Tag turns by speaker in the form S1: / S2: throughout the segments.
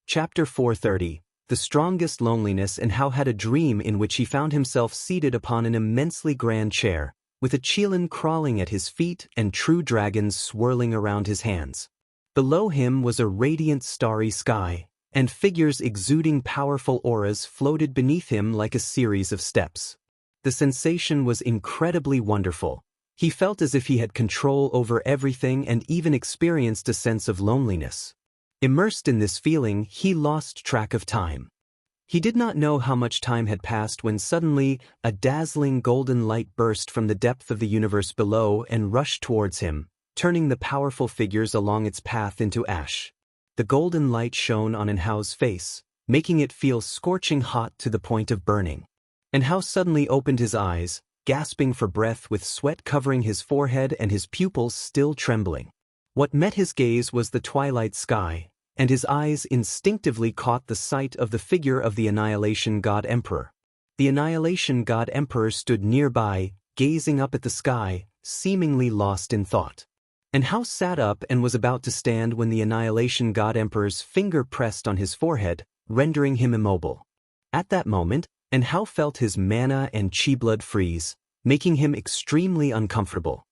S1: Chapter 430, The Strongest Loneliness, and How had a dream in which he found himself seated upon an immensely grand chair, with a Qilin crawling at his feet and true dragons swirling around his hands. Below him was a radiant starry sky, and figures exuding powerful auras floated beneath him like a series of steps. The sensation was incredibly wonderful. He felt as if he had control over everything and even experienced a sense of loneliness. Immersed in this feeling, he lost track of time. He did not know how much time had passed when suddenly a dazzling golden light burst from the depth of the universe below and rushed towards him, turning the powerful figures along its path into ash. The golden light shone on Enhao's face, making it feel scorching hot to the point of burning. Enhao suddenly opened his eyes, gasping for breath with sweat covering his forehead and his pupils still trembling. What met his gaze was the twilight sky, and his eyes instinctively caught the sight of the figure of the Annihilation God Emperor. The Annihilation God Emperor stood nearby, gazing up at the sky, seemingly lost in thought. Enhao sat up and was about to stand when the Annihilation God Emperor's finger pressed on his forehead, rendering him immobile. At that moment, Enhao felt his mana and chi blood freeze, making him extremely uncomfortable.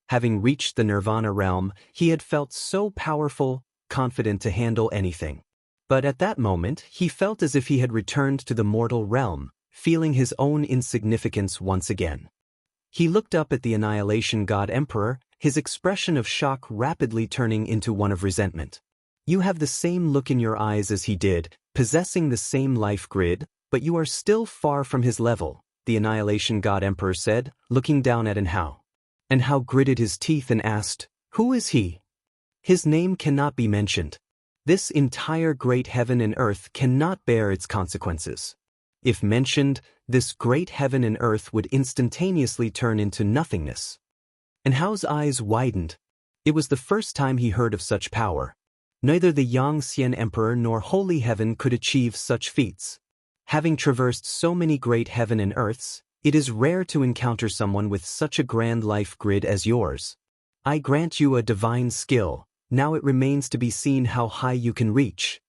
S1: Having reached the Nirvana realm, he had felt so powerful, confident to handle anything. But at that moment, he felt as if he had returned to the mortal realm, feeling his own insignificance once again. He looked up at the Annihilation God Emperor, his expression of shock rapidly turning into one of resentment. You have the same look in your eyes as he did, possessing the same life grid, but you are still far from his level, the Annihilation God Emperor said, looking down at Enhao. Enhao gritted his teeth and asked, "Who is he?" "His name cannot be mentioned. This entire great heaven and earth cannot bear its consequences. If mentioned, this great heaven and earth would instantaneously turn into nothingness." Enhao's eyes widened. It was the first time he heard of such power. Neither the Xianxia Emperor nor Holy Heaven could achieve such feats. Having traversed so many great heaven and earths, it is rare to encounter someone with such a grand life grid as yours. I grant you a divine skill, now it remains to be seen how high you can reach.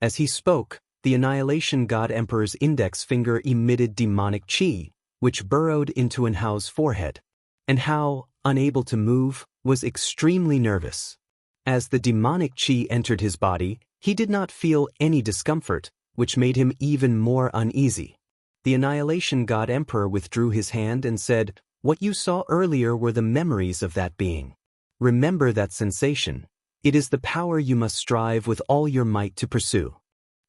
S1: As he spoke, the Annihilation God Emperor's index finger emitted demonic chi, which burrowed into Enhao's forehead. Enhao, unable to move, was extremely nervous. As the demonic chi entered his body, he did not feel any discomfort, which made him even more uneasy. The Annihilation God Emperor withdrew his hand and said, "What you saw earlier were the memories of that being. Remember that sensation. It is the power you must strive with all your might to pursue."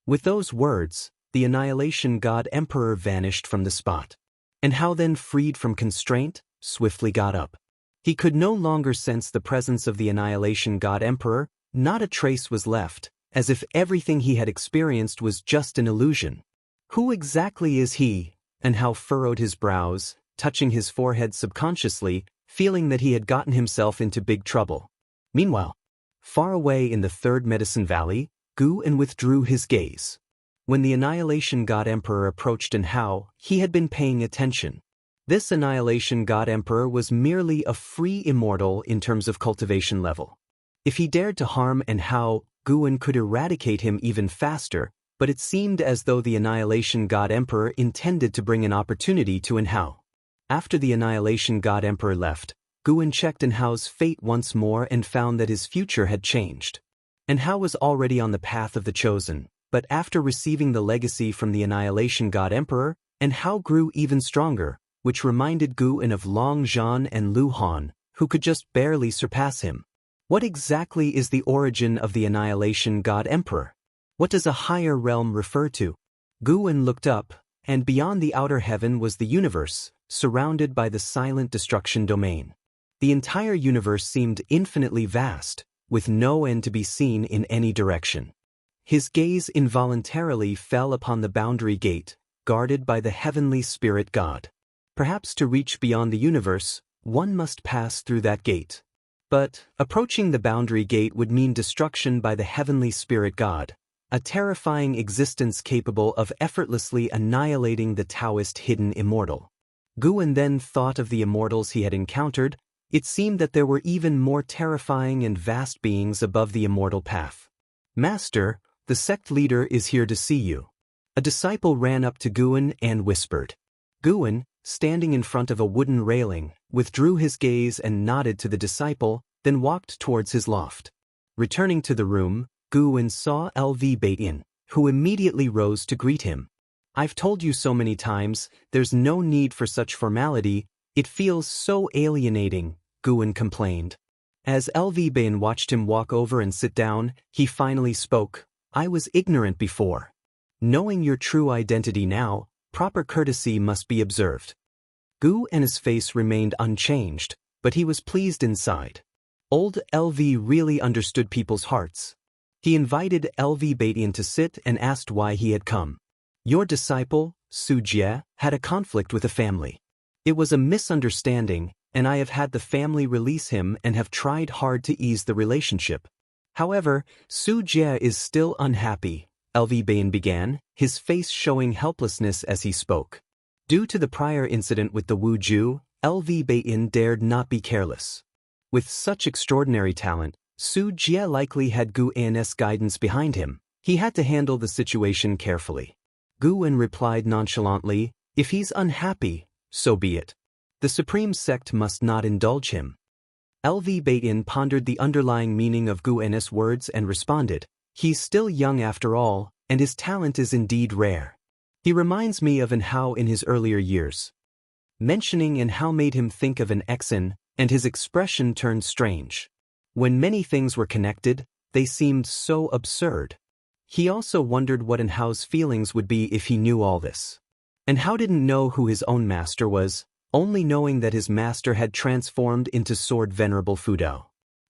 S1: With those words, the Annihilation God Emperor vanished from the spot. Enhao then, freed from constraint, swiftly got up. He could no longer sense the presence of the Annihilation God Emperor, not a trace was left, as if everything he had experienced was just an illusion. Who exactly is he? Enhao furrowed his brows, touching his forehead subconsciously, feeling that he had gotten himself into big trouble. Meanwhile, far away in the Third Medicine Valley, Guan withdrew his gaze. When the Annihilation God Emperor approached Enhao, he had been paying attention. This Annihilation God Emperor was merely a free immortal in terms of cultivation level. If he dared to harm Enhao, Guan could eradicate him even faster, but it seemed as though the Annihilation God Emperor intended to bring an opportunity to Enhao. After the Annihilation God Emperor left, Guan checked Enhao's fate once more and found that his future had changed. Enhao was already on the path of the chosen, but after receiving the legacy from the Annihilation God Emperor, Enhao grew even stronger, which reminded Guan of Long Zhan and Lu Han, who could just barely surpass him. What exactly is the origin of the Annihilation God Emperor? What does a higher realm refer to? Guan looked up, and beyond the outer heaven was the universe, surrounded by the silent destruction domain. The entire universe seemed infinitely vast, with no end to be seen in any direction. His gaze involuntarily fell upon the boundary gate, guarded by the heavenly spirit god. Perhaps to reach beyond the universe, one must pass through that gate. But approaching the boundary gate would mean destruction by the heavenly spirit god, a terrifying existence capable of effortlessly annihilating the Taoist hidden immortal. Guan then thought of the immortals he had encountered. It seemed that there were even more terrifying and vast beings above the immortal path. "Master, the sect leader is here to see you." A disciple ran up to Guan and whispered. Guan, standing in front of a wooden railing, withdrew his gaze and nodded to the disciple, then walked towards his loft. Returning to the room, Guan saw LV Baitin, who immediately rose to greet him. "I've told you so many times, there's no need for such formality, it feels so alienating," Guan complained. As LV Baitin watched him walk over and sit down, he finally spoke. "I was ignorant before. Knowing your true identity now, proper courtesy must be observed." Gu and his face remained unchanged, but he was pleased inside. Old LV really understood people's hearts. He invited LV Baitin to sit and asked why he had come. "Your disciple, Su Jie, had a conflict with a family. It was a misunderstanding, and I have had the family release him and have tried hard to ease the relationship. However, Su Jie is still unhappy," LV Baitin began, his face showing helplessness as he spoke. Due to the prior incident with the Wu Ju, LV Baitin dared not be careless. With such extraordinary talent, Su Jie likely had Gu An's guidance behind him. He had to handle the situation carefully. Gu An replied nonchalantly, "If he's unhappy, so be it. The supreme sect must not indulge him." LV Baitin pondered the underlying meaning of Gu An's words and responded, "He's still young after all, and his talent is indeed rare. He reminds me of An Hao in his earlier years." Mentioning An Hao made him think of an Exen, and his expression turned strange. When many things were connected, they seemed so absurd. He also wondered what An Hao's feelings would be if he knew all this. An Hao didn't know who his own master was, only knowing that his master had transformed into Sword Venerable Fudao.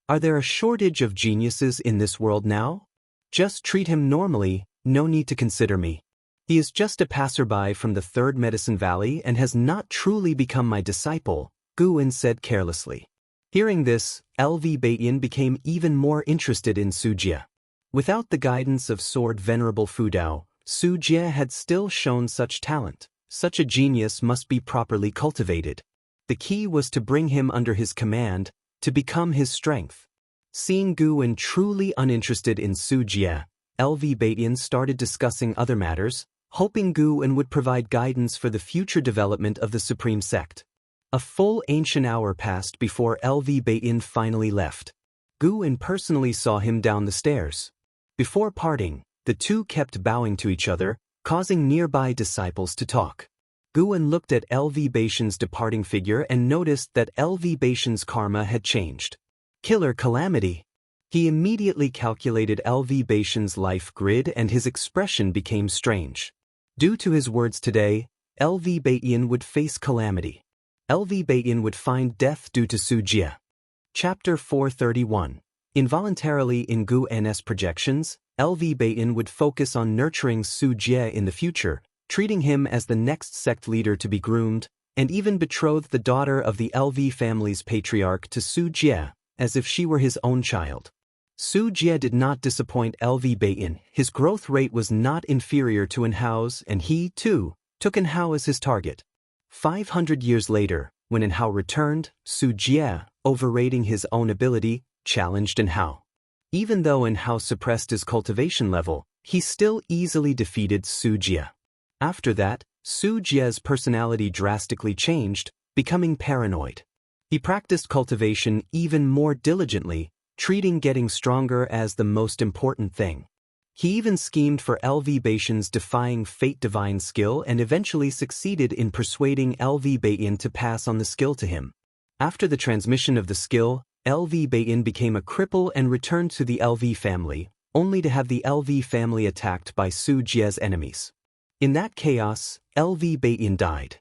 S1: Are there a shortage of geniuses in this world now? Just treat him normally, no need to consider me. He is just a passerby from the Third Medicine Valley and has not truly become my disciple, Gu An said carelessly. Hearing this, LV Baitin became even more interested in Su Jie. Without the guidance of Sword Venerable Fudao, Su Jie had still shown such talent. Such a genius must be properly cultivated. The key was to bring him under his command, to become his strength. Seeing Gu An truly uninterested in Su Jie, LV Baitin started discussing other matters, hoping Gu An would provide guidance for the future development of the Supreme Sect. A full ancient hour passed before LV Baitin finally left. Gu An personally saw him down the stairs. Before parting, the two kept bowing to each other, causing nearby disciples to talk. Gu An looked at LV Baitin's departing figure and noticed that LV Baitin's karma had changed. Killer calamity. He immediately calculated LV Baitin's life grid and his expression became strange. Due to his words today, LV Baitin would face calamity. LV Baitin would find death due to Su Jie. Chapter 431. Involuntarily in Gu An's projections, LV Baitin would focus on nurturing Su Jie in the future, treating him as the next sect leader to be groomed, and even betrothed the daughter of the LV family's patriarch to Su Jie, as if she were his own child. Su Jie did not disappoint LV Baitin. His growth rate was not inferior to An Hao's, and he, too, took An Hao as his target. 500 years later, when An Hao returned, Su Jie, overrating his own ability, challenged An Hao. Even though An Hao suppressed his cultivation level, he still easily defeated Su Jie. After that, Su Jie's personality drastically changed, becoming paranoid. He practiced cultivation even more diligently, treating getting stronger as the most important thing. He even schemed for LV Baitin's defying fate divine skill and eventually succeeded in persuading LV Baitin to pass on the skill to him. After the transmission of the skill, LV Baitin became a cripple and returned to the LV family, only to have the LV family attacked by Su Jie's enemies. In that chaos, LV Baitin died.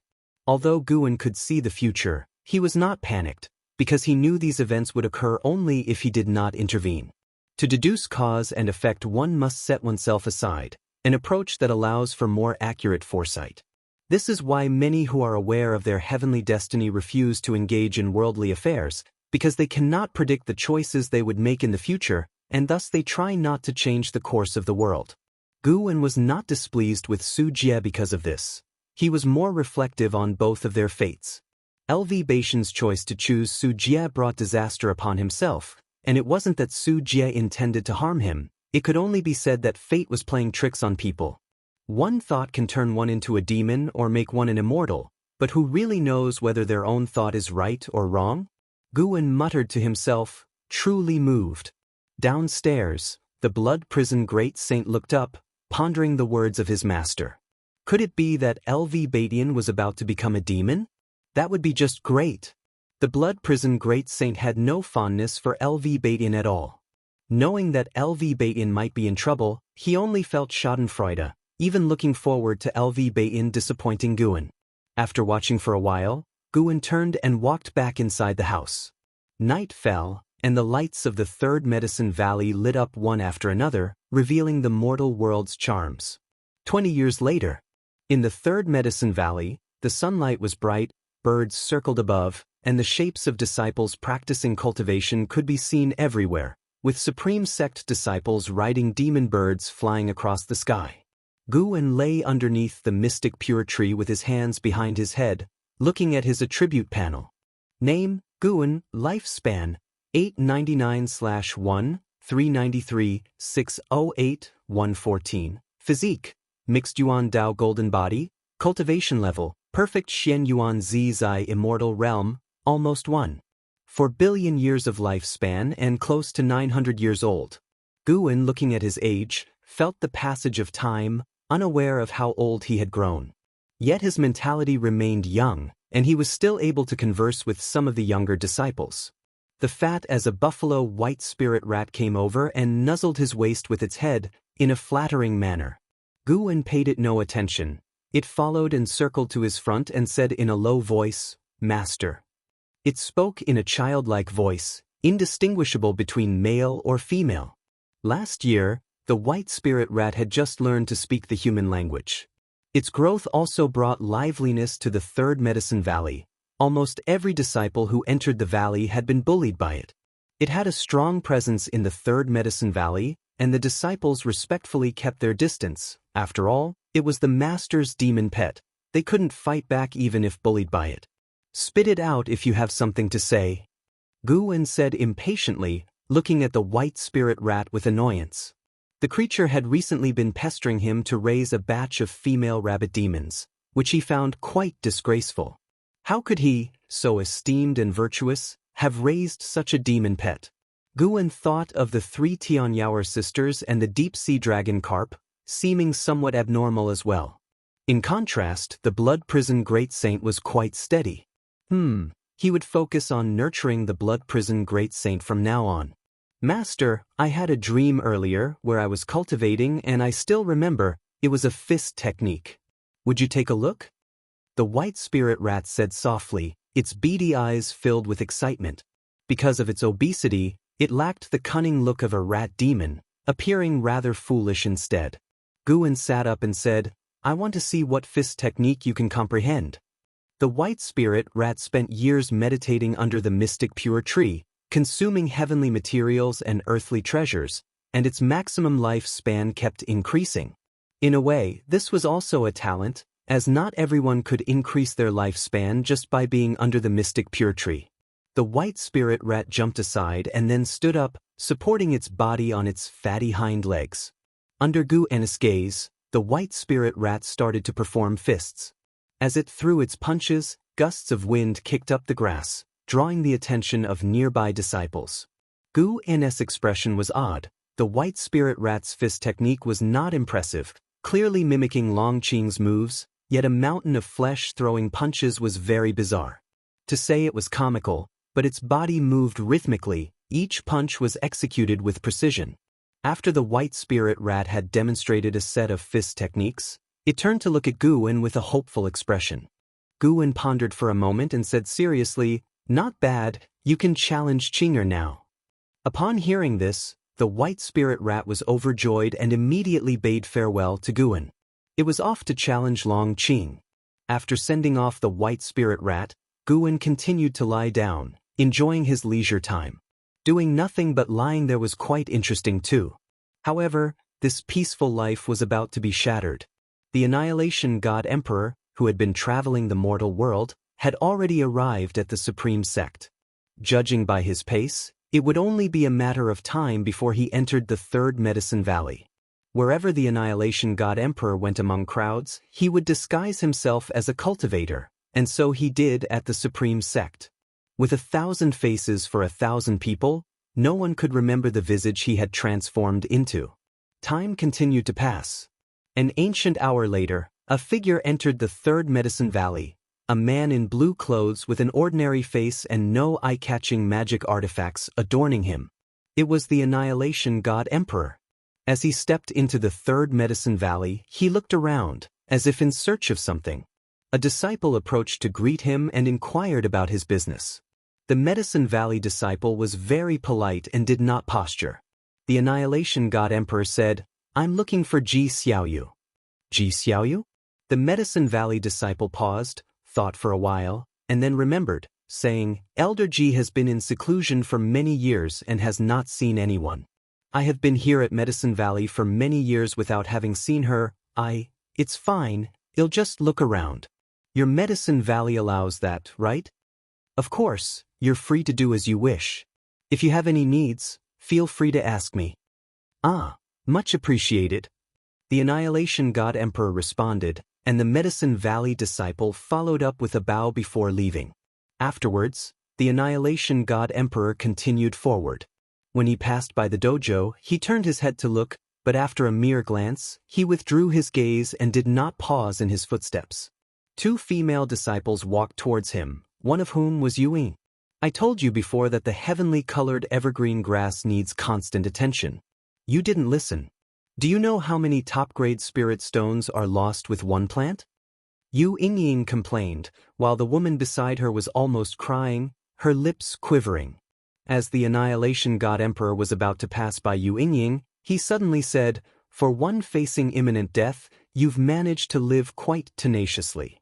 S1: Although Gu An could see the future, he was not panicked, because he knew these events would occur only if he did not intervene. To deduce cause and effect, one must set oneself aside, an approach that allows for more accurate foresight. This is why many who are aware of their heavenly destiny refuse to engage in worldly affairs, because they cannot predict the choices they would make in the future, and thus they try not to change the course of the world. Gu An was not displeased with Su Jie because of this. He was more reflective on both of their fates. LV Baitin's choice to choose Su Jie brought disaster upon himself, and it wasn't that Su Jie intended to harm him, It could only be said that fate was playing tricks on people. One thought can turn one into a demon or make one an immortal, but who really knows whether their own thought is right or wrong? Guwen muttered to himself, truly moved. Downstairs, the blood prison great saint looked up, pondering the words of his master. Could it be that LV Batian was about to become a demon? That would be just great. The blood prison great saint had no fondness for LV Batian at all. Knowing that LV Batian might be in trouble, he only felt schadenfreude, even looking forward to LV Batian disappointing Guwen. After watching for a while, Guwen turned and walked back inside the house. Night fell, and the lights of the third Medicine Valley lit up one after another, revealing the mortal world's charms. 20 years later, in the third Medicine Valley, the sunlight was bright, birds circled above, and the shapes of disciples practicing cultivation could be seen everywhere, with Supreme Sect disciples riding demon birds flying across the sky. Guwen lay underneath the mystic pure tree with his hands behind his head, looking at his attribute panel. Name, Guwen, lifespan, 899/1, 393, 608, 114. Physique, mixed Yuan Dao golden body, cultivation level, perfect Xian Yuan Zi Zai immortal realm, almost 1.4 billion years of lifespan and close to 900 years old. Guwen, looking at his age, felt the passage of time, unaware of how old he had grown. Yet his mentality remained young, and he was still able to converse with some of the younger disciples. The fat as a buffalo white spirit rat came over and nuzzled his waist with its head, in a flattering manner. Guwen paid it no attention. It followed and circled to his front and said in a low voice, "Master." It spoke in a childlike voice, indistinguishable between male or female. Last year, the white spirit rat had just learned to speak the human language. Its growth also brought liveliness to the third Medicine Valley. Almost every disciple who entered the valley had been bullied by it. It had a strong presence in the third Medicine Valley, and the disciples respectfully kept their distance. After all, it was the master's demon pet. They couldn't fight back even if bullied by it. "Spit it out if you have something to say," Guwen said impatiently, looking at the white spirit rat with annoyance. The creature had recently been pestering him to raise a batch of female rabbit demons, which he found quite disgraceful. How could he, so esteemed and virtuous, have raised such a demon pet? Guwen thought of the 3 Tianyao sisters and the deep-sea dragon carp, seeming somewhat abnormal as well. In contrast, the blood prison great saint was quite steady. He would focus on nurturing the blood prison great saint from now on. "Master, I had a dream earlier where I was cultivating and I still remember, it was a fist technique. Would you take a look?" The white spirit rat said softly, its beady eyes filled with excitement. Because of its obesity, it lacked the cunning look of a rat demon, appearing rather foolish instead. Guwen sat up and said, "I want to see what fist technique you can comprehend." The white spirit rat spent years meditating under the mystic pure tree, consuming heavenly materials and earthly treasures, and its maximum lifespan kept increasing. In a way, this was also a talent, as not everyone could increase their lifespan just by being under the mystic pure tree. The white spirit rat jumped aside and then stood up, supporting its body on its fatty hind legs. Under Guwen's gaze, the white spirit rat started to perform fists. As it threw its punches, gusts of wind kicked up the grass, drawing the attention of nearby disciples. Guwen's expression was odd. The white spirit rat's fist technique was not impressive, clearly mimicking Long Qing's moves, yet a mountain of flesh throwing punches was very bizarre. To say it was comical, but its body moved rhythmically, each punch was executed with precision. After the white spirit rat had demonstrated a set of fist techniques, it turned to look at Guwen with a hopeful expression. Guwen pondered for a moment and said seriously, "Not bad, you can challenge Qinger now." Upon hearing this, the white spirit rat was overjoyed and immediately bade farewell to Guwen. It was off to challenge Long Qing. After sending off the white spirit rat, Guwen continued to lie down, enjoying his leisure time. Doing nothing but lying there was quite interesting too. However, this peaceful life was about to be shattered. The Annihilation God Emperor, who had been traveling the mortal world, had already arrived at the Supreme Sect. Judging by his pace, It would only be a matter of time before he entered the Third Medicine Valley. Wherever the Annihilation God Emperor went among crowds, he would disguise himself as a cultivator, and so he did at the Supreme Sect. With 1,000 faces for 1,000 people, no one could remember the visage he had transformed into. Time continued to pass. An ancient hour later, a figure entered the Third Medicine Valley, a man in blue clothes with an ordinary face and no eye-catching magic artifacts adorning him. It was the Annihilation God Emperor. As he stepped into the Third Medicine Valley, he looked around, as if in search of something. A disciple approached to greet him and inquired about his business. The Medicine Valley disciple was very polite and did not posture. The Annihilation God Emperor said, "I'm looking for Ji Xiaoyu." Ji Xiaoyu? The Medicine Valley disciple paused, thought for a while, and then remembered, saying, "Elder Ji has been in seclusion for many years and has not seen anyone. I have been here at Medicine Valley for many years without having seen her. It's fine, I'll just look around." Your Medicine Valley allows that, right? Of course, you're free to do as you wish. If you have any needs, feel free to ask me. Much appreciated. The Annihilation God Emperor responded, and the Medicine Valley disciple followed up with a bow before leaving. Afterwards, the Annihilation God Emperor continued forward. When he passed by the dojo, he turned his head to look, but after a mere glance, he withdrew his gaze and did not pause in his footsteps. 2 female disciples walked towards him, one of whom was Yue. "I told you before that the heavenly-colored evergreen grass needs constant attention. You didn't listen. Do you know how many top-grade spirit stones are lost with one plant?" Yu Yingying complained, while the woman beside her was almost crying, her lips quivering. As the Annihilation God Emperor was about to pass by Yu Yingying, he suddenly said, "For one facing imminent death, you've managed to live quite tenaciously."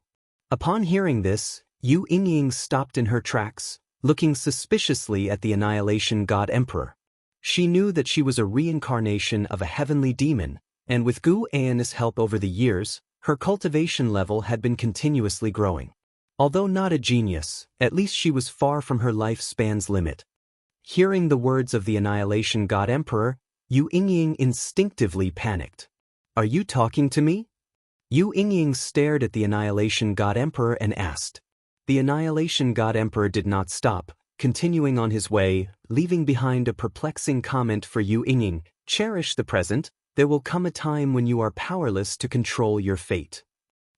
S1: Upon hearing this, Yu Yingying stopped in her tracks, looking suspiciously at the Annihilation God Emperor. She knew that she was a reincarnation of a heavenly demon, and with Gu Ayan's help over the years, her cultivation level had been continuously growing. Although not a genius, at least she was far from her lifespan's limit. Hearing the words of the Annihilation God Emperor, Yu Yingying instinctively panicked. "Are you talking to me?" Yu Yingying stared at the Annihilation God Emperor and asked. The Annihilation God Emperor did not stop, continuing on his way, leaving behind a perplexing comment for Yu Yingying, "Cherish the present, there will come a time when you are powerless to control your fate."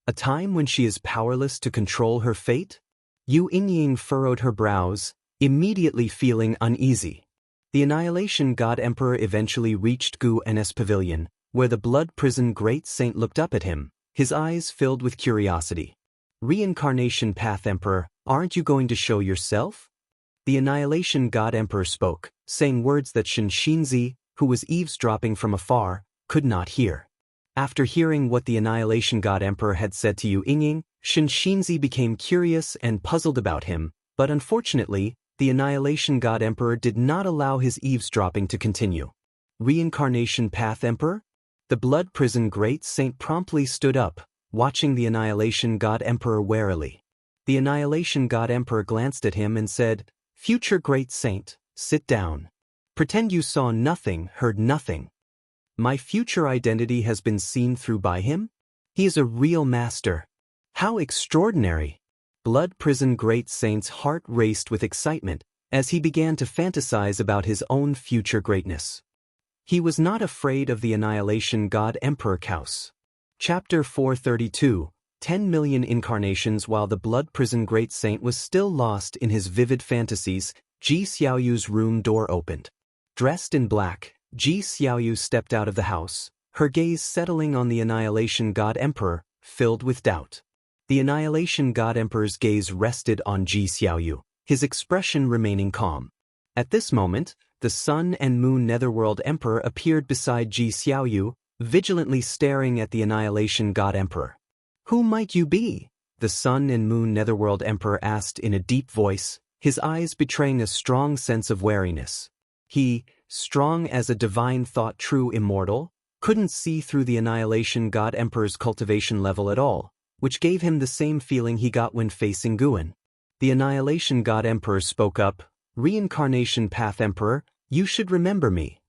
S1: A time when she is powerless to control her fate? Yu Yingying furrowed her brows, immediately feeling uneasy. The Annihilation God Emperor eventually reached Gu N's pavilion, where the Blood Prison Great Saint looked up at him, his eyes filled with curiosity. "Reincarnation Path Emperor, aren't you going to show yourself?" The Annihilation God Emperor spoke, saying words that Xianxia, who was eavesdropping from afar, could not hear. After hearing what the Annihilation God Emperor had said to Yu Yingying, Xianxia became curious and puzzled about him, but unfortunately, the Annihilation God Emperor did not allow his eavesdropping to continue. "Reincarnation Path Emperor?" The Blood Prison Great Saint promptly stood up, watching the Annihilation God Emperor warily. The Annihilation God Emperor glanced at him and said, "Future Great Saint, sit down. Pretend you saw nothing, heard nothing. My future identity has been seen through by him? He is a real master. How extraordinary!" Blood Prison Great Saint's heart raced with excitement as he began to fantasize about his own future greatness. He was not afraid of the Annihilation God Emperor Kaos. Chapter 432, 10 million incarnations. While the Blood Prison Great Saint was still lost in his vivid fantasies, Ji Xiaoyu's room door opened. Dressed in black, Ji Xiaoyu stepped out of the house, her gaze settling on the Annihilation God Emperor, filled with doubt. The Annihilation God Emperor's gaze rested on Ji Xiaoyu, his expression remaining calm. At this moment, the Sun and Moon Netherworld Emperor appeared beside Ji Xiaoyu, vigilantly staring at the Annihilation God Emperor. "Who might you be?" the Sun and Moon Netherworld Emperor asked in a deep voice, his eyes betraying a strong sense of wariness. He, strong as a divine thought true immortal, couldn't see through the Annihilation God Emperor's cultivation level at all, which gave him the same feeling he got when facing Guan. The Annihilation God Emperor spoke up, Reincarnation Path Emperor, you should remember me.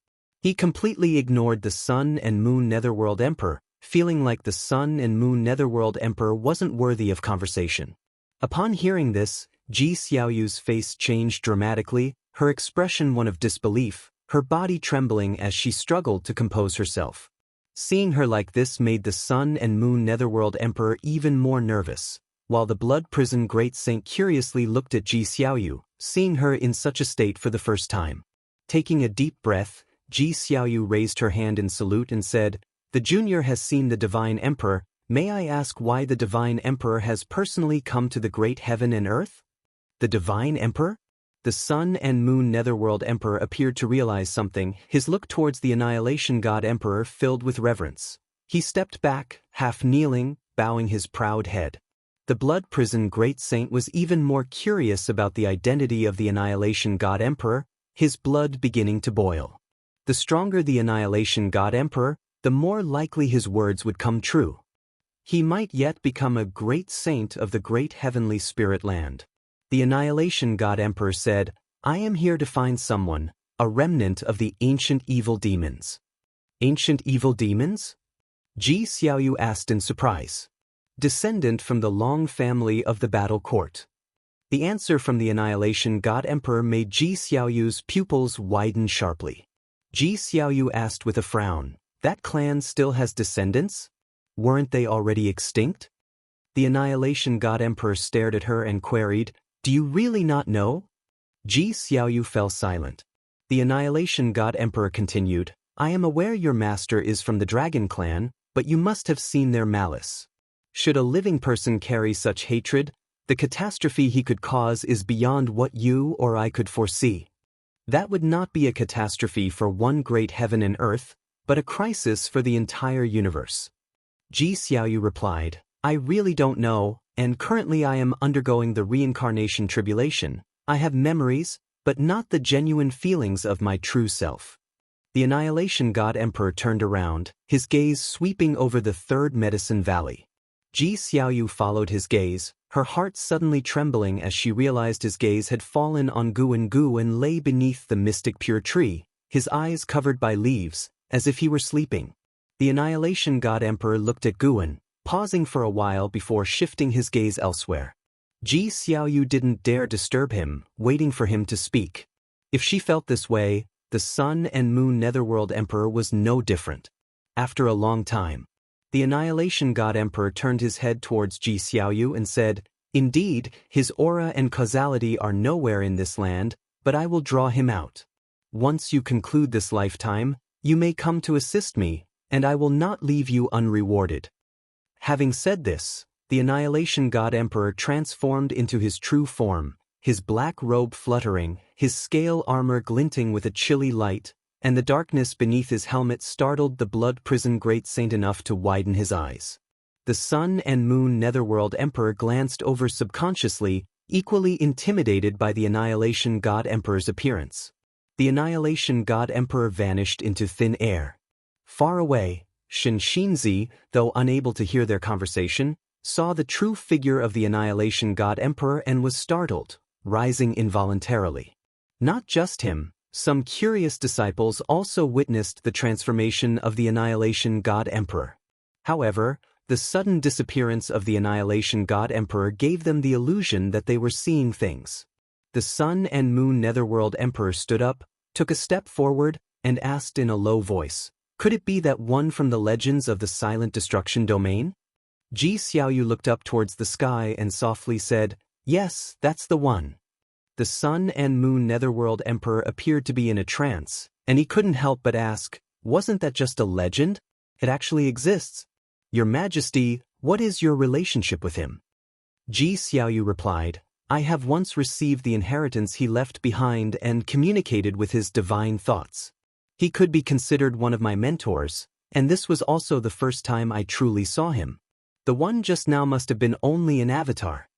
S1: He completely ignored the Sun and Moon Netherworld Emperor, feeling like the Sun and Moon Netherworld Emperor wasn't worthy of conversation. Upon hearing this, Ji Xiaoyu's face changed dramatically, her expression one of disbelief, her body trembling as she struggled to compose herself. Seeing her like this made the Sun and Moon Netherworld Emperor even more nervous, while the Blood Prison Great Saint curiously looked at Ji Xiaoyu, seeing her in such a state for the first time. Taking a deep breath, Ji Xiaoyu raised her hand in salute and said, "The Junior has seen the Divine Emperor. May I ask why the Divine Emperor has personally come to the great heaven and earth?" The Divine Emperor? The Sun and Moon Netherworld Emperor appeared to realize something, his look towards the Annihilation God Emperor filled with reverence. He stepped back, half kneeling, bowing his proud head. The Blood Prison Great Saint was even more curious about the identity of the Annihilation God Emperor, his blood beginning to boil. The stronger the Annihilation God Emperor, the more likely his words would come true. He might yet become a great saint of the great heavenly spirit land. The Annihilation God Emperor said, "I am here to find someone, a remnant of the ancient evil demons." Ancient evil demons? Ji Xiaoyu asked in surprise. Descendant from the long family of the battle court. The answer from the Annihilation God Emperor made Ji Xiaoyu's pupils widen sharply. Ji Xiaoyu asked with a frown, "That clan still has descendants? Weren't they already extinct?" The Annihilation God Emperor stared at her and queried, "Do you really not know?" Ji Xiaoyu fell silent. The Annihilation God Emperor continued, "I am aware your master is from the Dragon Clan, but you must have seen their malice. Should a living person carry such hatred, the catastrophe he could cause is beyond what you or I could foresee. That would not be a catastrophe for one great heaven and earth, but a crisis for the entire universe." Ji Xiaoyu replied, "I really don't know, and currently I am undergoing the reincarnation tribulation. I have memories, but not the genuine feelings of my true self." The Annihilation God Emperor turned around, his gaze sweeping over the third Medicine Valley. Ji Xiaoyu followed his gaze, her heart suddenly trembling as she realized his gaze had fallen on Gu and lay beneath the mystic pure tree, his eyes covered by leaves, as if he were sleeping. The Annihilation God Emperor looked at Guan, pausing for a while before shifting his gaze elsewhere. Ji Xiaoyu didn't dare disturb him, waiting for him to speak. If she felt this way, the Sun and Moon Netherworld Emperor was no different. After a long time, the Annihilation God Emperor turned his head towards Ji Xiaoyu and said, "Indeed, his aura and causality are nowhere in this land, but I will draw him out. Once you conclude this lifetime, you may come to assist me, and I will not leave you unrewarded." Having said this, the Annihilation God Emperor transformed into his true form, his black robe fluttering, his scale armor glinting with a chilly light, and the darkness beneath his helmet startled the Blood Prison Great Saint enough to widen his eyes. The Sun and Moon Netherworld Emperor glanced over subconsciously, equally intimidated by the Annihilation God Emperor's appearance. The Annihilation God Emperor vanished into thin air. Far away, Xianxia, though unable to hear their conversation, saw the true figure of the Annihilation God Emperor and was startled, rising involuntarily. Not just him, some curious disciples also witnessed the transformation of the Annihilation God Emperor. However, the sudden disappearance of the Annihilation God Emperor gave them the illusion that they were seeing things. The Sun and Moon Netherworld Emperor stood up, took a step forward, and asked in a low voice, "Could it be that one from the legends of the Silent Destruction Domain?" Ji Xiaoyu looked up towards the sky and softly said, "Yes, that's the one." The Sun and Moon Netherworld Emperor appeared to be in a trance, and he couldn't help but ask, "Wasn't that just a legend? It actually exists. Your Majesty, what is your relationship with him?" Ji Xiaoyu replied, "I have once received the inheritance he left behind and communicated with his divine thoughts. He could be considered one of my mentors, and this was also the first time I truly saw him. The one just now must have been only an avatar."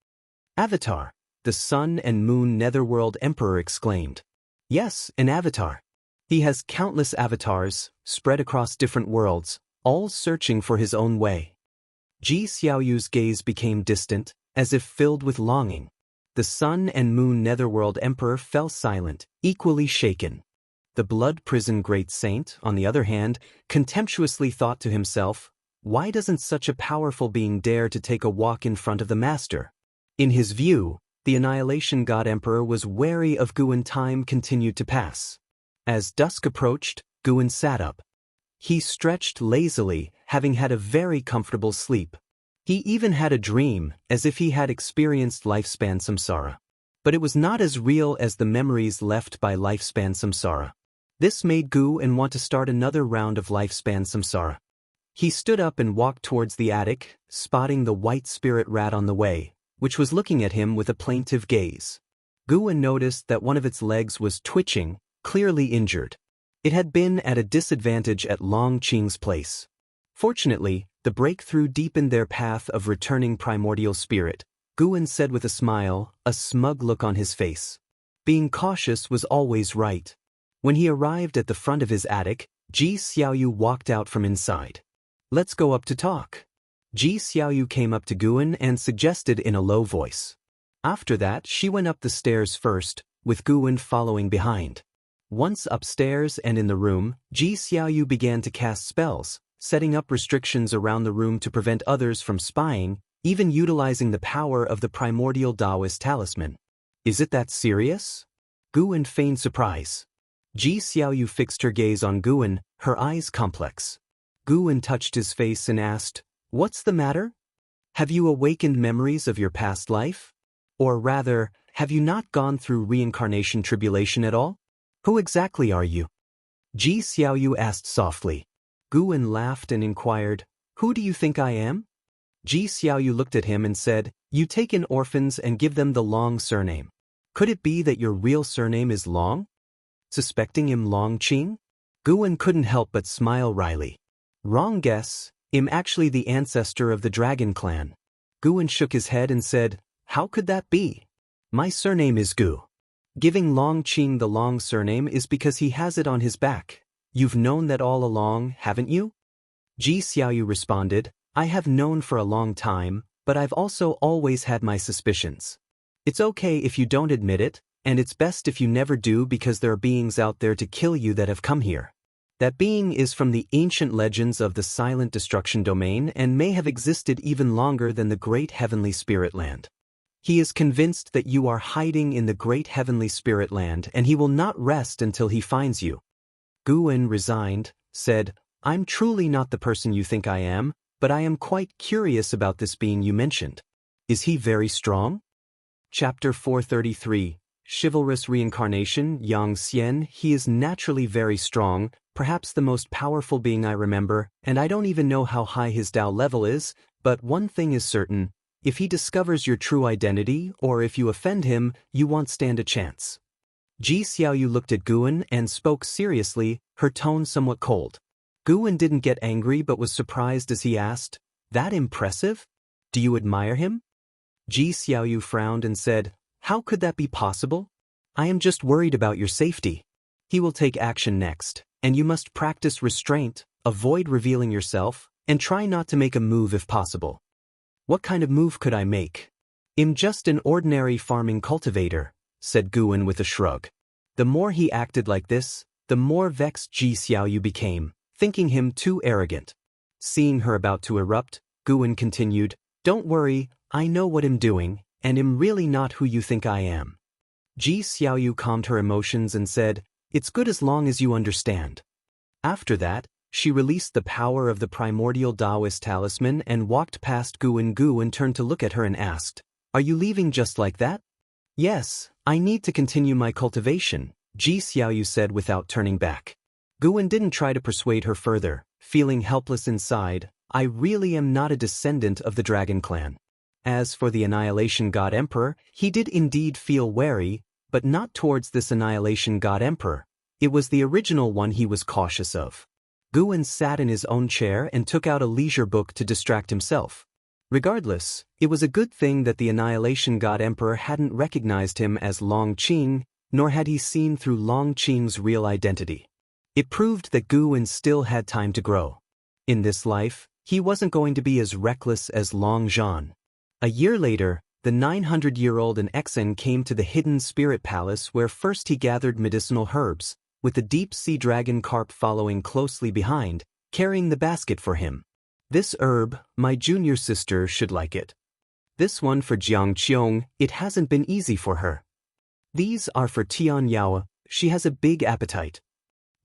S1: "Avatar?" the Sun and Moon Netherworld Emperor exclaimed. "Yes, an avatar. He has countless avatars, spread across different worlds, all searching for his own way." Ji Xiaoyu's gaze became distant, as if filled with longing. the Sun and Moon Netherworld Emperor fell silent, equally shaken. The Blood Prison Great Saint, on the other hand, contemptuously thought to himself, why doesn't such a powerful being dare to take a walk in front of the Master? In his view, the Annihilation God Emperor was wary of Gu, and time continued to pass. As dusk approached, Guin sat up. He stretched lazily, having had a very comfortable sleep. He even had a dream, as if he had experienced lifespan samsara. But it was not as real as the memories left by lifespan samsara. This made Guin want to start another round of lifespan samsara. He stood up and walked towards the attic, spotting the white spirit rat on the way, which was looking at him with a plaintive gaze. Guin noticed that one of its legs was twitching, clearly injured. It had been at a disadvantage at Long Qing's place. Fortunately, the breakthrough deepened their path of returning primordial spirit, Guin said with a smile, a smug look on his face. Being cautious was always right. When he arrived at the front of his attic, Ji Xiaoyu walked out from inside. Let's go up to talk. Ji Xiaoyu came up to Guin and suggested in a low voice. After that, she went up the stairs first, with Guin following behind. Once upstairs and in the room, Ji Xiaoyu began to cast spells, setting up restrictions around the room to prevent others from spying, even utilizing the power of the primordial Taoist talisman. Is it that serious? Guin feigned surprise. Ji Xiaoyu fixed her gaze on Guin, her eyes complex. Guin touched his face and asked, "What's the matter? Have you awakened memories of your past life? Or rather, have you not gone through reincarnation tribulation at all? Who exactly are you?" Ji Xiaoyu asked softly. Guin laughed and inquired, "Who do you think I am?" Ji Xiaoyu looked at him and said, "You take in orphans and give them the Long surname. Could it be that your real surname is Long?" Suspecting him Long Qing? Guin couldn't help but smile wryly. Wrong guess, I'm actually the ancestor of the Dragon Clan. Guin shook his head and said, "How could that be? My surname is Gu. Giving Long Qing the Long surname is because he has it on his back. You've known that all along, haven't you?" Ji Xiaoyu responded, "I have known for a long time, but I've also always had my suspicions. It's okay if you don't admit it, and it's best if you never do, because there are beings out there to kill you that have come here. That being is from the ancient legends of the Silent Destruction Domain and may have existed even longer than the Great Heavenly Spirit Land. He is convinced that you are hiding in the Great Heavenly Spirit Land, and he will not rest until he finds you." Guin, resigned, said, "I'm truly not the person you think I am, but I am quite curious about this being you mentioned. Is he very strong?" Chapter 433, Chivalrous Reincarnation, Xianxia. He is naturally very strong, perhaps the most powerful being I remember, and I don't even know how high his Tao level is, but one thing is certain. If he discovers your true identity, or if you offend him, you won't stand a chance. Ji Xiaoyu looked at Guin and spoke seriously, her tone somewhat cold. Guin didn't get angry but was surprised as he asked, "That impressive? Do you admire him?" Ji Xiaoyu frowned and said, "How could that be possible? I am just worried about your safety. He will take action next, and you must practice restraint, avoid revealing yourself, and try not to make a move if possible." "What kind of move could I make? I'm just an ordinary farming cultivator," said Guin with a shrug. The more he acted like this, the more vexed Ji Xiaoyu became, thinking him too arrogant. Seeing her about to erupt, Guin continued, "Don't worry, I know what I'm doing, and I'm really not who you think I am." Ji Xiaoyu calmed her emotions and said, "It's good as long as you understand." After that, she released the power of the primordial Taoist talisman and walked past Guin. Guin turned to look at her and asked, "Are you leaving just like that?" "Yes, I need to continue my cultivation," Ji Xiaoyu said without turning back. Guin didn't try to persuade her further, feeling helpless inside. "I really am not a descendant of the Dragon Clan." As for the Annihilation God Emperor, he did indeed feel wary, but not towards this Annihilation God Emperor. It was the original one he was cautious of. Guin sat in his own chair and took out a leisure book to distract himself. Regardless, it was a good thing that the Annihilation God Emperor hadn't recognized him as Long Qing, nor had he seen through Long Qing's real identity. It proved that Guin still had time to grow. In this life, he wasn't going to be as reckless as Long Zhan. A year later, the 900-year-old and Exen came to the hidden spirit palace where first he gathered medicinal herbs, with the deep sea dragon carp following closely behind, carrying the basket for him. This herb, my junior sister should like it. This one for Xianxia, it hasn't been easy for her. These are for Tianyao, she has a big appetite.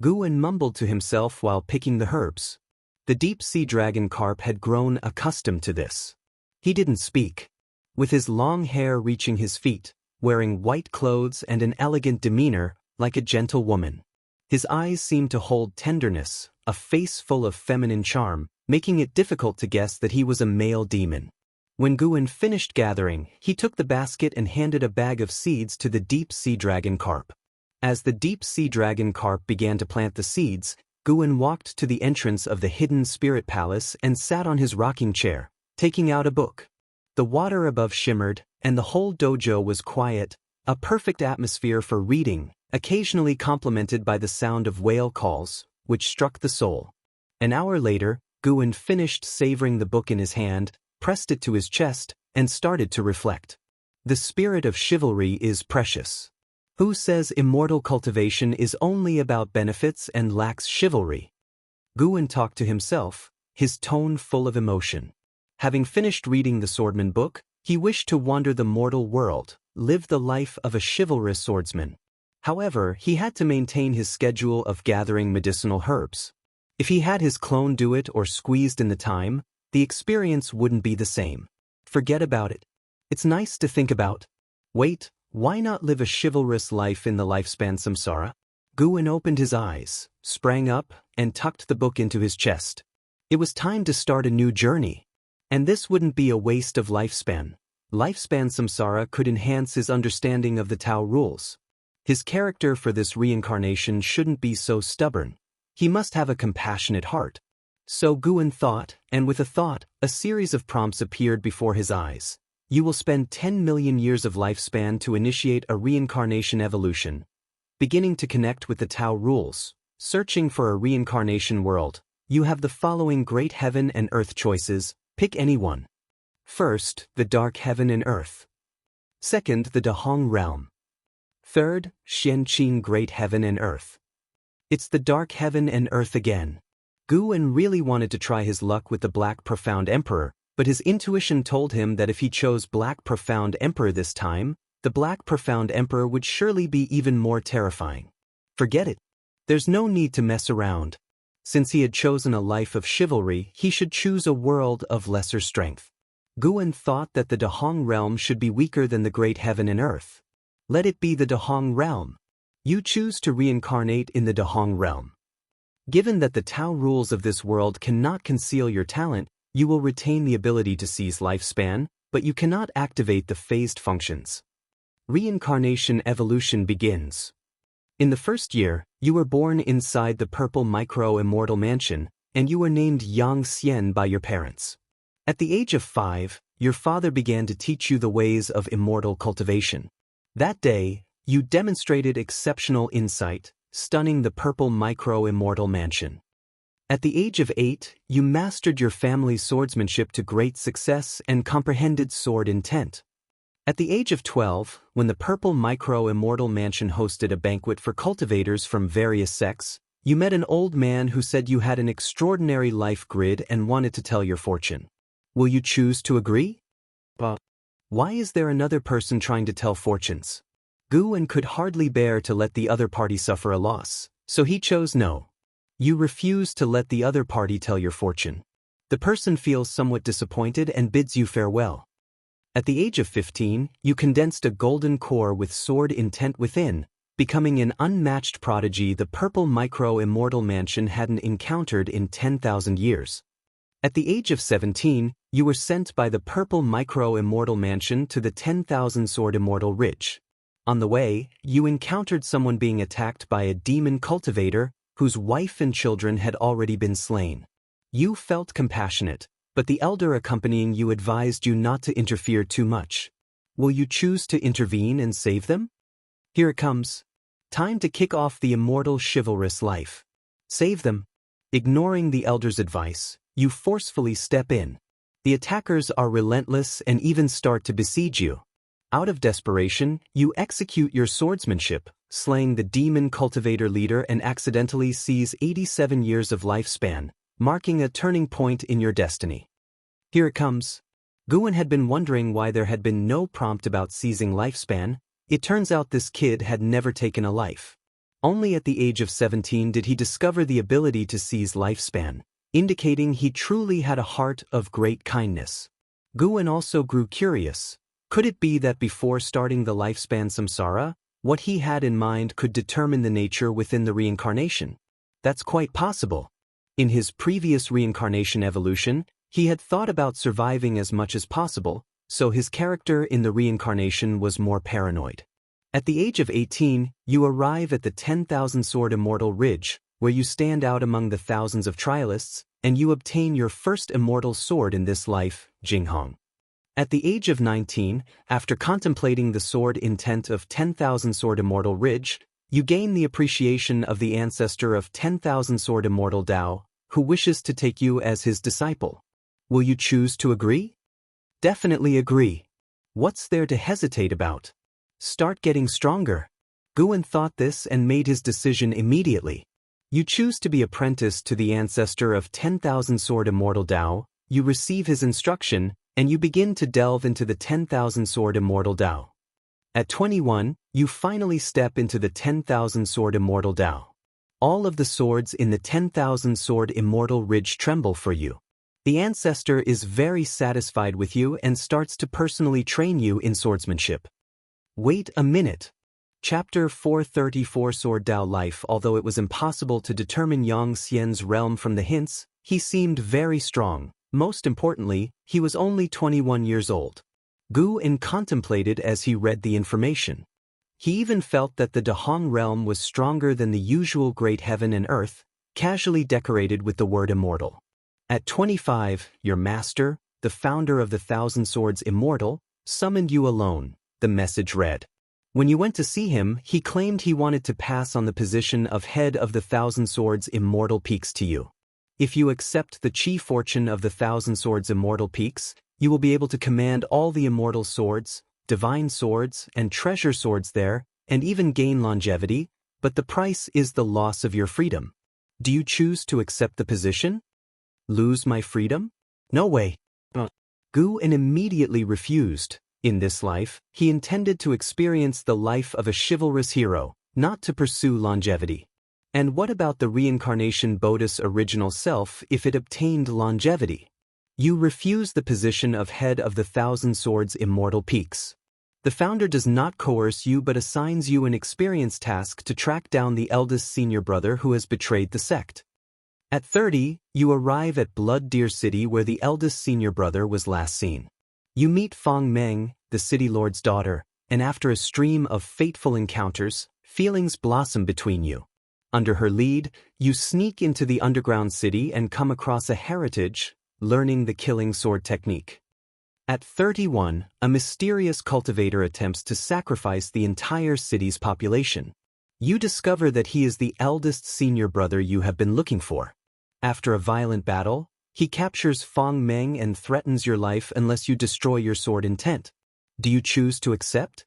S1: Guwen mumbled to himself while picking the herbs. The deep sea dragon carp had grown accustomed to this. He didn't speak. With his long hair reaching his feet, wearing white clothes and an elegant demeanor, like a gentle woman. His eyes seemed to hold tenderness, a face full of feminine charm, making it difficult to guess that he was a male demon. When Guwen finished gathering, he took the basket and handed a bag of seeds to the deep sea dragon carp. As the deep sea dragon carp began to plant the seeds, Guwen walked to the entrance of the hidden spirit palace and sat on his rocking chair, taking out a book. The water above shimmered, and the whole dojo was quiet, a perfect atmosphere for reading, occasionally complemented by the sound of whale calls, which struck the soul. An hour later, Guwen finished savoring the book in his hand, pressed it to his chest, and started to reflect. The spirit of chivalry is precious. Who says immortal cultivation is only about benefits and lacks chivalry? Guwen talked to himself, his tone full of emotion. Having finished reading the swordman book, he wished to wander the mortal world, live the life of a chivalrous swordsman. However, he had to maintain his schedule of gathering medicinal herbs. If he had his clone do it or squeezed in the time, the experience wouldn't be the same. Forget about it. It's nice to think about. Wait, why not live a chivalrous life in the lifespan samsara? Guwen opened his eyes, sprang up, and tucked the book into his chest. It was time to start a new journey. And this wouldn't be a waste of lifespan. Lifespan samsara could enhance his understanding of the Tao rules. His character for this reincarnation shouldn't be so stubborn. He must have a compassionate heart. So Guwen thought, and with a thought, a series of prompts appeared before his eyes. You will spend 10 million years of lifespan to initiate a reincarnation evolution. Beginning to connect with the Tao rules. Searching for a reincarnation world. You have the following great heaven and earth choices. Pick any one. First, the dark heaven and earth. Second, the Dahong realm. Third, Xianxia great heaven and earth. It's the dark heaven and earth again. Guwen really wanted to try his luck with the Black Profound Emperor, but his intuition told him that if he chose Black Profound Emperor this time, the Black Profound Emperor would surely be even more terrifying. Forget it. There's no need to mess around. Since he had chosen a life of chivalry, he should choose a world of lesser strength. Guwen thought that the Dahong realm should be weaker than the great heaven and earth. Let it be the Dahong realm. You choose to reincarnate in the Dahong realm. Given that the Tao rules of this world cannot conceal your talent, you will retain the ability to seize lifespan, but you cannot activate the phased functions. Reincarnation evolution begins. In the first year, you were born inside the purple micro-immortal mansion, and you were named Xianxia by your parents. At the age of 5, your father began to teach you the ways of immortal cultivation. That day, you demonstrated exceptional insight, stunning the purple micro-immortal mansion. At the age of 8, you mastered your family's swordsmanship to great success and comprehended sword intent. At the age of 12, when the purple micro-immortal mansion hosted a banquet for cultivators from various sects, you met an old man who said you had an extraordinary life grid and wanted to tell your fortune. Will you choose to agree? But why is there another person trying to tell fortunes? Guwen could hardly bear to let the other party suffer a loss, so he chose no. You refuse to let the other party tell your fortune. The person feels somewhat disappointed and bids you farewell. At the age of 15, you condensed a golden core with sword intent within, becoming an unmatched prodigy the purple micro-immortal mansion hadn't encountered in 10,000 years. At the age of 17, you were sent by the purple micro-immortal mansion to the 10,000 sword immortal ridge. On the way, you encountered someone being attacked by a demon cultivator whose wife and children had already been slain. You felt compassionate, but the elder accompanying you advised you not to interfere too much. Will you choose to intervene and save them? Here it comes. Time to kick off the immortal chivalrous life. Save them. Ignoring the elder's advice, you forcefully step in. The attackers are relentless and even start to besiege you. Out of desperation, you execute your swordsmanship, slaying the demon cultivator leader and accidentally seize 87 years of lifespan, marking a turning point in your destiny. Here it comes. Guwen had been wondering why there had been no prompt about seizing lifespan. It turns out this kid had never taken a life. Only at the age of 17 did he discover the ability to seize lifespan, indicating he truly had a heart of great kindness. Guwen also grew curious. Could it be that before starting the lifespan samsara, what he had in mind could determine the nature within the reincarnation? That's quite possible. In his previous reincarnation evolution, he had thought about surviving as much as possible, so his character in the reincarnation was more paranoid. At the age of 18, you arrive at the 10,000 Sword Immortal Ridge, where you stand out among the thousands of trialists, and you obtain your first immortal sword in this life, Jinghong. At the age of 19, after contemplating the sword intent of 10,000 Sword Immortal Ridge, you gain the appreciation of the ancestor of 10,000 Sword Immortal Dao, who wishes to take you as his disciple. Will you choose to agree? Definitely agree. What's there to hesitate about? Start getting stronger. Guwen thought this and made his decision immediately. You choose to be apprenticed to the ancestor of 10,000 Sword Immortal Dao, you receive his instruction, and you begin to delve into the 10,000 Sword Immortal Dao. At 21, you finally step into the 10,000 Sword Immortal Dao. All of the swords in the 10,000 Sword Immortal Ridge tremble for you. The ancestor is very satisfied with you and starts to personally train you in swordsmanship. Wait a minute. Chapter 434 Sword Dao Life. Although it was impossible to determine Xianxia's realm from the hints, he seemed very strong. Most importantly, he was only 21 years old. Guwen contemplated as he read the information. He even felt that the Dahong realm was stronger than the usual great heaven and earth, casually decorated with the word immortal. At 25, your master, the founder of the Thousand Swords Immortal, summoned you alone, the message read. When you went to see him, he claimed he wanted to pass on the position of head of the Thousand Swords Immortal Peaks to you. If you accept the chi fortune of the Thousand Swords Immortal Peaks, you will be able to command all the immortal swords, divine swords, and treasure swords there, and even gain longevity, but the price is the loss of your freedom. Do you choose to accept the position? Lose my freedom? No way. Guwen immediately refused. In this life, he intended to experience the life of a chivalrous hero, not to pursue longevity. And what about the reincarnation Bodhi's original self if it obtained longevity? You refuse the position of head of the Thousand Swords Immortal Peaks. The founder does not coerce you but assigns you an experience task to track down the eldest senior brother who has betrayed the sect. At 30, you arrive at Blood Deer City where the eldest senior brother was last seen. You meet Fang Meng, the city lord's daughter, and after a stream of fateful encounters, feelings blossom between you. Under her lead, you sneak into the underground city and come across a heritage, learning the killing sword technique. At 31, a mysterious cultivator attempts to sacrifice the entire city's population. You discover that he is the eldest senior brother you have been looking for. After a violent battle, he captures Fang Meng and threatens your life unless you destroy your sword intent. Do you choose to accept?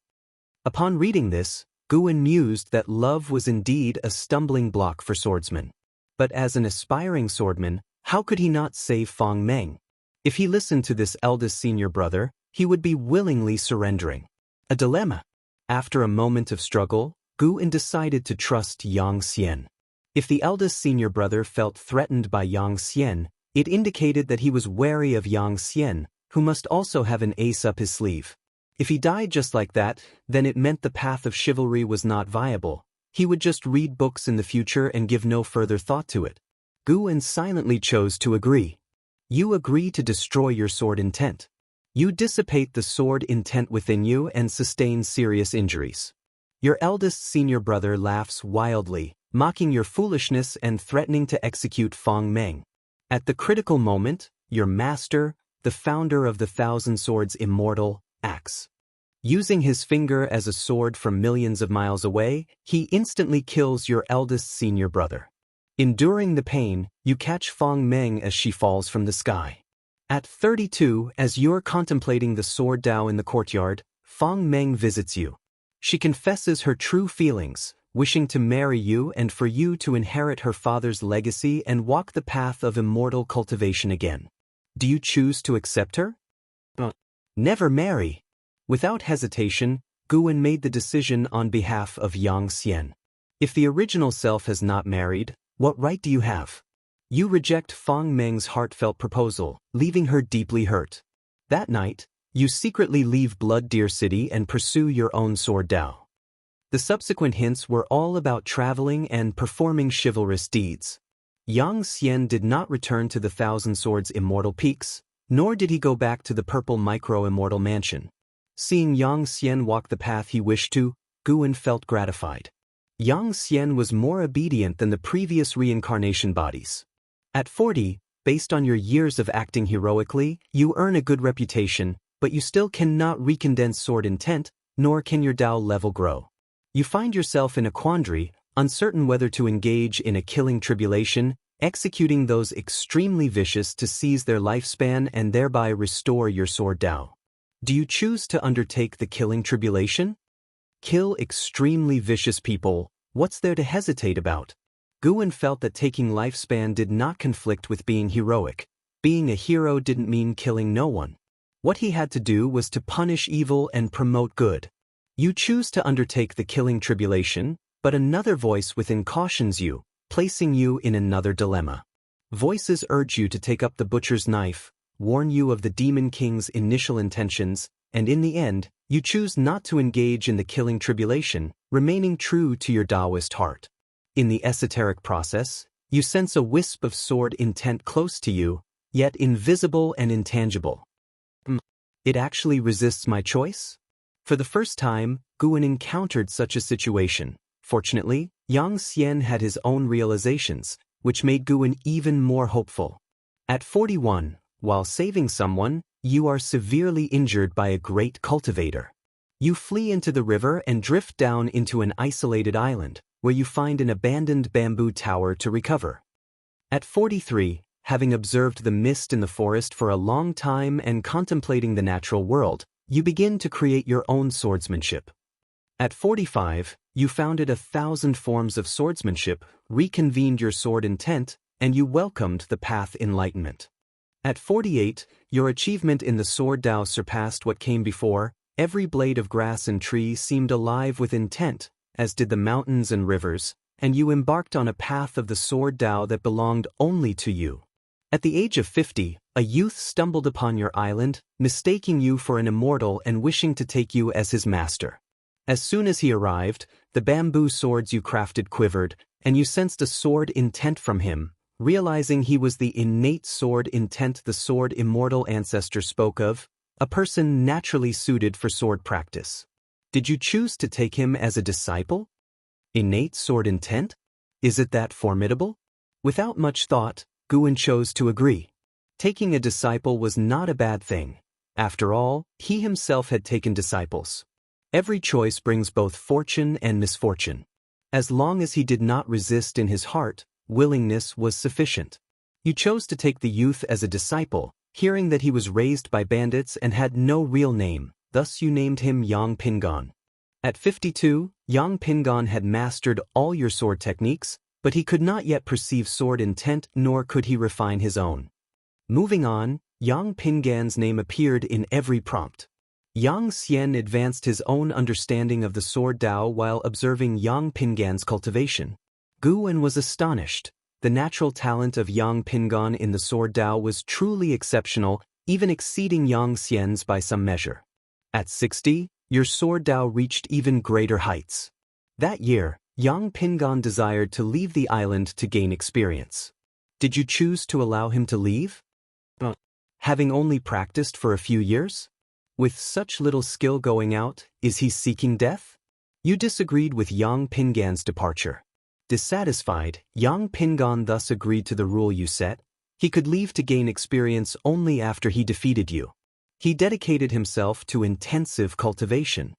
S1: Upon reading this, Guwen mused that love was indeed a stumbling block for swordsmen. But as an aspiring swordman, how could he not save Fang Meng? If he listened to this eldest senior brother, he would be willingly surrendering. A dilemma. After a moment of struggle, Guwen decided to trust Xianxia. If the eldest senior brother felt threatened by Xianxia, it indicated that he was wary of Xianxia, who must also have an ace up his sleeve. If he died just like that, then it meant the path of chivalry was not viable. He would just read books in the future and give no further thought to it. Guwen silently chose to agree. You agree to destroy your sword intent. You dissipate the sword intent within you and sustain serious injuries. Your eldest senior brother laughs wildly, mocking your foolishness and threatening to execute Fang Meng. At the critical moment, your master, the founder of the Thousand Swords Immortal, acts. Using his finger as a sword from millions of miles away, he instantly kills your eldest senior brother. Enduring the pain, you catch Fang Meng as she falls from the sky. At 32, as you're contemplating the sword Dao in the courtyard, Feng Meng visits you. She confesses her true feelings, wishing to marry you and for you to inherit her father's legacy and walk the path of immortal cultivation again. Do you choose to accept her? Never marry. Without hesitation, Guwen made the decision on behalf of Xianxia. If the original self has not married, what right do you have? You reject Feng Meng's heartfelt proposal, leaving her deeply hurt. That night, you secretly leave Blood Deer City and pursue your own sword Dao. The subsequent hints were all about traveling and performing chivalrous deeds. Yang Xian did not return to the Thousand Swords Immortal Peaks, nor did he go back to the Purple Micro-Immortal Mansion. Seeing Yang Xian walk the path he wished to, Guwen felt gratified. Yang Xian was more obedient than the previous reincarnation bodies. At 40, based on your years of acting heroically, you earn a good reputation, but you still cannot recondense sword intent, nor can your Dao level grow. You find yourself in a quandary, uncertain whether to engage in a killing tribulation, executing those extremely vicious to seize their lifespan and thereby restore your sword Dao. Do you choose to undertake the killing tribulation? Kill extremely vicious people, what's there to hesitate about? Guwen felt that taking lifespan did not conflict with being heroic. Being a hero didn't mean killing no one. What he had to do was to punish evil and promote good. You choose to undertake the killing tribulation, but another voice within cautions you, placing you in another dilemma. Voices urge you to take up the butcher's knife, warn you of the Demon King's initial intentions, and in the end, you choose not to engage in the killing tribulation, remaining true to your Taoist heart. In the esoteric process, you sense a wisp of sword intent close to you, yet invisible and intangible. It actually resists my choice? For the first time, Guwen encountered such a situation. Fortunately, Yang Xian had his own realizations, which made Guwen even more hopeful. At 41, while saving someone, you are severely injured by a great cultivator. You flee into the river and drift down into an isolated island, where you find an abandoned bamboo tower to recover. At 43, having observed the mist in the forest for a long time and contemplating the natural world, you begin to create your own swordsmanship. At 45, you founded 1,000 forms of swordsmanship, reconvened your sword intent, and you welcomed the path enlightenment. At 48, your achievement in the sword Dao surpassed what came before. Every blade of grass and tree seemed alive with intent, as did the mountains and rivers, and you embarked on a path of the sword Dao that belonged only to you. At the age of 50, a youth stumbled upon your island, mistaking you for an immortal and wishing to take you as his master. As soon as he arrived, the bamboo swords you crafted quivered, and you sensed a sword intent from him, realizing he was the innate sword intent the sword immortal ancestor spoke of, a person naturally suited for sword practice. Did you choose to take him as a disciple? Innate sword intent? Is it that formidable? Without much thought, Guwen chose to agree. Taking a disciple was not a bad thing. After all, he himself had taken disciples. Every choice brings both fortune and misfortune. As long as he did not resist in his heart, willingness was sufficient. You chose to take the youth as a disciple, hearing that he was raised by bandits and had no real name, thus you named him Yang Pingon. At 52, Yang Pingon had mastered all your sword techniques, but he could not yet perceive sword intent nor could he refine his own. Moving on, Yang Pingan's name appeared in every prompt. Yang Xian advanced his own understanding of the sword Dao while observing Yang Pingan's cultivation. Guwen was astonished. The natural talent of Yang Pingan in the sword Dao was truly exceptional, even exceeding Yang Xian's by some measure. At 60, your sword Dao reached even greater heights. That year, Yang Pingan desired to leave the island to gain experience. Did you choose to allow him to leave? Having only practiced for a few years? With such little skill going out, is he seeking death? You disagreed with Yang Pingan's departure. Dissatisfied, Yang Pingan thus agreed to the rule you set. He could leave to gain experience only after he defeated you. He dedicated himself to intensive cultivation.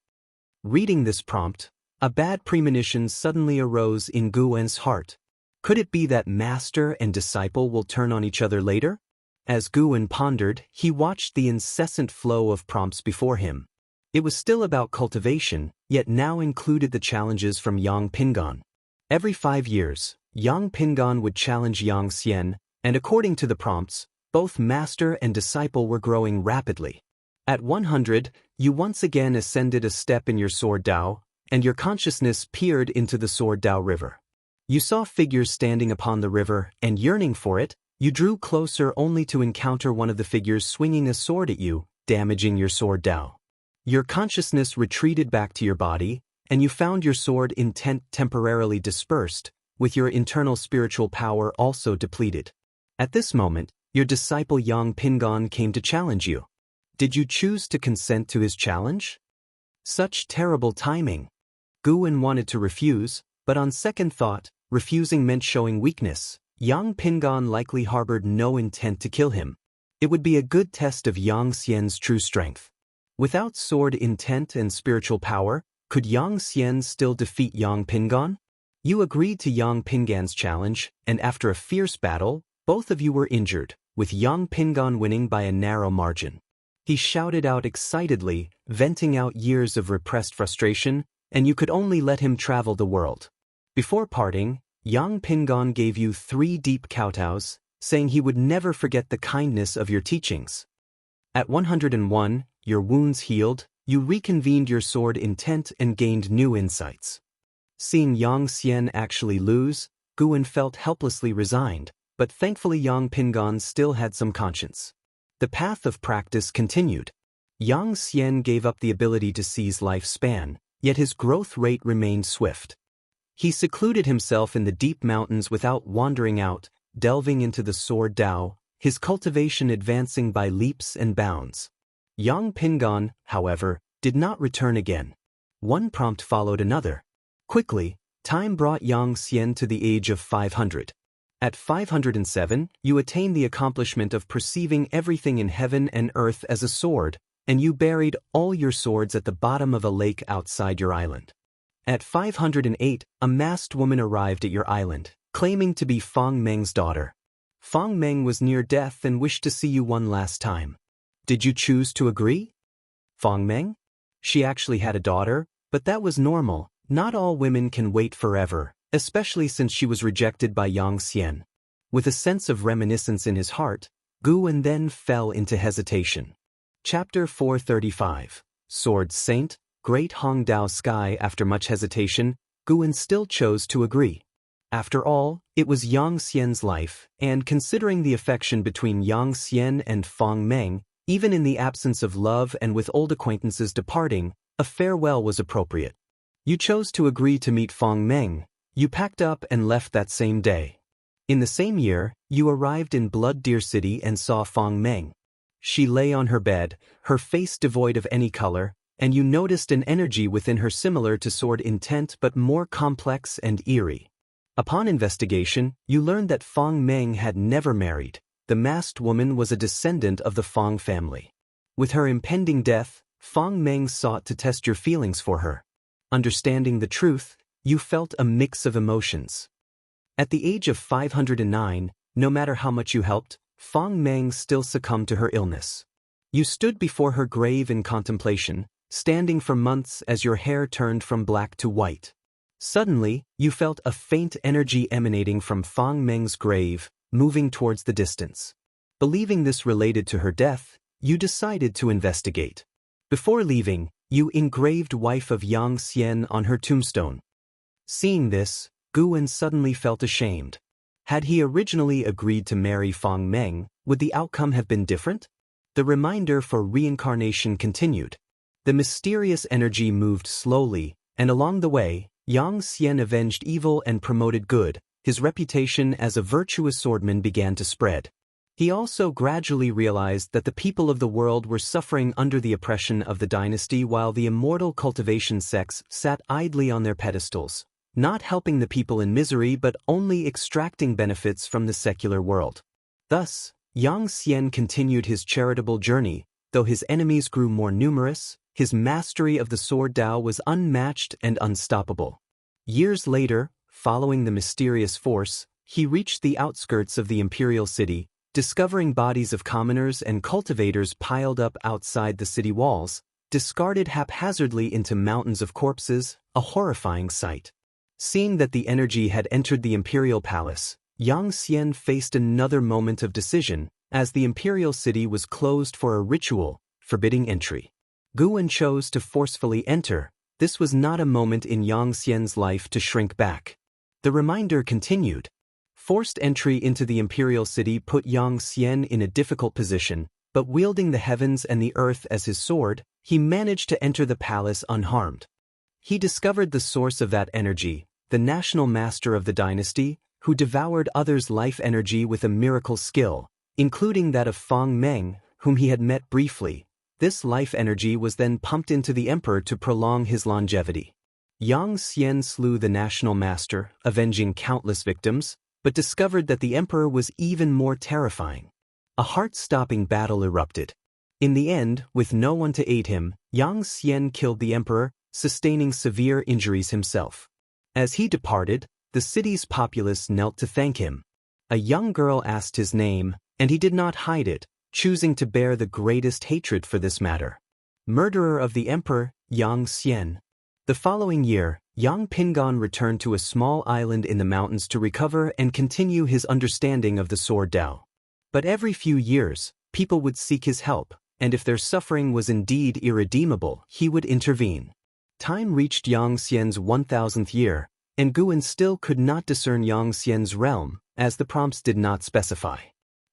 S1: Reading this prompt, a bad premonition suddenly arose in Guwen's heart. Could it be that master and disciple will turn on each other later? As Guwen pondered, he watched the incessant flow of prompts before him. It was still about cultivation, yet now included the challenges from Yang Pingan. Every 5 years, Yang Pingan would challenge Xianxia, and according to the prompts, both master and disciple were growing rapidly. At 100, you once again ascended a step in your sword Dao, and your consciousness peered into the sword Dao river. You saw figures standing upon the river, and yearning for it, you drew closer only to encounter one of the figures swinging a sword at you, damaging your sword Dao. Your consciousness retreated back to your body, and you found your sword intent temporarily dispersed, with your internal spiritual power also depleted. At this moment, your disciple Yang Pingan came to challenge you. Did you choose to consent to his challenge? Such terrible timing. Guwen wanted to refuse, but on second thought, refusing meant showing weakness. Yang Pingan likely harbored no intent to kill him. It would be a good test of Xianxia's true strength. Without sword intent and spiritual power, could Xianxia still defeat Yang Pingan? You agreed to Yang Pingan's challenge, and after a fierce battle, both of you were injured, with Yang Pingan winning by a narrow margin. He shouted out excitedly, venting out years of repressed frustration, and you could only let him travel the world. Before parting, Yang Pingan gave you 3 deep kowtows, saying he would never forget the kindness of your teachings. At 101, your wounds healed, you reconvened your sword intent and gained new insights. Seeing Xianxia actually lose, Guwen felt helplessly resigned, but thankfully Yang Pingan still had some conscience. The path of practice continued. Xianxia gave up the ability to seize life's span, yet his growth rate remained swift. He secluded himself in the deep mountains without wandering out, delving into the sword Dao, his cultivation advancing by leaps and bounds. Yang Pingan, however, did not return again. One prompt followed another. Quickly, time brought Xianxia to the age of 500. At 507, you attained the accomplishment of perceiving everything in heaven and earth as a sword, and you buried all your swords at the bottom of a lake outside your island. At 508, a masked woman arrived at your island, claiming to be Fang Meng's daughter. Fang Meng was near death and wished to see you one last time. Did you choose to agree? Fang Meng? She actually had a daughter, but that was normal. Not all women can wait forever, especially since she was rejected by Xianxia. With a sense of reminiscence in his heart, Guwen then fell into hesitation. Chapter 435. Sword Saint, Great Hongdao Sky. After much hesitation, Guwen still chose to agree. After all, it was Xianxia's life, and considering the affection between Xianxia and Fang Meng, even in the absence of love and with old acquaintances departing, a farewell was appropriate. You chose to agree to meet Fang Meng. You packed up and left that same day. In the same year, you arrived in Blood Deer City and saw Fang Meng. She lay on her bed, her face devoid of any color, and you noticed an energy within her similar to sword intent but more complex and eerie. Upon investigation, you learned that Fang Meng had never married. The masked woman was a descendant of the Fang family. With her impending death, Fang Meng sought to test your feelings for her. Understanding the truth, you felt a mix of emotions. At the age of 509, no matter how much you helped, Fang Meng still succumbed to her illness. You stood before her grave in contemplation, standing for months as your hair turned from black to white. Suddenly, you felt a faint energy emanating from Fang Meng's grave, moving towards the distance. Believing this related to her death, you decided to investigate. Before leaving, you engraved Wife of Xianxia on her tombstone. Seeing this, Guwen suddenly felt ashamed. Had he originally agreed to marry Fang Meng, would the outcome have been different? The reminder for reincarnation continued. The mysterious energy moved slowly, and along the way, Xianxia avenged evil and promoted good. His reputation as a virtuous swordman began to spread. He also gradually realized that the people of the world were suffering under the oppression of the dynasty while the immortal cultivation sects sat idly on their pedestals, not helping the people in misery but only extracting benefits from the secular world. Thus, Xianxia continued his charitable journey. Though his enemies grew more numerous, his mastery of the sword Dao was unmatched and unstoppable. Years later, following the mysterious force, he reached the outskirts of the imperial city, discovering bodies of commoners and cultivators piled up outside the city walls, discarded haphazardly into mountains of corpses, a horrifying sight. Seeing that the energy had entered the imperial palace, Xianxia faced another moment of decision, as the imperial city was closed for a ritual, forbidding entry. Guan chose to forcefully enter. This was not a moment in Xianxia's life to shrink back. The reminder continued. Forced entry into the imperial city put Xianxia in a difficult position, but wielding the heavens and the earth as his sword, he managed to enter the palace unharmed. He discovered the source of that energy, the national master of the dynasty, who devoured others' life energy with a miracle skill, including that of Feng Meng, whom he had met briefly. This life energy was then pumped into the emperor to prolong his longevity. Xianxia slew the national master, avenging countless victims, but discovered that the emperor was even more terrifying. A heart-stopping battle erupted. In the end, with no one to aid him, Xianxia killed the emperor, sustaining severe injuries himself. As he departed, the city's populace knelt to thank him. A young girl asked his name, and he did not hide it, choosing to bear the greatest hatred for this matter. Murderer of the emperor, Xianxia. The following year, Yang Pingon returned to a small island in the mountains to recover and continue his understanding of the sword Dao. But every few years, people would seek his help, and if their suffering was indeed irredeemable, he would intervene. Time reached Xianxia's 1000th year, and Guan still could not discern Xianxia's realm, as the prompts did not specify.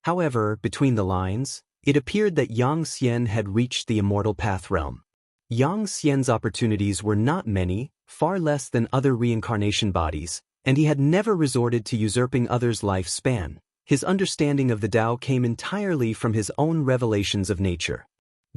S1: However, between the lines, it appeared that Xianxia had reached the Immortal Path realm. Xianxia's opportunities were not many, far less than other reincarnation bodies, and he had never resorted to usurping others' lifespan. His understanding of the Tao came entirely from his own revelations of nature.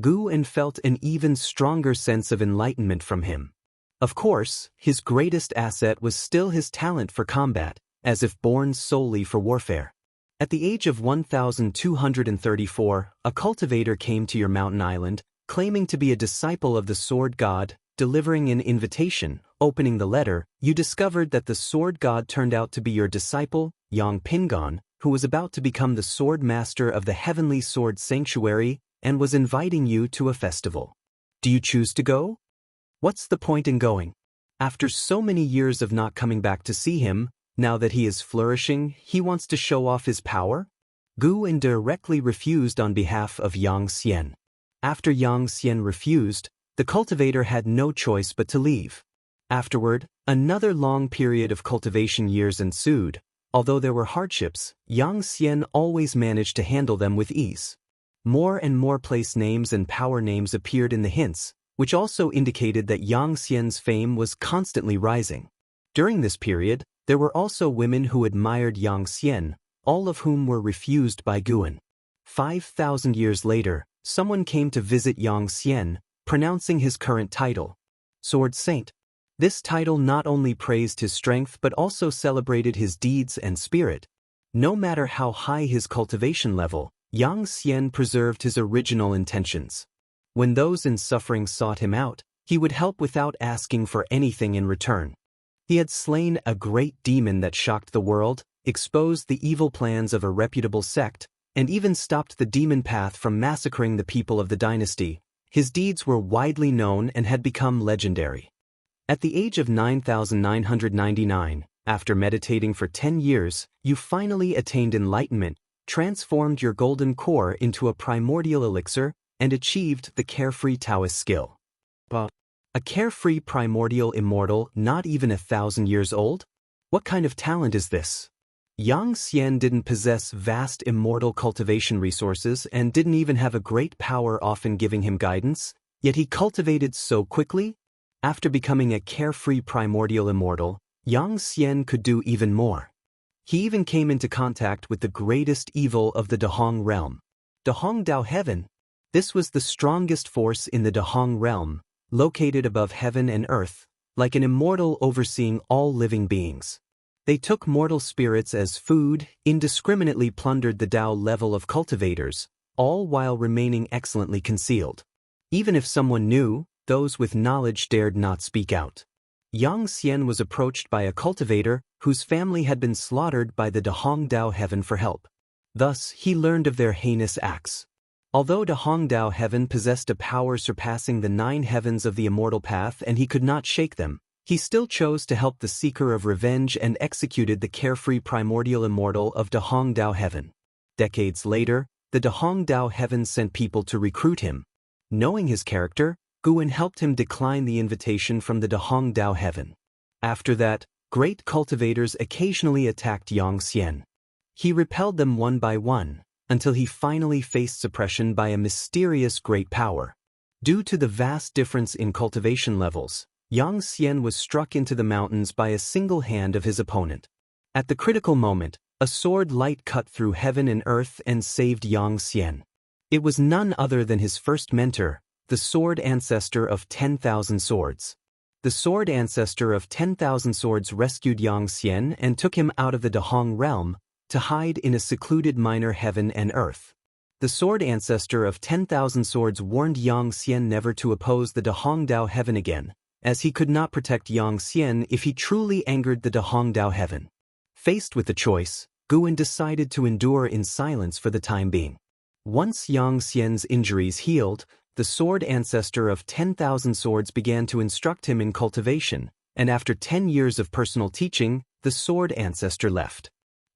S1: Guan felt an even stronger sense of enlightenment from him. Of course, his greatest asset was still his talent for combat, as if born solely for warfare. At the age of 1234, a cultivator came to your mountain island, claiming to be a disciple of the sword god. Delivering an invitation, opening the letter, you discovered that the sword god turned out to be your disciple, Yang Pingon, who was about to become the sword master of the heavenly sword sanctuary and was inviting you to a festival. Do you choose to go? What's the point in going? After so many years of not coming back to see him, now that he is flourishing, he wants to show off his power? Guan directly refused on behalf of Xianxia. After Xianxia refused, the cultivator had no choice but to leave. Afterward, another long period of cultivation years ensued. Although there were hardships, Xianxia always managed to handle them with ease. More and more place names and power names appeared in the hints, which also indicated that Xianxia's fame was constantly rising. During this period, there were also women who admired Xianxia, all of whom were refused by Guan. 5,000 years later, someone came to visit Xianxia, pronouncing his current title, Sword Saint. This title not only praised his strength but also celebrated his deeds and spirit. No matter how high his cultivation level, Xianxia preserved his original intentions. When those in suffering sought him out, he would help without asking for anything in return. He had slain a great demon that shocked the world, exposed the evil plans of a reputable sect, and even stopped the demon path from massacring the people of the dynasty. His deeds were widely known and had become legendary. At the age of 9,999, after meditating for 10 years, you finally attained enlightenment, transformed your golden core into a primordial elixir, and achieved the carefree Taoist skill. A carefree primordial immortal not even 1,000 years old? What kind of talent is this? Xianxia didn't possess vast immortal cultivation resources and didn't even have a great power often giving him guidance, yet he cultivated so quickly. After becoming a carefree primordial immortal, Xianxia could do even more. He even came into contact with the greatest evil of the Dahong realm, Dahong Dao Heaven. This was the strongest force in the Dahong realm, located above heaven and earth, like an immortal overseeing all living beings. They took mortal spirits as food, indiscriminately plundered the Dao level of cultivators, all while remaining excellently concealed. Even if someone knew, those with knowledge dared not speak out. Xianxia was approached by a cultivator whose family had been slaughtered by the Dahong Dao Heaven for help. Thus, he learned of their heinous acts. Although De Hongdao Heaven possessed a power surpassing the 9 heavens of the immortal path and he could not shake them, he still chose to help the seeker of revenge and executed the carefree primordial immortal of De Hongdao Heaven. Decades later, the De Hongdao Heaven sent people to recruit him. Knowing his character, Guan helped him decline the invitation from the De Hongdao Heaven. After that, great cultivators occasionally attacked Xianxia. He repelled them one by one, until he finally faced suppression by a mysterious great power. Due to the vast difference in cultivation levels, Xianxia was struck into the mountains by a single hand of his opponent. At the critical moment, a sword light cut through heaven and earth and saved Xianxia. It was none other than his first mentor, the sword ancestor of 10,000 swords. The sword ancestor of 10,000 swords rescued Xianxia and took him out of the De Hong realm to hide in a secluded minor heaven and earth. The sword ancestor of 10,000 swords warned Xianxia never to oppose the De Hongdao Heaven again, as he could not protect Xianxia if he truly angered the De Hongdao Heaven. Faced with the choice, Guan decided to endure in silence for the time being. Once Xianxia's injuries healed, the sword ancestor of 10,000 swords began to instruct him in cultivation, and after 10 years of personal teaching, the sword ancestor left.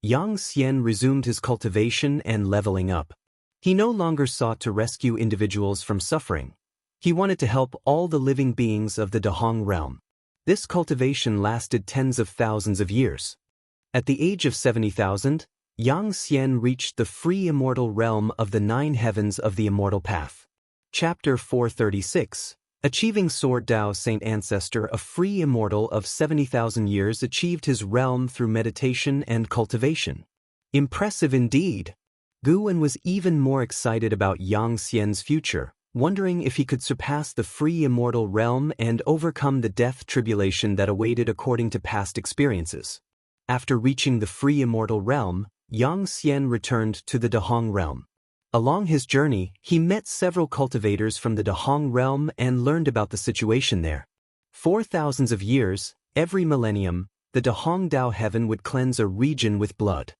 S1: Xianxia resumed his cultivation and leveling up. He no longer sought to rescue individuals from suffering. He wanted to help all the living beings of the De Hong realm. This cultivation lasted tens of thousands of years. At the age of 70,000, Xianxia reached the free immortal realm of the 9 heavens of the immortal path. Chapter 436. Achieving Sword Dao Saint Ancestor, a free immortal of 70,000 years, achieved his realm through meditation and cultivation. Impressive indeed. Guan was even more excited about Xianxia's future, wondering if he could surpass the free immortal realm and overcome the death tribulation that awaited according to past experiences. After reaching the free immortal realm, Xianxia returned to the De Hong realm. Along his journey, he met several cultivators from the De Hong realm and learned about the situation there. For thousands of years, every millennium, the De Hongdao Heaven would cleanse a region with blood.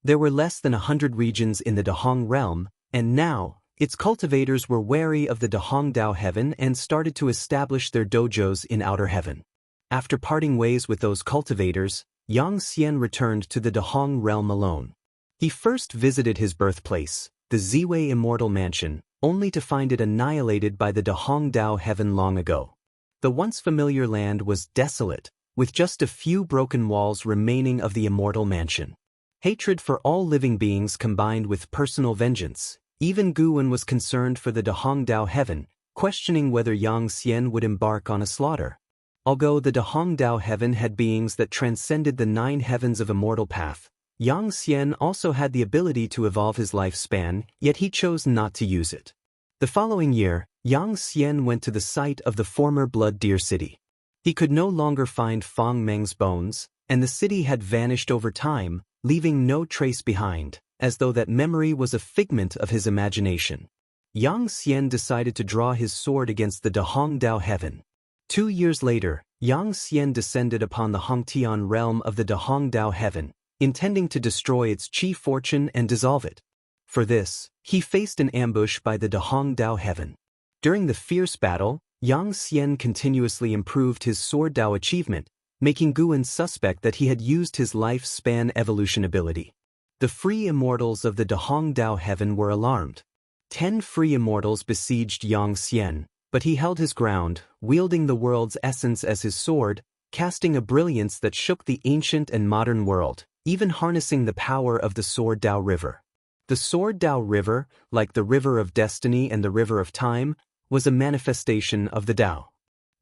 S1: There were less than 100 regions in the De Hong realm, and now, its cultivators were wary of the De Hongdao Heaven and started to establish their dojos in Outer Heaven. After parting ways with those cultivators, Xianxia returned to the De Hong realm alone. He first visited his birthplace, the Ziwei Immortal Mansion, only to find it annihilated by the De Hongdao Heaven long ago. The once familiar land was desolate, with just a few broken walls remaining of the Immortal Mansion. Hatred for all living beings combined with personal vengeance, even Guan was concerned for the De Hongdao Heaven, questioning whether Xianxia would embark on a slaughter. Although the De Hongdao Heaven had beings that transcended the 9 heavens of immortal path, Xianxia also had the ability to evolve his lifespan, yet he chose not to use it. The following year, Xianxia went to the site of the former Blood Deer City. He could no longer find Fang Meng's bones, and the city had vanished over time, leaving no trace behind, as though that memory was a figment of his imagination. Xianxia decided to draw his sword against the De Hongdao Heaven. 2 years later, Xianxia descended upon the Hongtian realm of the De Hongdao Heaven, intending to destroy its chi fortune and dissolve it. For this, he faced an ambush by the De Hongdao Heaven. During the fierce battle, Xianxia continuously improved his Sword Dao achievement, making Guan suspect that he had used his lifespan evolution ability. The free immortals of the De Hongdao Heaven were alarmed. 10 free immortals besieged Xianxia, but he held his ground, wielding the world's essence as his sword, casting a brilliance that shook the ancient and modern world, even harnessing the power of the Sword Dao River. The Sword Dao River, like the River of Destiny and the River of Time, was a manifestation of the Dao.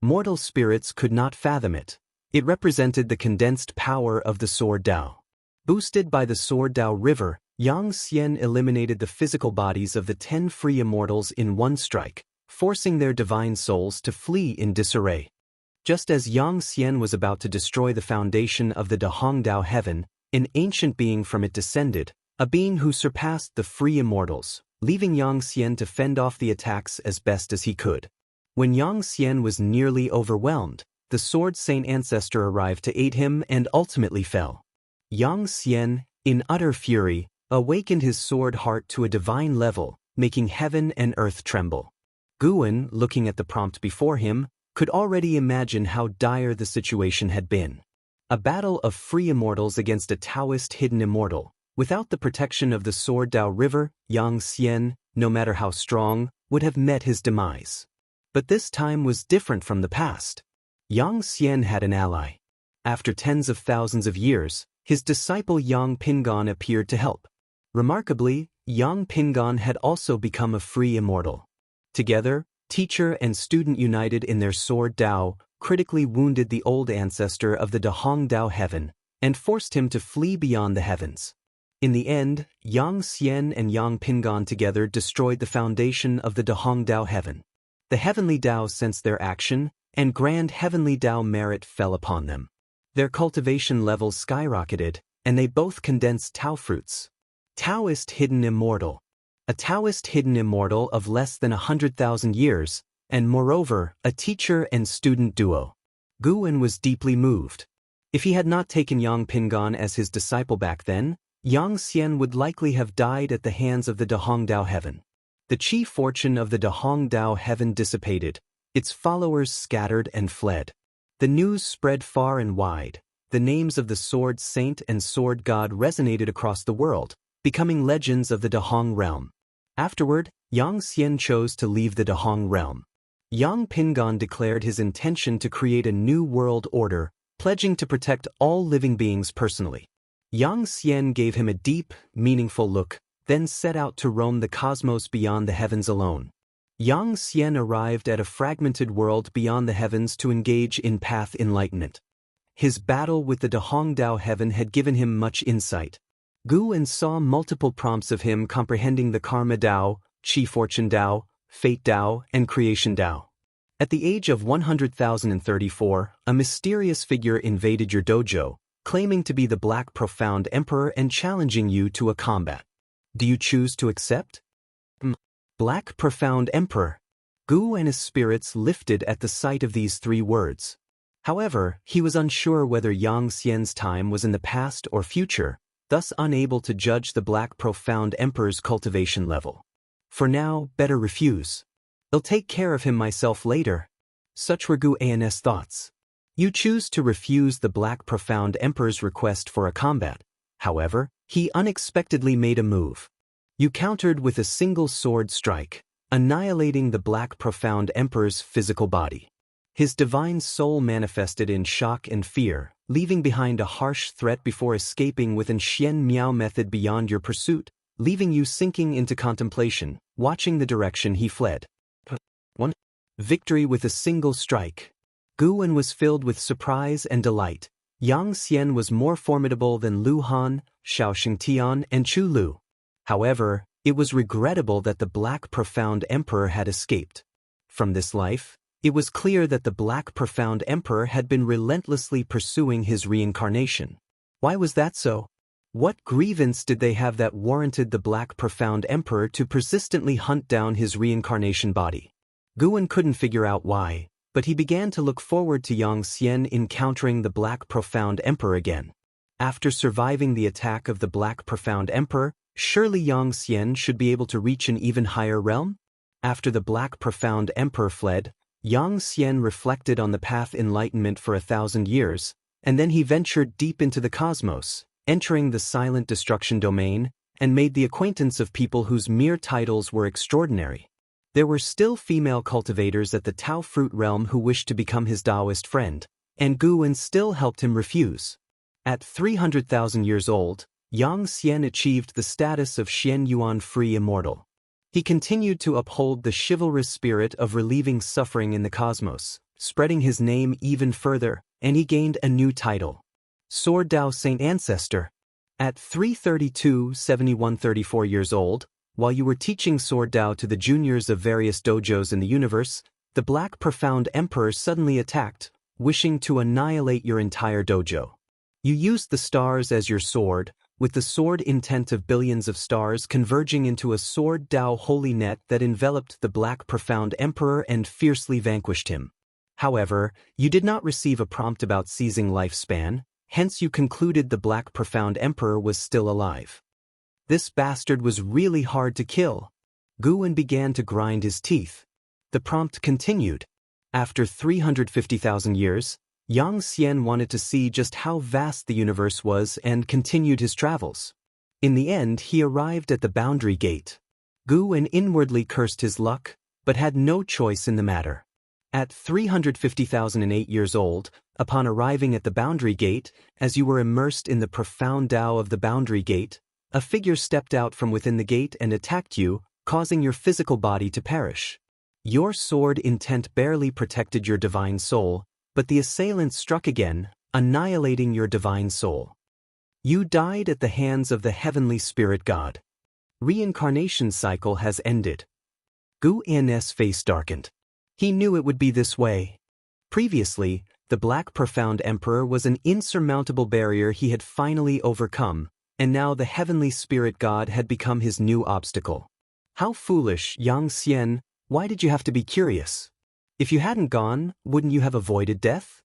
S1: Mortal spirits could not fathom it. It represented the condensed power of the Sword Dao. Boosted by the Sword Dao River, Xianxia eliminated the physical bodies of the 10 free immortals in one strike, forcing their divine souls to flee in disarray. Just as Xianxia was about to destroy the foundation of the De Hongdao Heaven, an ancient being from it descended, a being who surpassed the free immortals, leaving Xianxia to fend off the attacks as best as he could. When Xianxia was nearly overwhelmed, the Sword Saint Ancestor arrived to aid him and ultimately fell. Xianxia, in utter fury, awakened his sword heart to a divine level, making heaven and earth tremble. Guwen, looking at the prompt before him, could already imagine how dire the situation had been. A battle of free immortals against a Taoist hidden immortal. Without the protection of the Sword Dao River, Xianxia, no matter how strong, would have met his demise. But this time was different from the past. Xianxia had an ally. After tens of thousands of years, his disciple Yang Pingon appeared to help. Remarkably, Yang Pingon had also become a free immortal. Together, teacher and student united in their sword Dao, critically wounded the old ancestor of the Dahong Dao heaven, and forced him to flee beyond the heavens. In the end, Yang Xian and Yang Pingon together destroyed the foundation of the Dahong Dao heaven. The heavenly Dao sensed their action, and grand heavenly Dao merit fell upon them. Their cultivation levels skyrocketed, and they both condensed Tao fruits. Taoist hidden immortal. A Taoist hidden immortal of less than 100,000 years, and moreover, a teacher and student duo. Guwen was deeply moved. If he had not taken Yang Pingon as his disciple back then, Yang Xian would likely have died at the hands of the Dahong Dao heaven. The chief fortune of the Dahong Dao heaven dissipated, its followers scattered and fled. The news spread far and wide. The names of the sword saint and sword god resonated across the world, becoming legends of the Dahong realm. Afterward, Yang Xian chose to leave the Dahong realm. Yang Pingon declared his intention to create a new world order, pledging to protect all living beings personally. Yang Xian gave him a deep, meaningful look, then set out to roam the cosmos beyond the heavens alone. Yang Xian arrived at a fragmented world beyond the heavens to engage in path enlightenment. His battle with the Dahong Dao heaven had given him much insight. Guwen saw multiple prompts of him comprehending the Karma Dao, Chi Fortune Dao, Fate Dao, and Creation Dao. At the age of 100,034, a mysterious figure invaded your dojo, claiming to be the Black Profound Emperor and challenging you to a combat. Do you choose to accept? Black Profound Emperor. Gu and his spirits lifted at the sight of these three words. However, he was unsure whether Yang Xian's time was in the past or future, thus unable to judge the Black Profound Emperor's cultivation level. For now, better refuse. I'll take care of him myself later. Such were Gu An's thoughts. You choose to refuse the Black Profound Emperor's request for a combat. However, he unexpectedly made a move. You countered with a single sword strike, annihilating the Black Profound Emperor's physical body. His divine soul manifested in shock and fear, leaving behind a harsh threat before escaping with an Xian Miao method beyond your pursuit, leaving you sinking into contemplation, watching the direction he fled. 1. Victory with a single strike. Guwen was filled with surprise and delight. Yang Xian was more formidable than Lu Han, Xiao Xingtian, and Chu Lu. However, it was regrettable that the Black Profound Emperor had escaped. From this life, it was clear that the Black Profound Emperor had been relentlessly pursuing his reincarnation. Why was that so? What grievance did they have that warranted the Black Profound Emperor to persistently hunt down his reincarnation body? Guwen couldn't figure out why, but he began to look forward to Yang Xian encountering the Black Profound Emperor again. After surviving the attack of the Black Profound Emperor, surely Yang Xian should be able to reach an even higher realm? After the Black Profound Emperor fled, Yang Xian reflected on the path enlightenment for 1,000 years, and then he ventured deep into the cosmos, entering the silent destruction domain, and made the acquaintance of people whose mere titles were extraordinary. There were still female cultivators at the Tao fruit realm who wished to become his Taoist friend, and Guwen still helped him refuse. At 300,000 years old, Yang Xian achieved the status of Xian Yuan free immortal. He continued to uphold the chivalrous spirit of relieving suffering in the cosmos, spreading his name even further, and he gained a new title. Sword Dao Saint Ancestor. At 332-7134 years old, while you were teaching Sword Dao to the juniors of various dojos in the universe, the Black Profound Emperor suddenly attacked, wishing to annihilate your entire dojo. You used the stars as your sword, with the sword intent of billions of stars converging into a Sword Dao holy net that enveloped the Black Profound Emperor and fiercely vanquished him. However, you did not receive a prompt about seizing lifespan, hence you concluded the Black Profound Emperor was still alive. This bastard was really hard to kill. Guwen began to grind his teeth. The prompt continued. After 350,000 years, Xianxia wanted to see just how vast the universe was and continued his travels. In the end, he arrived at the boundary gate. Guwen inwardly cursed his luck, but had no choice in the matter. At 350,008 years old, upon arriving at the boundary gate, as you were immersed in the profound Tao of the boundary gate, a figure stepped out from within the gate and attacked you, causing your physical body to perish. Your sword intent barely protected your divine soul, but the assailant struck again, annihilating your divine soul. You died at the hands of the heavenly spirit god. Reincarnation cycle has ended. Guwen's face darkened. He knew it would be this way. Previously, the Black Profound Emperor was an insurmountable barrier he had finally overcome, and now the heavenly spirit god had become his new obstacle. How foolish, Xianxia, why did you have to be curious? If you hadn't gone, wouldn't you have avoided death?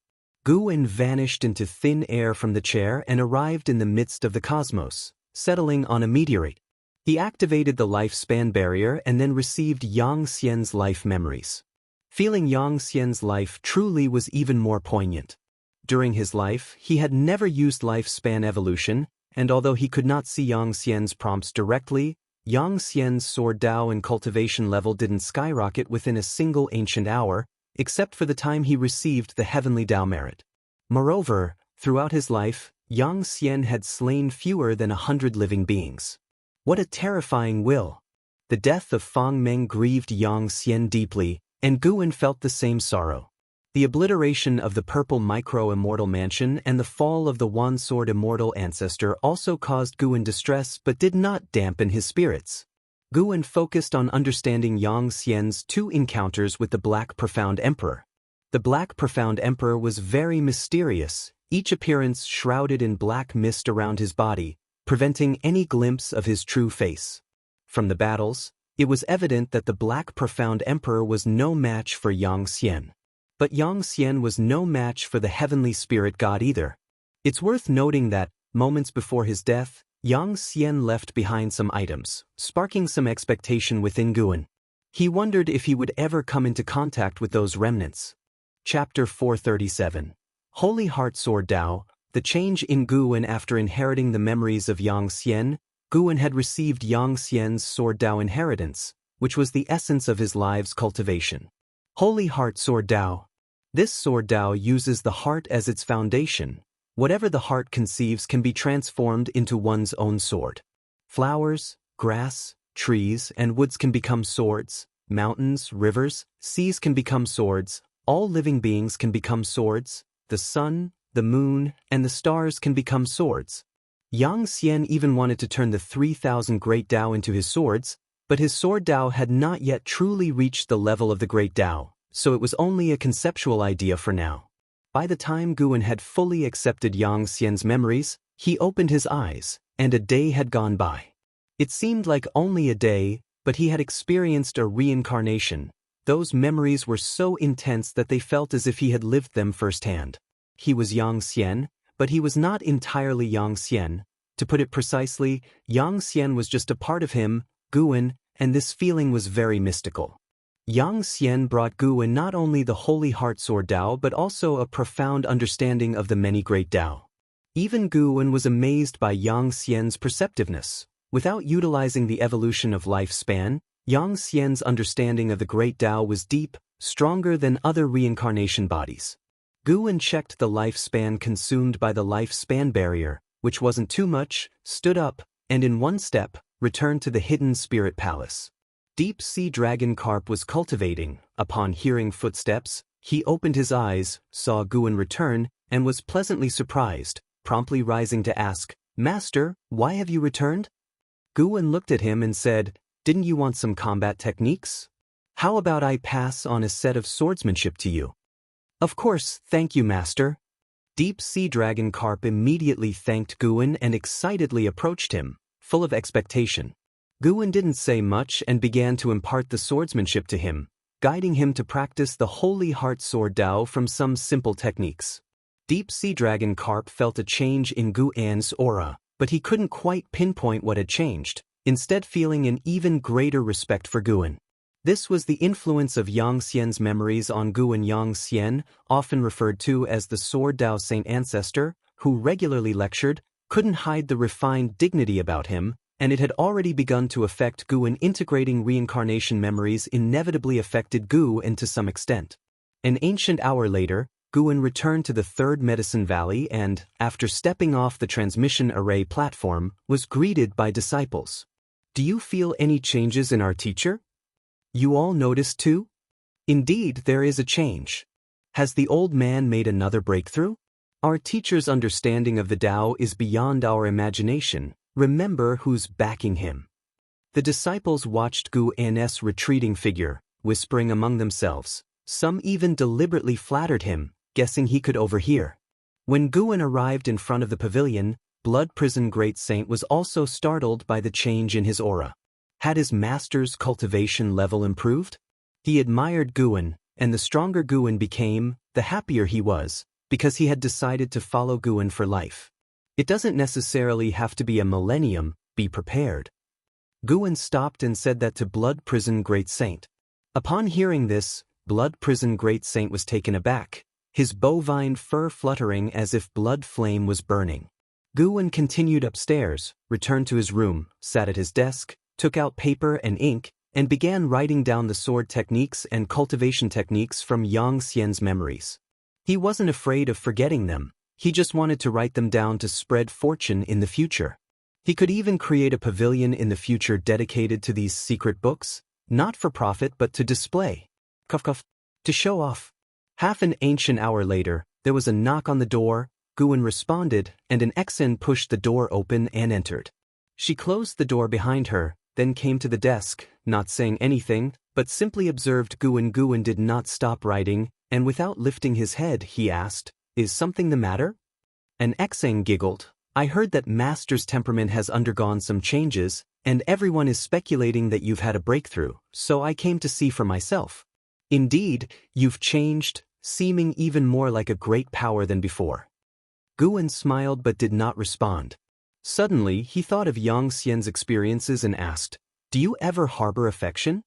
S1: Guwen vanished into thin air from the chair and arrived in the midst of the cosmos, settling on a meteorite. He activated the lifespan barrier and then received Xianxia's life memories. Feeling Xianxia's life truly was even more poignant. During his life, he had never used lifespan evolution, and although he could not see Xianxia's prompts directly, Xianxia's sword Tao and cultivation level didn't skyrocket within a single ancient hour, except for the time he received the heavenly Tao merit. Moreover, throughout his life, Xianxia had slain fewer than 100 living beings. What a terrifying will! The death of Fang Meng grieved Xianxia deeply, and Guwen felt the same sorrow. The obliteration of the purple micro-immortal mansion and the fall of the one-sword immortal ancestor also caused Guwen distress but did not dampen his spirits. Guwen focused on understanding Xianxia's two encounters with the Black Profound Emperor. The Black Profound Emperor was very mysterious, each appearance shrouded in black mist around his body, preventing any glimpse of his true face. From the battles, it was evident that the Black Profound Emperor was no match for Xianxia. But Xianxia was no match for the heavenly spirit god either. It's worth noting that, moments before his death, Xianxia left behind some items, sparking some expectation within Guwen. He wondered if he would ever come into contact with those remnants. Chapter 437. Holy Heart Sword Tao. The change in Guwen after inheriting the memories of Xianxia. Guwen had received Xianxia's sword Tao inheritance, which was the essence of his life's cultivation. Holy Heart Sword Tao. This sword Tao uses the heart as its foundation. Whatever the heart conceives can be transformed into one's own sword. Flowers, grass, trees, and woods can become swords. Mountains, rivers, seas can become swords. All living beings can become swords. The sun, the moon, and the stars can become swords. Xianxia even wanted to turn the 3,000 Great Tao into his swords, but his sword Tao had not yet truly reached the level of the Great Tao, so it was only a conceptual idea for now. By the time Guwen had fully accepted Xianxia's memories, he opened his eyes, and a day had gone by. It seemed like only a day, but he had experienced a reincarnation. Those memories were so intense that they felt as if he had lived them firsthand. He was Xianxia, but he was not entirely Xianxia. To put it precisely, Xianxia was just a part of him, Guwen, and this feeling was very mystical. Xianxia brought Guwen not only the Holy Heart Sword Tao but also a profound understanding of the many great Tao. Even Guwen was amazed by Xianxia's perceptiveness. Without utilizing the evolution of lifespan, Xianxia's understanding of the great Tao was deep, stronger than other reincarnation bodies. Guwen checked the lifespan consumed by the lifespan barrier, which wasn't too much, stood up, and in one step, returned to the hidden spirit palace. Deep Sea Dragon Carp was cultivating. Upon hearing footsteps, he opened his eyes, saw Guwen return, and was pleasantly surprised, promptly rising to ask, "Master, why have you returned?" Guwen looked at him and said, "Didn't you want some combat techniques? How about I pass on a set of swordsmanship to you?" "Of course, thank you, Master." Deep Sea Dragon Carp immediately thanked Guwen and excitedly approached him, full of expectation. Guwen didn't say much and began to impart the swordsmanship to him, guiding him to practice the Holy Heart Sword Tao from some simple techniques. Deep Sea Dragon Carp felt a change in Guwen's aura, but he couldn't quite pinpoint what had changed, instead feeling an even greater respect for Guan. This was the influence of Xianxia's memories on Guan. Xianxia, often referred to as the Sword Dao Saint Ancestor, who regularly lectured, couldn't hide the refined dignity about him, and it had already begun to affect Guan. Integrating reincarnation memories inevitably affected Guan to some extent. An ancient hour later, Guan returned to the Third Medicine Valley and, after stepping off the transmission array platform, was greeted by disciples. "Do you feel any changes in our teacher? You all noticed too? Indeed, there is a change. Has the old man made another breakthrough? Our teacher's understanding of the Tao is beyond our imagination. Remember who's backing him." The disciples watched Guan's retreating figure, whispering among themselves. Some even deliberately flattered him, guessing he could overhear. When Guan arrived in front of the pavilion, Blood Prison Great Saint was also startled by the change in his aura. Had his master's cultivation level improved? He admired Guan, and the stronger Guan became, the happier he was, because he had decided to follow Guan for life. It doesn't necessarily have to be a millennium, be prepared. Guan stopped and said that to Blood Prison Great Saint. Upon hearing this, Blood Prison Great Saint was taken aback, his bovine fur fluttering as if blood flame was burning. Guan continued upstairs, returned to his room, sat at his desk, took out paper and ink, and began writing down the sword techniques and cultivation techniques from Xianxia's memories. He wasn't afraid of forgetting them, he just wanted to write them down to spread fortune in the future. He could even create a pavilion in the future dedicated to these secret books, not for profit but to display. To show off. Half an ancient hour later, there was a knock on the door. Guan responded, and an Exen pushed the door open and entered. She closed the door behind her, then came to the desk, not saying anything, but simply observed Guan. Guan did not stop writing, and without lifting his head, he asked, "Is something the matter?" An Exen giggled. "I heard that Master's temperament has undergone some changes, and everyone is speculating that you've had a breakthrough, so I came to see for myself." "Indeed, you've changed, seeming even more like a great power than before." Guan smiled but did not respond. Suddenly, he thought of Xianxia's experiences and asked, "Do you ever harbor affection?"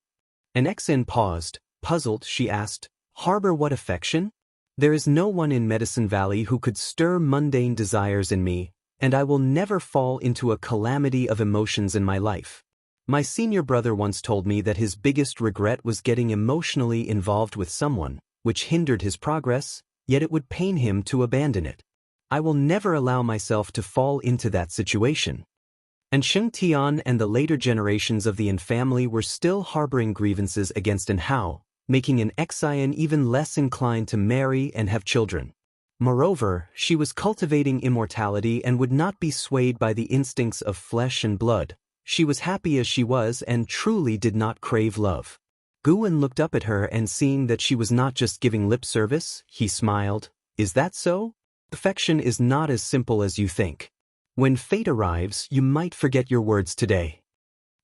S1: An Exen paused, puzzled. She asked, "Harbor what affection? There is no one in Medicine Valley who could stir mundane desires in me, and I will never fall into a calamity of emotions in my life. My senior brother once told me that his biggest regret was getting emotionally involved with someone, which hindered his progress, yet it would pain him to abandon it. I will never allow myself to fall into that situation." And Sheng Tian and the later generations of the An family were still harboring grievances against An Hao, making An Xian even less inclined to marry and have children. Moreover, she was cultivating immortality and would not be swayed by the instincts of flesh and blood. She was happy as she was and truly did not crave love. Guan looked up at her and seeing that she was not just giving lip service, he smiled. "Is that so? Affection is not as simple as you think. When fate arrives, you might forget your words today."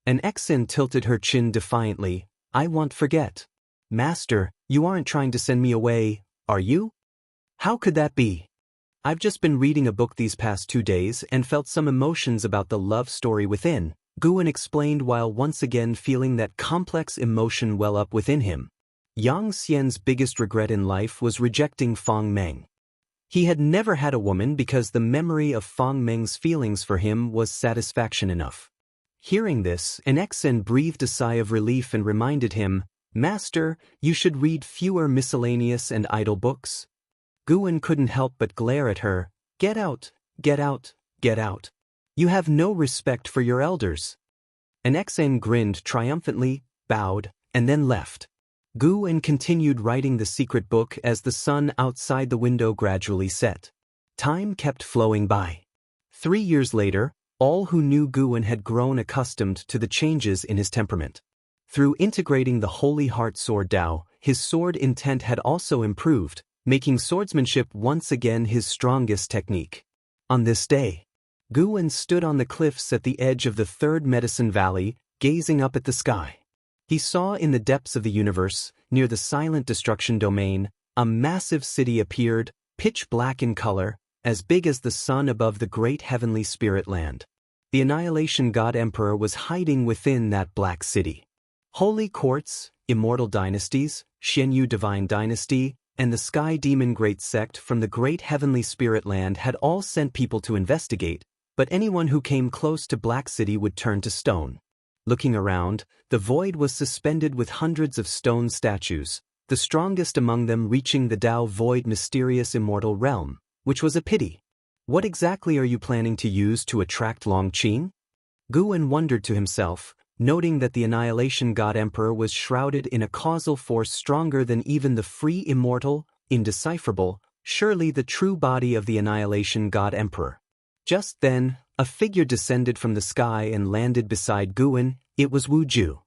S1: An Exen tilted her chin defiantly. "I won't forget." "Master, you aren't trying to send me away, are you?" "How could that be? I've just been reading a book these past 2 days and felt some emotions about the love story within," Guan explained while once again feeling that complex emotion well up within him. Yang Xian's biggest regret in life was rejecting Fang Meng. He had never had a woman because the memory of Fang Meng's feelings for him was satisfaction enough. Hearing this, An Exen breathed a sigh of relief and reminded him, "Master, you should read fewer miscellaneous and idle books." Guan couldn't help but glare at her. "Get out, get out, get out. You have no respect for your elders." An Exen grinned triumphantly, bowed, and then left. Guan continued writing the secret book as the sun outside the window gradually set. Time kept flowing by. 3 years later, all who knew Guan had grown accustomed to the changes in his temperament. Through integrating the Holy Heart Sword Tao, his sword intent had also improved, making swordsmanship once again his strongest technique. On this day, Guan stood on the cliffs at the edge of the Third Medicine Valley, gazing up at the sky. He saw in the depths of the universe, near the silent destruction domain, a massive city appeared, pitch black in color, as big as the sun above the great heavenly spirit land. The Annihilation God Emperor was hiding within that black city. Holy courts, immortal dynasties, Xianxia divine dynasty, and the Sky Demon Great Sect from the great heavenly spirit land had all sent people to investigate, but anyone who came close to Black City would turn to stone. Looking around, the void was suspended with hundreds of stone statues, the strongest among them reaching the Tao Void mysterious immortal realm, which was a pity. What exactly are you planning to use to attract Longqing? Guwen wondered to himself, noting that the Annihilation God Emperor was shrouded in a causal force stronger than even the free immortal, indecipherable, surely the true body of the Annihilation God Emperor. Just then, a figure descended from the sky and landed beside Guwen. It was Wuju.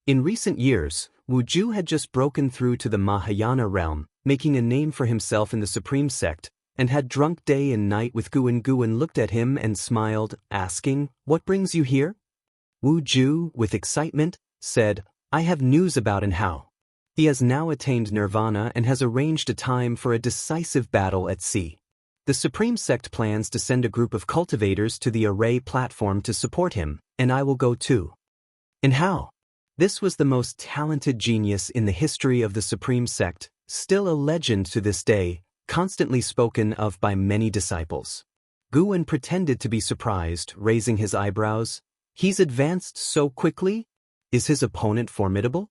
S1: In recent years, Wuju had just broken through to the Mahayana realm, making a name for himself in the Supreme Sect, and had drunk day and night with Guwen. Guwen looked at him and smiled, asking, "What brings you here?" Wuju, with excitement, said, "I have news about Anhao. He has now attained nirvana and has arranged a time for a decisive battle at sea. The Supreme Sect plans to send a group of cultivators to the array platform to support him, and I will go too." Anhao. This was the most talented genius in the history of the Supreme Sect, still a legend to this day, constantly spoken of by many disciples. Guwen pretended to be surprised, raising his eyebrows. "He's advanced so quickly? Is his opponent formidable?"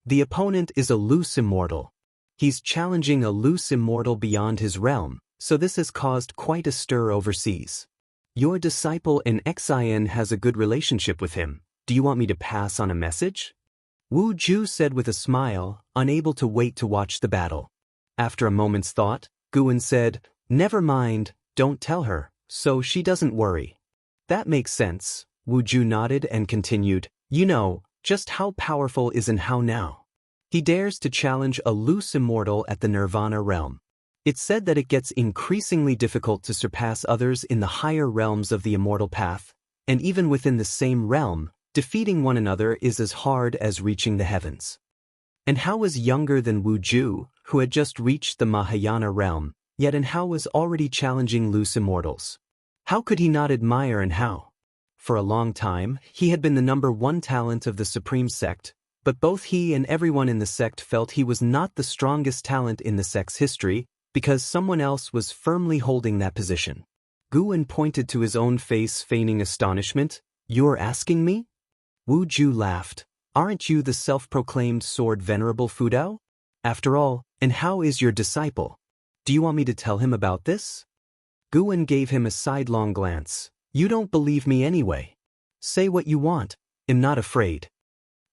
S1: "The opponent is a loose immortal. He's challenging a loose immortal beyond his realm, so this has caused quite a stir overseas. Your disciple in Xian has a good relationship with him. Do you want me to pass on a message?" Wu Ju said with a smile, unable to wait to watch the battle. After a moment's thought, Guwen said, "Never mind, don't tell her, so she doesn't worry." "That makes sense." Wu Ju nodded and continued, "You know, just how powerful is Anhao now? He dares to challenge a loose immortal at the Nirvana realm. It's said that it gets increasingly difficult to surpass others in the higher realms of the immortal path, and even within the same realm, defeating one another is as hard as reaching the heavens." Anhao was younger than Wu Ju, who had just reached the Mahayana realm, yet Anhao was already challenging loose immortals. How could he not admire Anhao? For a long time, he had been the #1 talent of the Supreme Sect, but both he and everyone in the sect felt he was not the strongest talent in the sect's history, because someone else was firmly holding that position. Guwen pointed to his own face, feigning astonishment. "You're asking me?" Wu Ju laughed. "Aren't you the self-proclaimed sword venerable Fudao? After all, Anhao is your disciple. Do you want me to tell him about this?" Guwen gave him a sidelong glance. "You don't believe me anyway. Say what you want. I'm not afraid."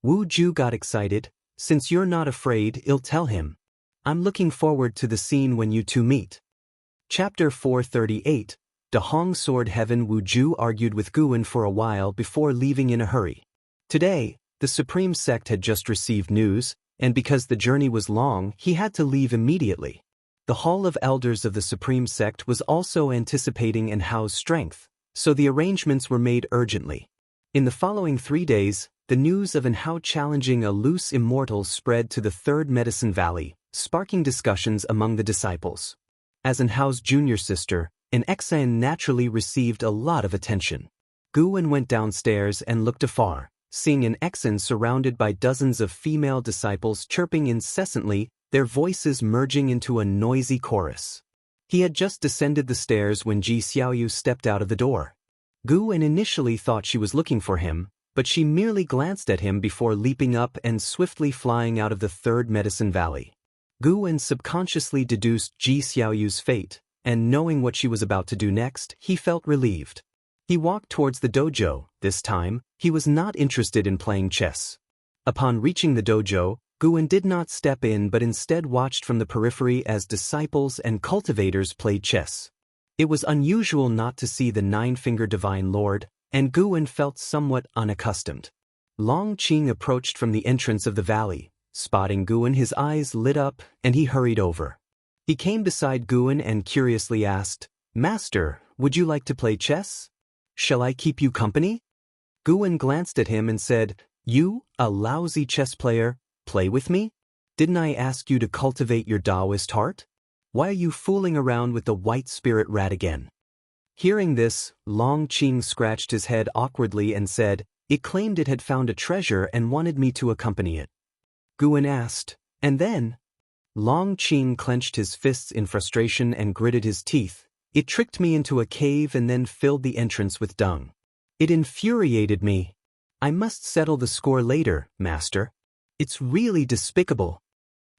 S1: Wu Ju got excited. "Since you're not afraid, I'll tell him. I'm looking forward to the scene when you two meet." Chapter 438. Dahong Sword Heaven. Wu Ju argued with Guwen for a while before leaving in a hurry. Today, the Supreme Sect had just received news, and because the journey was long, he had to leave immediately. The Hall of Elders of the Supreme Sect was also anticipating Anhao's strength, so the arrangements were made urgently. In the following 3 days, the news of Anhao challenging a loose immortal spread to the Third Medicine Valley, sparking discussions among the disciples. As Anhao's junior sister, Xian naturally received a lot of attention. Guwen went downstairs and looked afar, seeing Xian surrounded by dozens of female disciples chirping incessantly, their voices merging into a noisy chorus. He had just descended the stairs when Ji Xiaoyu stepped out of the door. Guwen initially thought she was looking for him, but she merely glanced at him before leaping up and swiftly flying out of the Third Medicine Valley. Guwen subconsciously deduced Ji Xiaoyu's fate, and knowing what she was about to do next, he felt relieved. He walked towards the dojo. This time, he was not interested in playing chess. Upon reaching the dojo, Guwen did not step in but instead watched from the periphery as disciples and cultivators played chess. It was unusual not to see the Nine-Finger Divine Lord, and Guwen felt somewhat unaccustomed. Longqing approached from the entrance of the valley. Spotting Guwen, his eyes lit up, and he hurried over. He came beside Guwen and curiously asked, "Master, would you like to play chess? Shall I keep you company?" Guwen glanced at him and said, "You, a lousy chess player, play with me? Didn't I ask you to cultivate your Taoist heart?" Why are you fooling around with the white spirit rat again? Hearing this, Long Qing scratched his head awkwardly and said, "It claimed it had found a treasure and wanted me to accompany it." Guan asked, "And then?" Long Qing clenched his fists in frustration and gritted his teeth. "It tricked me into a cave and then filled the entrance with dung. It infuriated me. I must settle the score later, master. It's really despicable."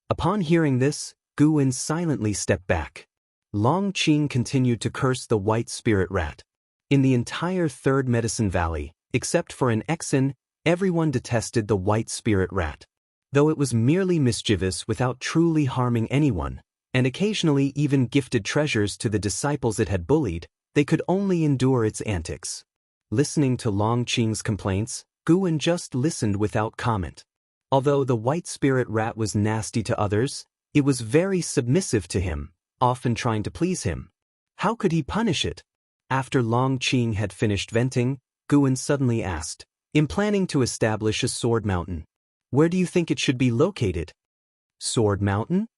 S1: Upon hearing this, Guan silently stepped back. Long Qing continued to curse the white spirit rat. In the entire Third Medicine Valley, except for an Exan, everyone detested the white spirit rat. Though it was merely mischievous without truly harming anyone, and occasionally even gifted treasures to the disciples it had bullied, they could only endure its antics. Listening to Long Qing's complaints, Guan just listened without comment. Although the white spirit rat was nasty to others, it was very submissive to him, often trying to please him. How could he punish it? After Long Qing had finished venting, Guan suddenly asked, "In planning to establish a sword mountain, where do you think it should be located?" "Sword mountain?"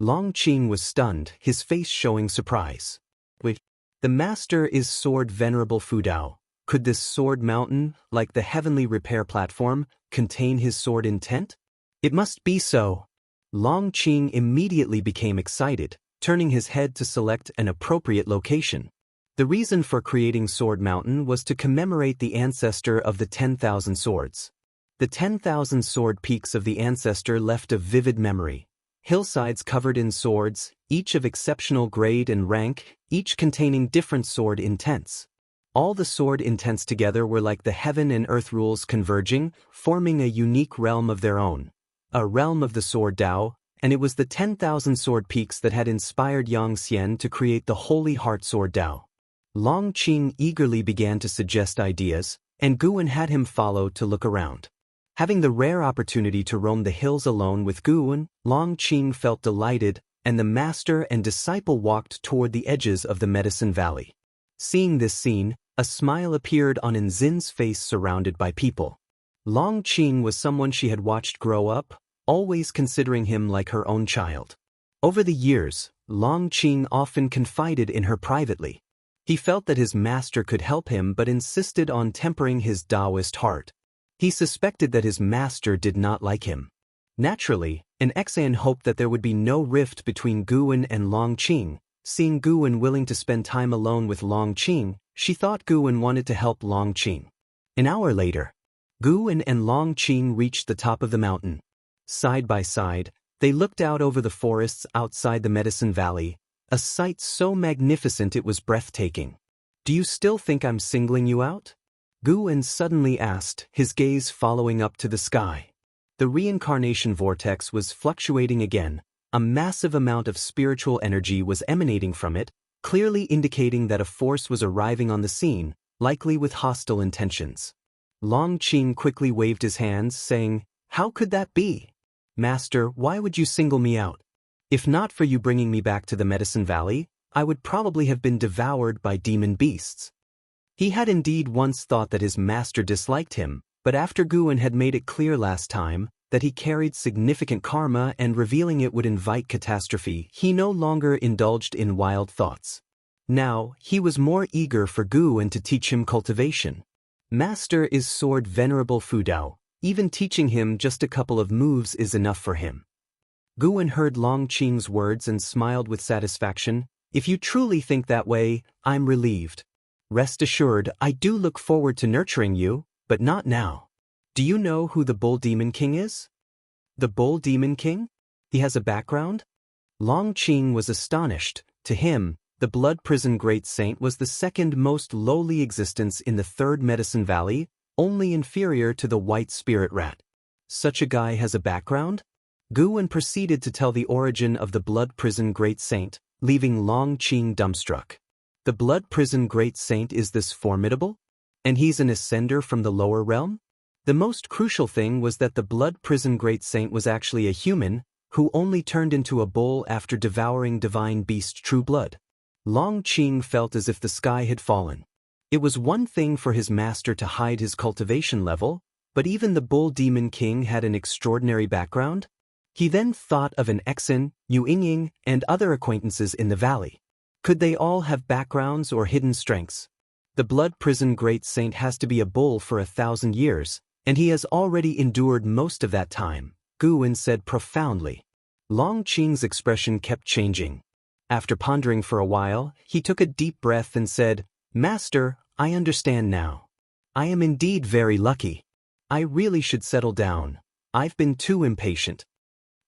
S1: Long Qing was stunned, his face showing surprise. "Wait, the master is Sword Venerable Fudao. Could this sword mountain, like the heavenly repair platform, contain his sword intent?" "It must be so." Long Qing immediately became excited, turning his head to select an appropriate location. The reason for creating Sword Mountain was to commemorate the ancestor of the 10,000 swords. The 10,000 sword peaks of the ancestor left a vivid memory. Hillsides covered in swords, each of exceptional grade and rank, each containing different sword intents. All the sword intents together were like the heaven and earth rules converging, forming a unique realm of their own. A realm of the sword Tao, and it was the 10,000 sword peaks that had inspired Xianxia to create the Holy Heart Sword Tao. Long Qing eagerly began to suggest ideas, and Guan had him follow to look around. Having the rare opportunity to roam the hills alone with Guan, Long Qing felt delighted, and the master and disciple walked toward the edges of the Medicine Valley. Seeing this scene, a smile appeared on Nzin's face surrounded by people. Long Qing was someone she had watched grow up, always considering him like her own child. Over the years, Long Qing often confided in her privately. He felt that his master could help him but insisted on tempering his Taoist heart. He suspected that his master did not like him. Naturally, an Exan hoped that there would be no rift between Guan and Long Qing. Seeing Guan willing to spend time alone with Long Qing, she thought Guan wanted to help Long Qing. An hour later, Guan and Long Qing reached the top of the mountain. Side by side, they looked out over the forests outside the Medicine Valley, a sight so magnificent it was breathtaking. "Do you still think I'm singling you out?" Guan suddenly asked, his gaze following up to the sky. The reincarnation vortex was fluctuating again. A massive amount of spiritual energy was emanating from it, clearly indicating that a force was arriving on the scene, likely with hostile intentions. Long Qing quickly waved his hands, saying, "How could that be? Master, why would you single me out? If not for you bringing me back to the Medicine Valley, I would probably have been devoured by demon beasts." He had indeed once thought that his master disliked him, but after Guan had made it clear last time that he carried significant karma and revealing it would invite catastrophe, he no longer indulged in wild thoughts. Now, he was more eager for Guan to teach him cultivation. Master is Sword Venerable Fudao. Even teaching him just a couple of moves is enough for him. Guan heard Long Qing's words and smiled with satisfaction. "If you truly think that way, I'm relieved. Rest assured, I do look forward to nurturing you, but not now. Do you know who the Bull Demon King is?" "The Bull Demon King? He has a background?" Long Qing was astonished. To him, the Blood Prison Great Saint was the second most lowly existence in the Third Medicine Valley, only inferior to the White Spirit Rat. Such a guy has a background? Guan proceeded to tell the origin of the Blood Prison Great Saint, leaving Long Qing dumbstruck. The Blood Prison Great Saint is this formidable? And he's an ascender from the lower realm? The most crucial thing was that the Blood Prison Great Saint was actually a human, who only turned into a bull after devouring divine beast True Blood. Long Qing felt as if the sky had fallen. It was one thing for his master to hide his cultivation level, but even the Bull Demon King had an extraordinary background. He then thought of an Exin, Yuingying, and other acquaintances in the valley. Could they all have backgrounds or hidden strengths? The blood prison great saint has to be a bull for 1,000 years, and he has already endured most of that time, Gu Wen said profoundly. Long Qing's expression kept changing. After pondering for a while, he took a deep breath and said, "Master, I understand now. I am indeed very lucky. I really should settle down. I've been too impatient.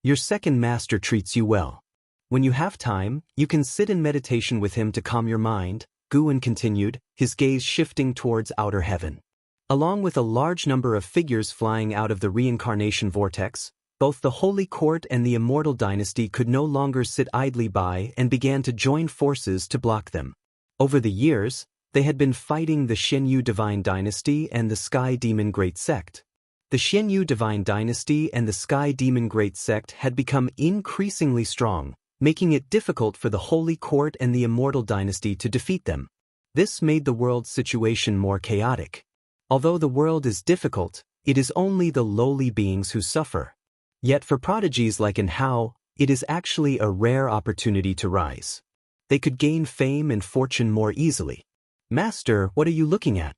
S1: Your second master treats you well. When you have time, you can sit in meditation with him to calm your mind," Gu Wen continued, his gaze shifting towards outer heaven. Along with a large number of figures flying out of the reincarnation vortex, both the Holy Court and the Immortal Dynasty could no longer sit idly by and began to join forces to block them. Over the years, they had been fighting the Xianyu Divine Dynasty and the Sky Demon Great Sect. The Xianyu Divine Dynasty and the Sky Demon Great Sect had become increasingly strong, making it difficult for the Holy Court and the Immortal Dynasty to defeat them. This made the world's situation more chaotic. Although the world is difficult, it is only the lowly beings who suffer. Yet for prodigies like Hao, it is actually a rare opportunity to rise. They could gain fame and fortune more easily. "Master, what are you looking at?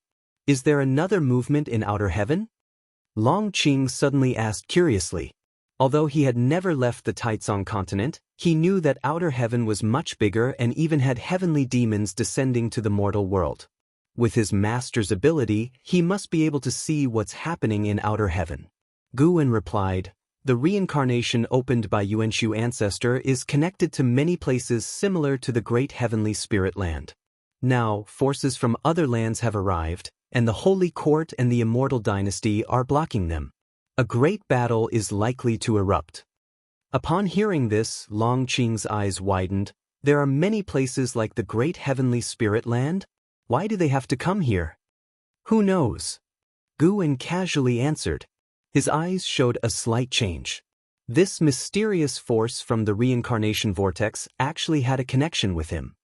S1: Is there another movement in outer heaven?" Long Qing suddenly asked curiously. Although he had never left the Taicong continent, he knew that outer heaven was much bigger and even had heavenly demons descending to the mortal world. With his master's ability, he must be able to see what's happening in outer heaven. Gu Wen replied, "The reincarnation opened by Yuanshu ancestor is connected to many places similar to the great heavenly spirit land. Now, forces from other lands have arrived, and the Holy Court and the Immortal Dynasty are blocking them. A great battle is likely to erupt." Upon hearing this, Long Qing's eyes widened. There are many places like the great heavenly spirit land? Why do they have to come here? Who knows? Gu Wen casually answered. His eyes showed a slight change. This mysterious force from the reincarnation vortex actually had a connection with him.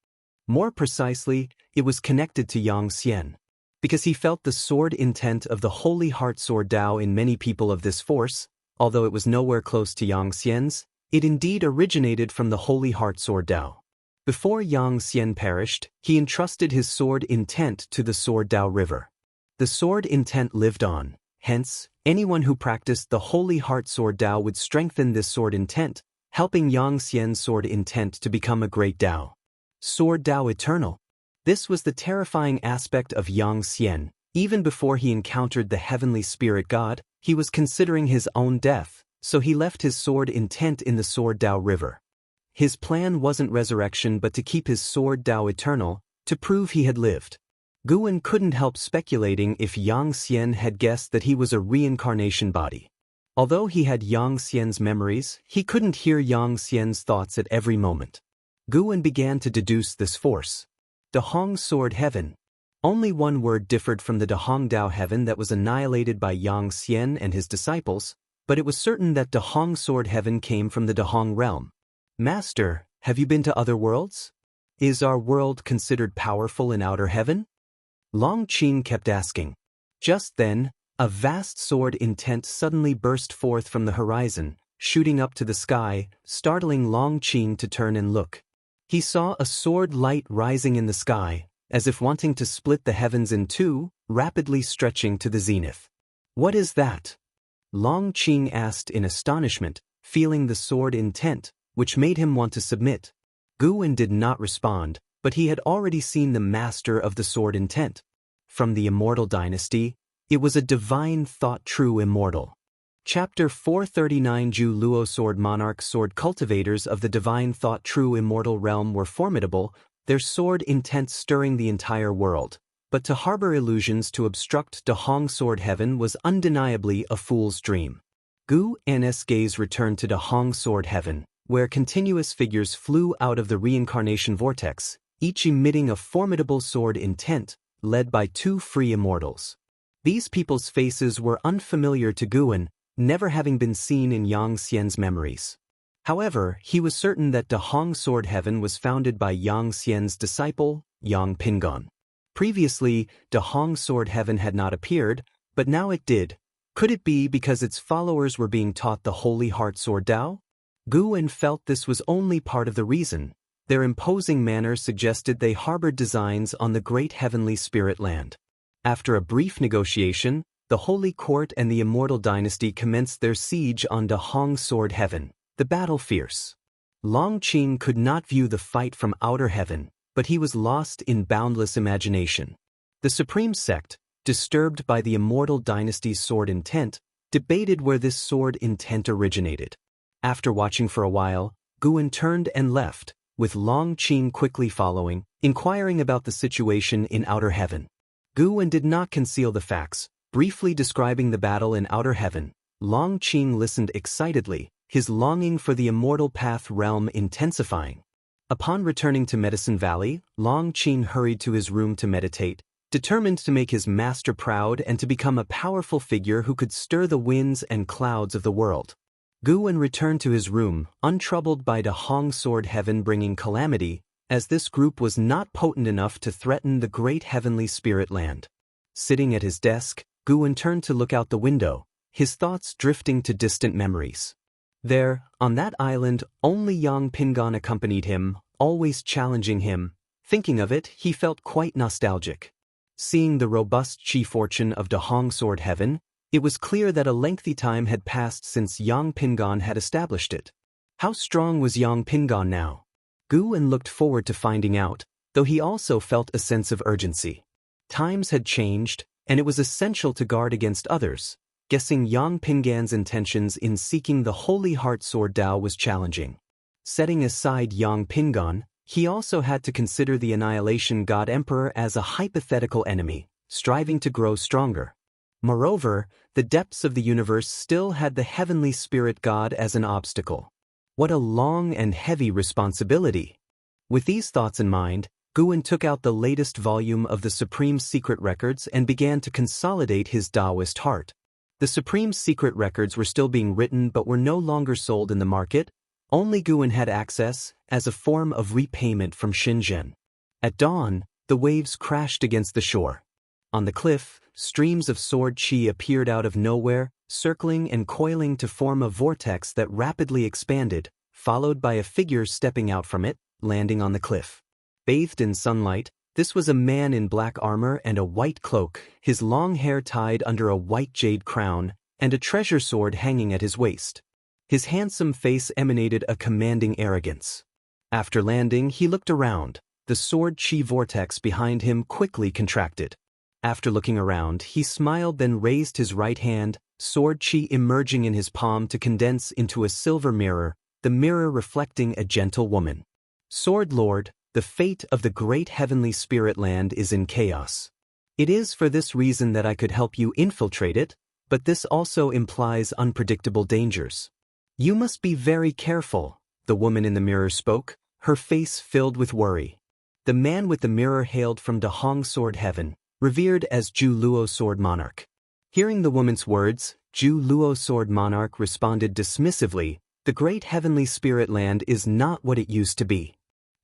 S1: More precisely, it was connected to Xianxia. Because he felt the sword intent of the Holy Heart Sword Tao in many people of this force, although it was nowhere close to Xianxia's, it indeed originated from the Holy Heart Sword Tao. Before Xianxia perished, he entrusted his sword intent to the Sword Tao River. The sword intent lived on, hence, anyone who practiced the Holy Heart Sword Tao would strengthen this sword intent, helping Xianxia's sword intent to become a great Tao. Sword Tao Eternal. This was the terrifying aspect of Xianxia. Even before he encountered the heavenly spirit god, he was considering his own death, so he left his sword intent in the Sword Tao River. His plan wasn't resurrection but to keep his sword Tao eternal, to prove he had lived. Gu Wen couldn't help speculating if Xianxia had guessed that he was a reincarnation body. Although he had Xianxia's memories, he couldn't hear Xianxia's thoughts at every moment. Gu Wen began to deduce this force. Dahong Sword Heaven. Only one word differed from the Dahong Dao Heaven that was annihilated by Xianxia and his disciples, but it was certain that Dahong Sword Heaven came from the Dahong realm. "Master, have you been to other worlds? Is our world considered powerful in outer heaven?" Long Qing kept asking. Just then, a vast sword intent suddenly burst forth from the horizon, shooting up to the sky, startling Long Qing to turn and look. He saw a sword light rising in the sky, as if wanting to split the heavens in two, rapidly stretching to the zenith. "What is that?" Long Qing asked in astonishment, feeling the sword intent, which made him want to submit. Gu Wen did not respond, but he had already seen the master of the sword intent. From the Immortal Dynasty, it was a divine thought true immortal. Chapter 439 Ju Luo Sword Monarch Sword Cultivators of the Divine Thought True Immortal Realm were formidable, their sword intent stirring the entire world, but to harbor illusions to obstruct Dahong Sword Heaven was undeniably a fool's dream. Gu N's gaze returned to Dahong Sword Heaven, where continuous figures flew out of the reincarnation vortex, each emitting a formidable sword intent, led by two free immortals. These people's faces were unfamiliar to Gu Wen, never having been seen in Xianxia's memories. However, he was certain that Dahong Sword Heaven was founded by Xianxia's disciple, Yang Pingon. Previously, Dahong Sword Heaven had not appeared, but now it did. Could it be because its followers were being taught the Holy Heart Sword Tao? Guwen felt this was only part of the reason. Their imposing manner suggested they harbored designs on the great heavenly spirit land. After a brief negotiation, the Holy Court and the Immortal Dynasty commenced their siege on Dahong Sword Heaven, the battle fierce. Long Qing could not view the fight from outer heaven, but he was lost in boundless imagination. The Supreme Sect, disturbed by the Immortal Dynasty's sword intent, debated where this sword intent originated. After watching for a while, Guwen turned and left, with Long Qing quickly following, inquiring about the situation in outer heaven. Guwen did not conceal the facts, briefly describing the battle in outer heaven. Long Qing listened excitedly, his longing for the immortal path realm intensifying. Upon returning to Medicine Valley, Long Qing hurried to his room to meditate, determined to make his master proud and to become a powerful figure who could stir the winds and clouds of the world. Guwen returned to his room, untroubled by Dahong Sword Heaven bringing calamity, as this group was not potent enough to threaten the great heavenly spirit land. Sitting at his desk, Guwen turned to look out the window, his thoughts drifting to distant memories. There, on that island, only Yang Pingan accompanied him, always challenging him. Thinking of it, he felt quite nostalgic. Seeing the robust chi fortune of Dahong Sword Heaven, it was clear that a lengthy time had passed since Yang Pingan had established it. How strong was Yang Pingan now? Guwen looked forward to finding out, though he also felt a sense of urgency. Times had changed, and it was essential to guard against others. Guessing Yang Pingan's intentions in seeking the Holy Heart Sword Tao was challenging. Setting aside Yang Pingan, he also had to consider the Annihilation God Emperor as a hypothetical enemy, striving to grow stronger. Moreover, the depths of the universe still had the heavenly spirit god as an obstacle. What a long and heavy responsibility! With these thoughts in mind, Guwen took out the latest volume of the Supreme Secret Records and began to consolidate his Taoist heart. The Supreme Secret Records were still being written but were no longer sold in the market. Only Guwen had access, as a form of repayment from Shenzhen. At dawn, the waves crashed against the shore. On the cliff, streams of sword qi appeared out of nowhere, circling and coiling to form a vortex that rapidly expanded, followed by a figure stepping out from it, landing on the cliff. Bathed in sunlight, this was a man in black armor and a white cloak, his long hair tied under a white jade crown, and a treasure sword hanging at his waist. His handsome face emanated a commanding arrogance. After landing, he looked around. The sword qi vortex behind him quickly contracted. After looking around, he smiled, then raised his right hand, sword qi emerging in his palm to condense into a silver mirror, the mirror reflecting a gentle woman. Sword Lord, the fate of the great heavenly spirit land is in chaos. It is for this reason that I could help you infiltrate it, but this also implies unpredictable dangers. You must be very careful, the woman in the mirror spoke, her face filled with worry. The man with the mirror hailed from Dahong Sword Heaven, revered as Zhu Luo Sword Monarch. Hearing the woman's words, Zhu Luo Sword Monarch responded dismissively, the great heavenly spirit land is not what it used to be.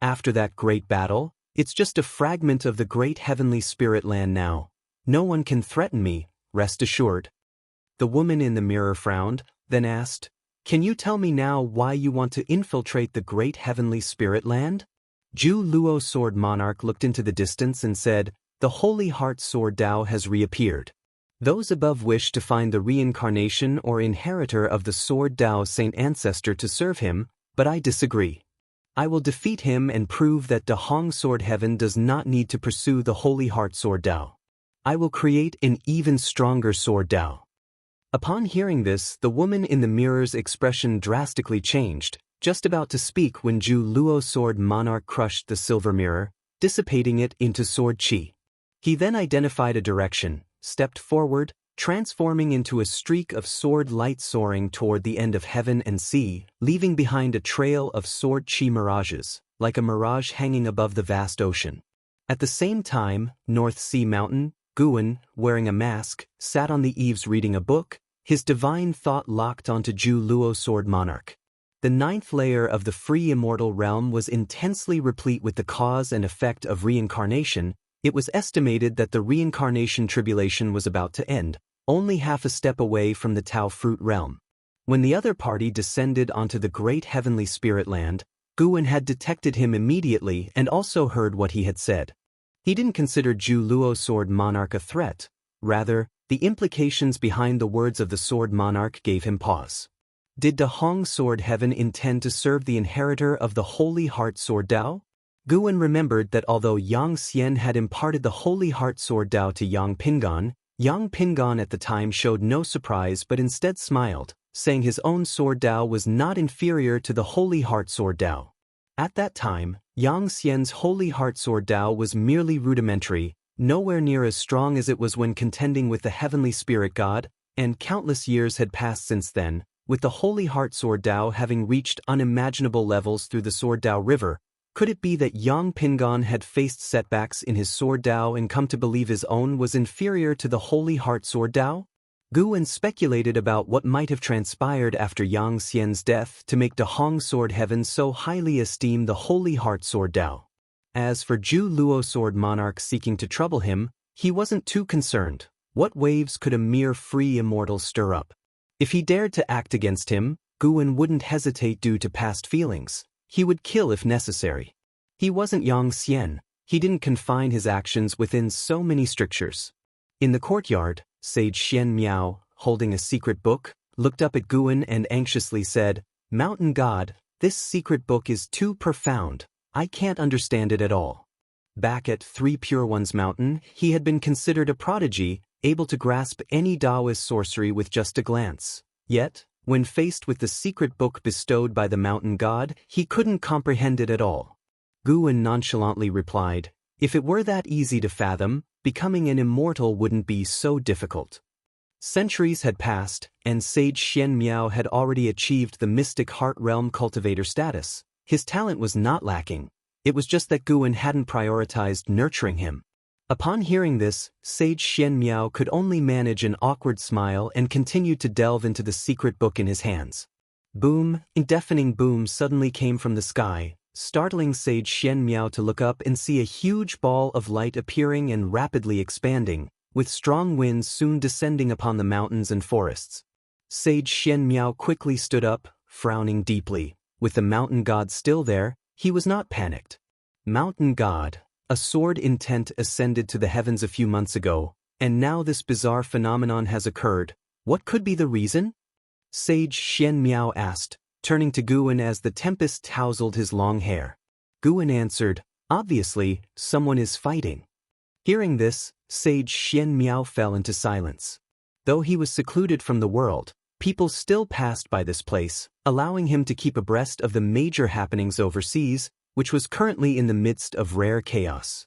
S1: After that great battle, it's just a fragment of the great heavenly spirit land now. No one can threaten me, rest assured. The woman in the mirror frowned, then asked, can you tell me now why you want to infiltrate the great heavenly spirit land? Zhu Luo Sword Monarch looked into the distance and said, the Holy Heart Sword Tao has reappeared. Those above wish to find the reincarnation or inheritor of the Sword Tao Saint Ancestor to serve him, but I disagree. I will defeat him and prove that Dahong Sword Heaven does not need to pursue the Holy Heart Sword Tao. I will create an even stronger Sword Tao. Upon hearing this, the woman in the mirror's expression drastically changed, just about to speak when Zhu Luo Sword Monarch crushed the silver mirror, dissipating it into sword qi. He then identified a direction, stepped forward, transforming into a streak of sword light soaring toward the end of heaven and sea, leaving behind a trail of sword qi mirages, like a mirage hanging above the vast ocean. At the same time, North Sea Mountain, Guwen, wearing a mask, sat on the eaves reading a book, his divine thought locked onto Zhu Luo Sword Monarch. The ninth layer of the free immortal realm was intensely replete with the cause and effect of reincarnation. It was estimated that the reincarnation tribulation was about to end, only half a step away from the Tao fruit realm. When the other party descended onto the great heavenly spirit land, Guwen had detected him immediately and also heard what he had said. He didn't consider Zhu Luo Sword Monarch a threat. Rather, the implications behind the words of the Sword Monarch gave him pause. Did De Hong Sword Heaven intend to serve the inheritor of the Holy Heart Sword Dao? Guwen remembered that although Yang Xian had imparted the Holy Heart Sword Dao to Yang Pingan at the time showed no surprise but instead smiled, saying his own Sword Dao was not inferior to the Holy Heart Sword Dao. At that time, Yang Xian's Holy Heart Sword Dao was merely rudimentary, nowhere near as strong as it was when contending with the Heavenly Spirit God, and countless years had passed since then, with the Holy Heart Sword Dao having reached unimaginable levels through the Sword Dao River. Could it be that Yang Pingan had faced setbacks in his Sword Dao and come to believe his own was inferior to the Holy Heart Sword Dao? Guwen speculated about what might have transpired after Yang Xian's death to make De Hong Sword Heaven so highly esteem the Holy Heart Sword Dao. As for Zhu Luo Sword Monarch seeking to trouble him, he wasn't too concerned. What waves could a mere free immortal stir up? If he dared to act against him, Guwen wouldn't hesitate due to past feelings. He would kill if necessary. He wasn't Yang Xian. He didn't confine his actions within so many strictures. In the courtyard, Sage Xian Miao, holding a secret book, looked up at Guwen and anxiously said, "Mountain God, this secret book is too profound. I can't understand it at all." Back at Three Pure Ones Mountain, he had been considered a prodigy, able to grasp any Taoist sorcery with just a glance. Yet, when faced with the secret book bestowed by the mountain god, he couldn't comprehend it at all. Guwen nonchalantly replied, "If it were that easy to fathom, becoming an immortal wouldn't be so difficult." Centuries had passed, and Sage Xian Miao had already achieved the mystic heart realm cultivator status. His talent was not lacking. It was just that Guwen hadn't prioritized nurturing him. Upon hearing this, Sage Xian Miao could only manage an awkward smile and continued to delve into the secret book in his hands. Boom, a deafening boom suddenly came from the sky, startling Sage Xian Miao to look up and see a huge ball of light appearing and rapidly expanding, with strong winds soon descending upon the mountains and forests. Sage Xian Miao quickly stood up, frowning deeply. With the mountain god still there, he was not panicked. Mountain god. A sword intent ascended to the heavens a few months ago, and now this bizarre phenomenon has occurred. What could be the reason? Sage Xian Miao asked, turning to Guwen as the tempest tousled his long hair. Guwen answered, "Obviously, someone is fighting." Hearing this, Sage Xian Miao fell into silence. Though he was secluded from the world, people still passed by this place, allowing him to keep abreast of the major happenings overseas, which was currently in the midst of rare chaos.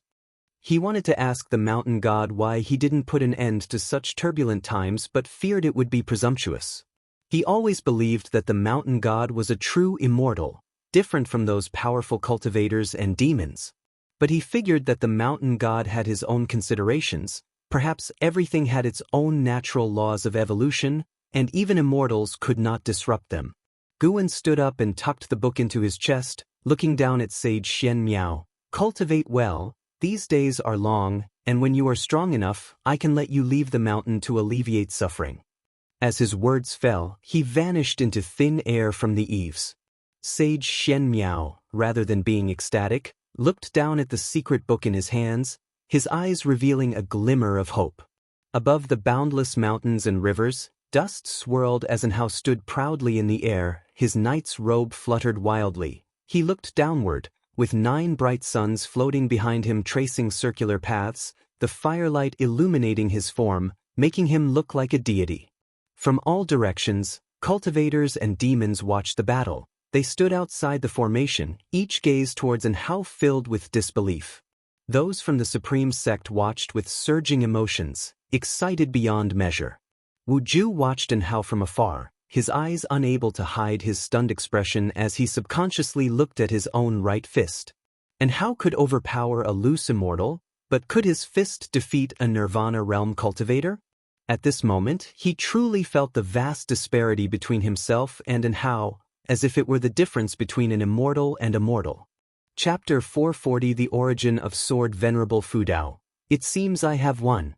S1: He wanted to ask the mountain god why he didn't put an end to such turbulent times but feared it would be presumptuous. He always believed that the mountain god was a true immortal, different from those powerful cultivators and demons. But he figured that the mountain god had his own considerations. Perhaps everything had its own natural laws of evolution, and even immortals could not disrupt them. Guwen stood up and tucked the book into his chest, looking down at Sage Xian Miao. "Cultivate well, these days are long, and when you are strong enough, I can let you leave the mountain to alleviate suffering." As his words fell, he vanished into thin air from the eaves. Sage Xian Miao, rather than being ecstatic, looked down at the secret book in his hands, his eyes revealing a glimmer of hope. Above the boundless mountains and rivers, dust swirled as an house stood proudly in the air, his knight's robe fluttered wildly. He looked downward, with 9 bright suns floating behind him tracing circular paths, the firelight illuminating his form, making him look like a deity. From all directions, cultivators and demons watched the battle. They stood outside the formation, each gaze towards and how filled with disbelief. Those from the supreme sect watched with surging emotions, excited beyond measure. Wu Ju watched and how from afar, his eyes unable to hide his stunned expression as he subconsciously looked at his own right fist. And how could overpower a loose immortal, but could his fist defeat a Nirvana realm cultivator? At this moment, he truly felt the vast disparity between himself and how, as if it were the difference between an immortal and a mortal. Chapter 440 The Origin of Sword Venerable Fu Dao. It seems I have won.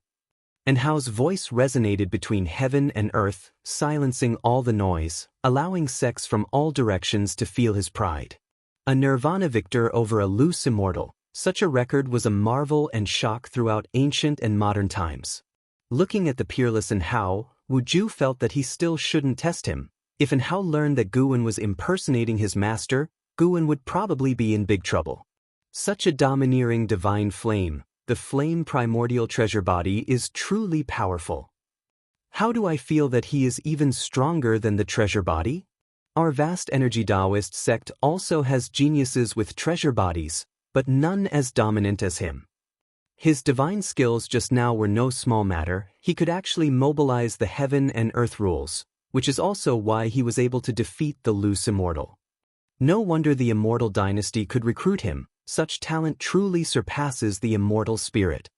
S1: and Hao's voice resonated between heaven and earth, silencing all the noise, allowing sects from all directions to feel his pride. A Nirvana victor over a loose immortal, such a record was a marvel and shock throughout ancient and modern times. Looking at the peerless Hao, Wu Ju felt that he still shouldn't test him. If Hao learned that Guwen was impersonating his master, Guwen would probably be in big trouble. Such a domineering divine flame, the flame primordial treasure body, is truly powerful. How do I feel that he is even stronger than the treasure body? Our vast energy Taoist sect also has geniuses with treasure bodies, but none as dominant as him. His divine skills just now were no small matter. He could actually mobilize the heaven and earth rules, which is also why he was able to defeat the loose immortal. No wonder the Immortal dynasty could recruit him. Such talent truly surpasses the immortal spirit.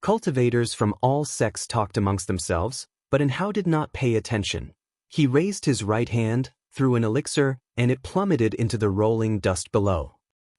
S1: Cultivators from all sects talked amongst themselves, but Hao did not pay attention. He raised his right hand, threw an elixir, and it plummeted into the rolling dust below.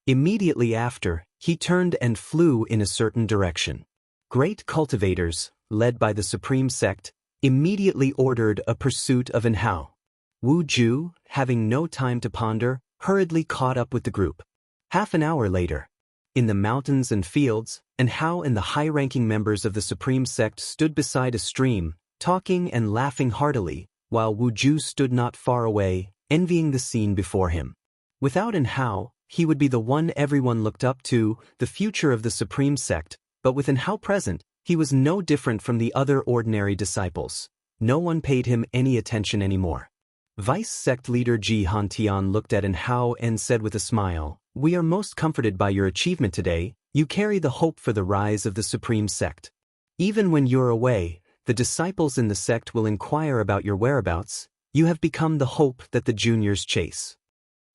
S1: Immediately after, he turned and flew in a certain direction. Great cultivators, led by the supreme sect, immediately ordered a pursuit of Hao. Wu Ju, having no time to ponder, hurriedly caught up with the group. Half an hour later, in the mountains and fields, Hao and the high-ranking members of the supreme sect stood beside a stream, talking and laughing heartily, while Wu Ju stood not far away, envying the scene before him. Without Hao, he would be the one everyone looked up to, the future of the supreme sect, but with Hao present, he was no different from the other ordinary disciples. No one paid him any attention anymore. Vice sect leader Ji Hantian looked at Hao and said with a smile, "We are most comforted by your achievement today. You carry the hope for the rise of the supreme sect. Even when you're away, the disciples in the sect will inquire about your whereabouts. You have become the hope that the juniors chase."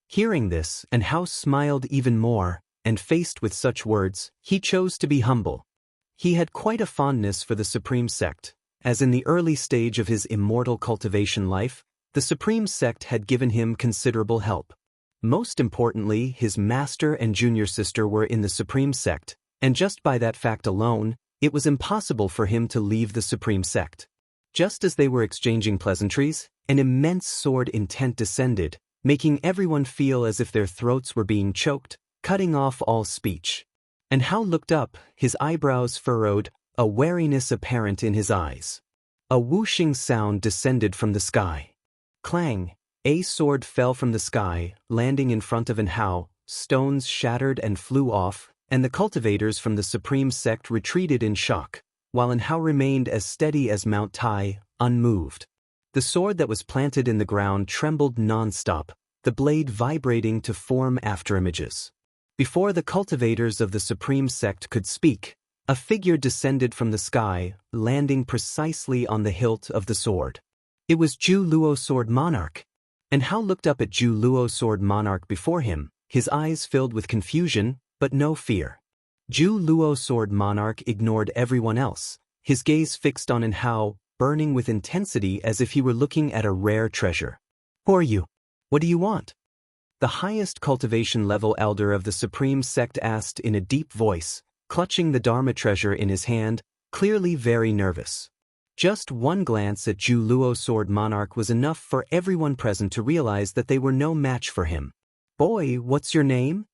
S1: Hearing this, Hao smiled even more, and faced with such words, he chose to be humble. He had quite a fondness for the supreme sect, as in the early stage of his immortal cultivation life, the supreme sect had given him considerable help. Most importantly, his master and junior sister were in the supreme sect, and just by that fact alone, it was impossible for him to leave the supreme sect. Just as they were exchanging pleasantries, an immense sword intent descended, making everyone feel as if their throats were being choked, cutting off all speech. Hao looked up, his eyebrows furrowed, a wariness apparent in his eyes. A whooshing sound descended from the sky. Clang! A sword fell from the sky, landing in front of Hao, stones shattered and flew off, and the cultivators from the supreme sect retreated in shock, while Hao remained as steady as Mount Tai, unmoved. The sword that was planted in the ground trembled non-stop, the blade vibrating to form afterimages. Before the cultivators of the supreme sect could speak, a figure descended from the sky, landing precisely on the hilt of the sword. It was Zhu Luo Sword Monarch. Hao looked up at Zhu Luo Sword Monarch before him, his eyes filled with confusion, but no fear. Zhu Luo Sword Monarch ignored everyone else, his gaze fixed on Hao, burning with intensity as if he were looking at a rare treasure. "Who are you? What do you want?" The highest cultivation level elder of the supreme sect asked in a deep voice, clutching the Dharma treasure in his hand, clearly very nervous. Just one glance at Zhu Luo Sword Monarch was enough for everyone present to realize that they were no match for him. "Boy, what's your name?"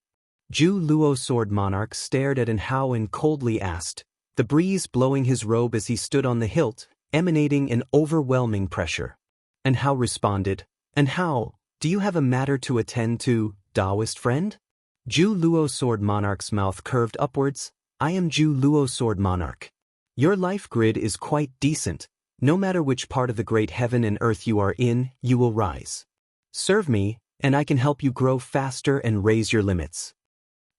S1: Zhu Luo Sword Monarch stared at Hao and coldly asked, the breeze blowing his robe as he stood on the hilt, emanating an overwhelming pressure. Hao responded, "Hao, do you have a matter to attend to, Taoist friend?" Zhu Luo Sword Monarch's mouth curved upwards. "I am Zhu Luo Sword Monarch. Your life grid is quite decent. No matter which part of the great heaven and earth you are in, you will rise. Serve me, and I can help you grow faster and raise your limits."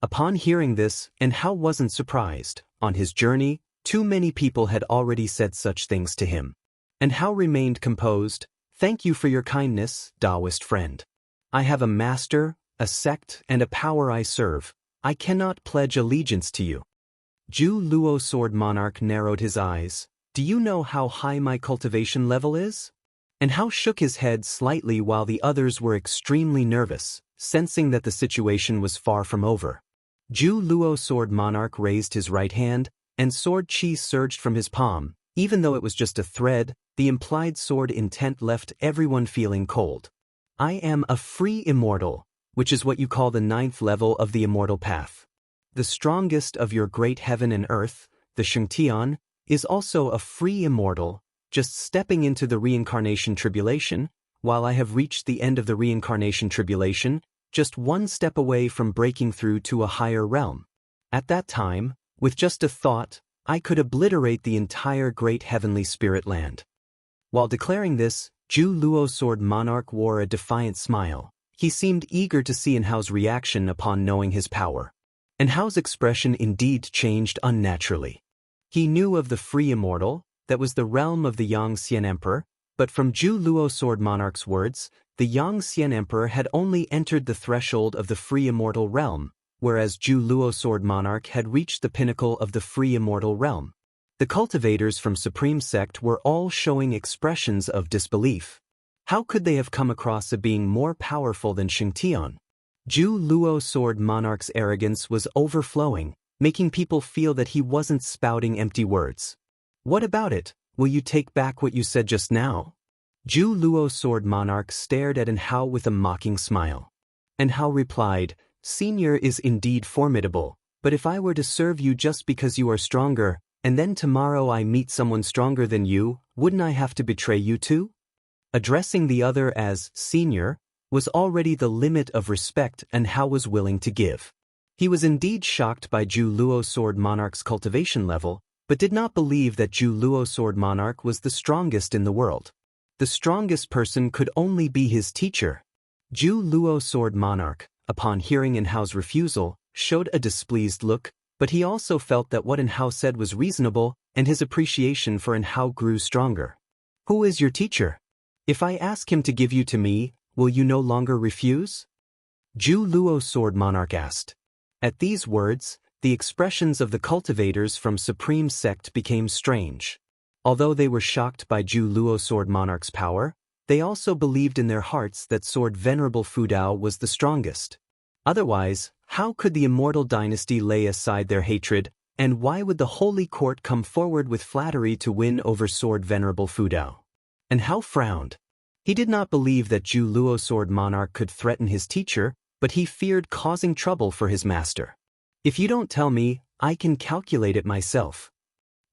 S1: Upon hearing this, Hao wasn't surprised. On his journey, too many people had already said such things to him. Hao remained composed. "Thank you for your kindness, Taoist friend. I have a master, a sect, and a power I serve. I cannot pledge allegiance to you." Zhu Luo Sword Monarch narrowed his eyes. "Do you know how high my cultivation level is?" Hao shook his head slightly while the others were extremely nervous, sensing that the situation was far from over. Zhu Luo Sword Monarch raised his right hand, and sword chi surged from his palm, Even though it was just a thread, the implied sword intent left everyone feeling cold. I am a free immortal, which is what you call the 9th level of the immortal path. The strongest of your great heaven and earth, the Xianxia, is also a free immortal, just stepping into the reincarnation tribulation, while I have reached the end of the reincarnation tribulation, just one step away from breaking through to a higher realm. At that time, with just a thought, I could obliterate the entire great heavenly spirit land. While declaring this, Zhu Luo Sword Monarch wore a defiant smile. He seemed eager to see Enhao's reaction upon knowing his power. Enhao's expression indeed changed unnaturally. He knew of the free immortal, that was the realm of the Xianxia Emperor, but from Zhu Luo Sword Monarch's words, the Xianxia Emperor had only entered the threshold of the free immortal realm, whereas Zhu Luo Sword Monarch had reached the pinnacle of the free immortal realm. The cultivators from Supreme Sect were all showing expressions of disbelief. How could they have come across a being more powerful than Xianxia? Zhu Luo Sword Monarch's arrogance was overflowing, making people feel that he wasn't spouting empty words. What about it? Will you take back what you said just now? Zhu Luo Sword Monarch stared at Enhao with a mocking smile. Enhao replied, Senior is indeed formidable, but if I were to serve you just because you are stronger, and then tomorrow I meet someone stronger than you, wouldn't I have to betray you too? Addressing the other as senior was already the limit of respect Enhao was willing to give. He was indeed shocked by Zhu Luo Sword Monarch's cultivation level, but did not believe that Zhu Luo Sword Monarch was the strongest in the world. The strongest person could only be his teacher. Zhu Luo Sword Monarch, upon hearing Enhao's refusal, showed a displeased look, but he also felt that what Enhao said was reasonable, and his appreciation for Enhao grew stronger. Who is your teacher? If I ask him to give you to me, will you no longer refuse? Zhu Luo Sword Monarch asked. At these words, the expressions of the cultivators from Supreme Sect became strange. Although they were shocked by Zhu Luo Sword Monarch's power, they also believed in their hearts that Sword Venerable Fudao was the strongest. Otherwise, how could the Immortal Dynasty lay aside their hatred, and why would the Holy Court come forward with flattery to win over Sword Venerable Fudao? Enhao frowned. He did not believe that Zhu Luo Sword Monarch could threaten his teacher, but he feared causing trouble for his master. If you don't tell me, I can calculate it myself.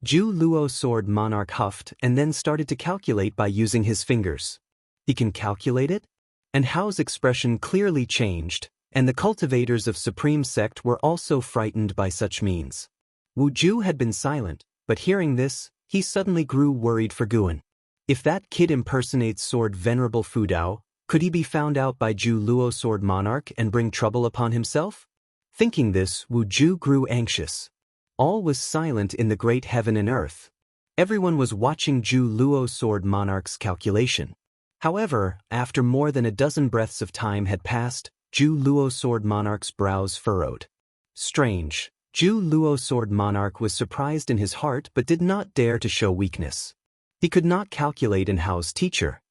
S1: Zhu Luo Sword Monarch huffed and then started to calculate by using his fingers. He can calculate it? Enhao's expression clearly changed, and the cultivators of Supreme Sect were also frightened by such means. Wu Ju had been silent, but hearing this, he suddenly grew worried for Guan. If that kid impersonates Sword Venerable Fudao, could he be found out by Zhu Luo Sword Monarch and bring trouble upon himself? Thinking this, Wu Ju grew anxious. All was silent in the great heaven and earth. Everyone was watching Zhu Luo Sword Monarch's calculation. However, after more than a dozen breaths of time had passed, Zhu Luo Sword Monarch's brows furrowed. Strange. Zhu Luo Sword Monarch was surprised in his heart but did not dare to show weakness. He could not calculate Enhao's teacher.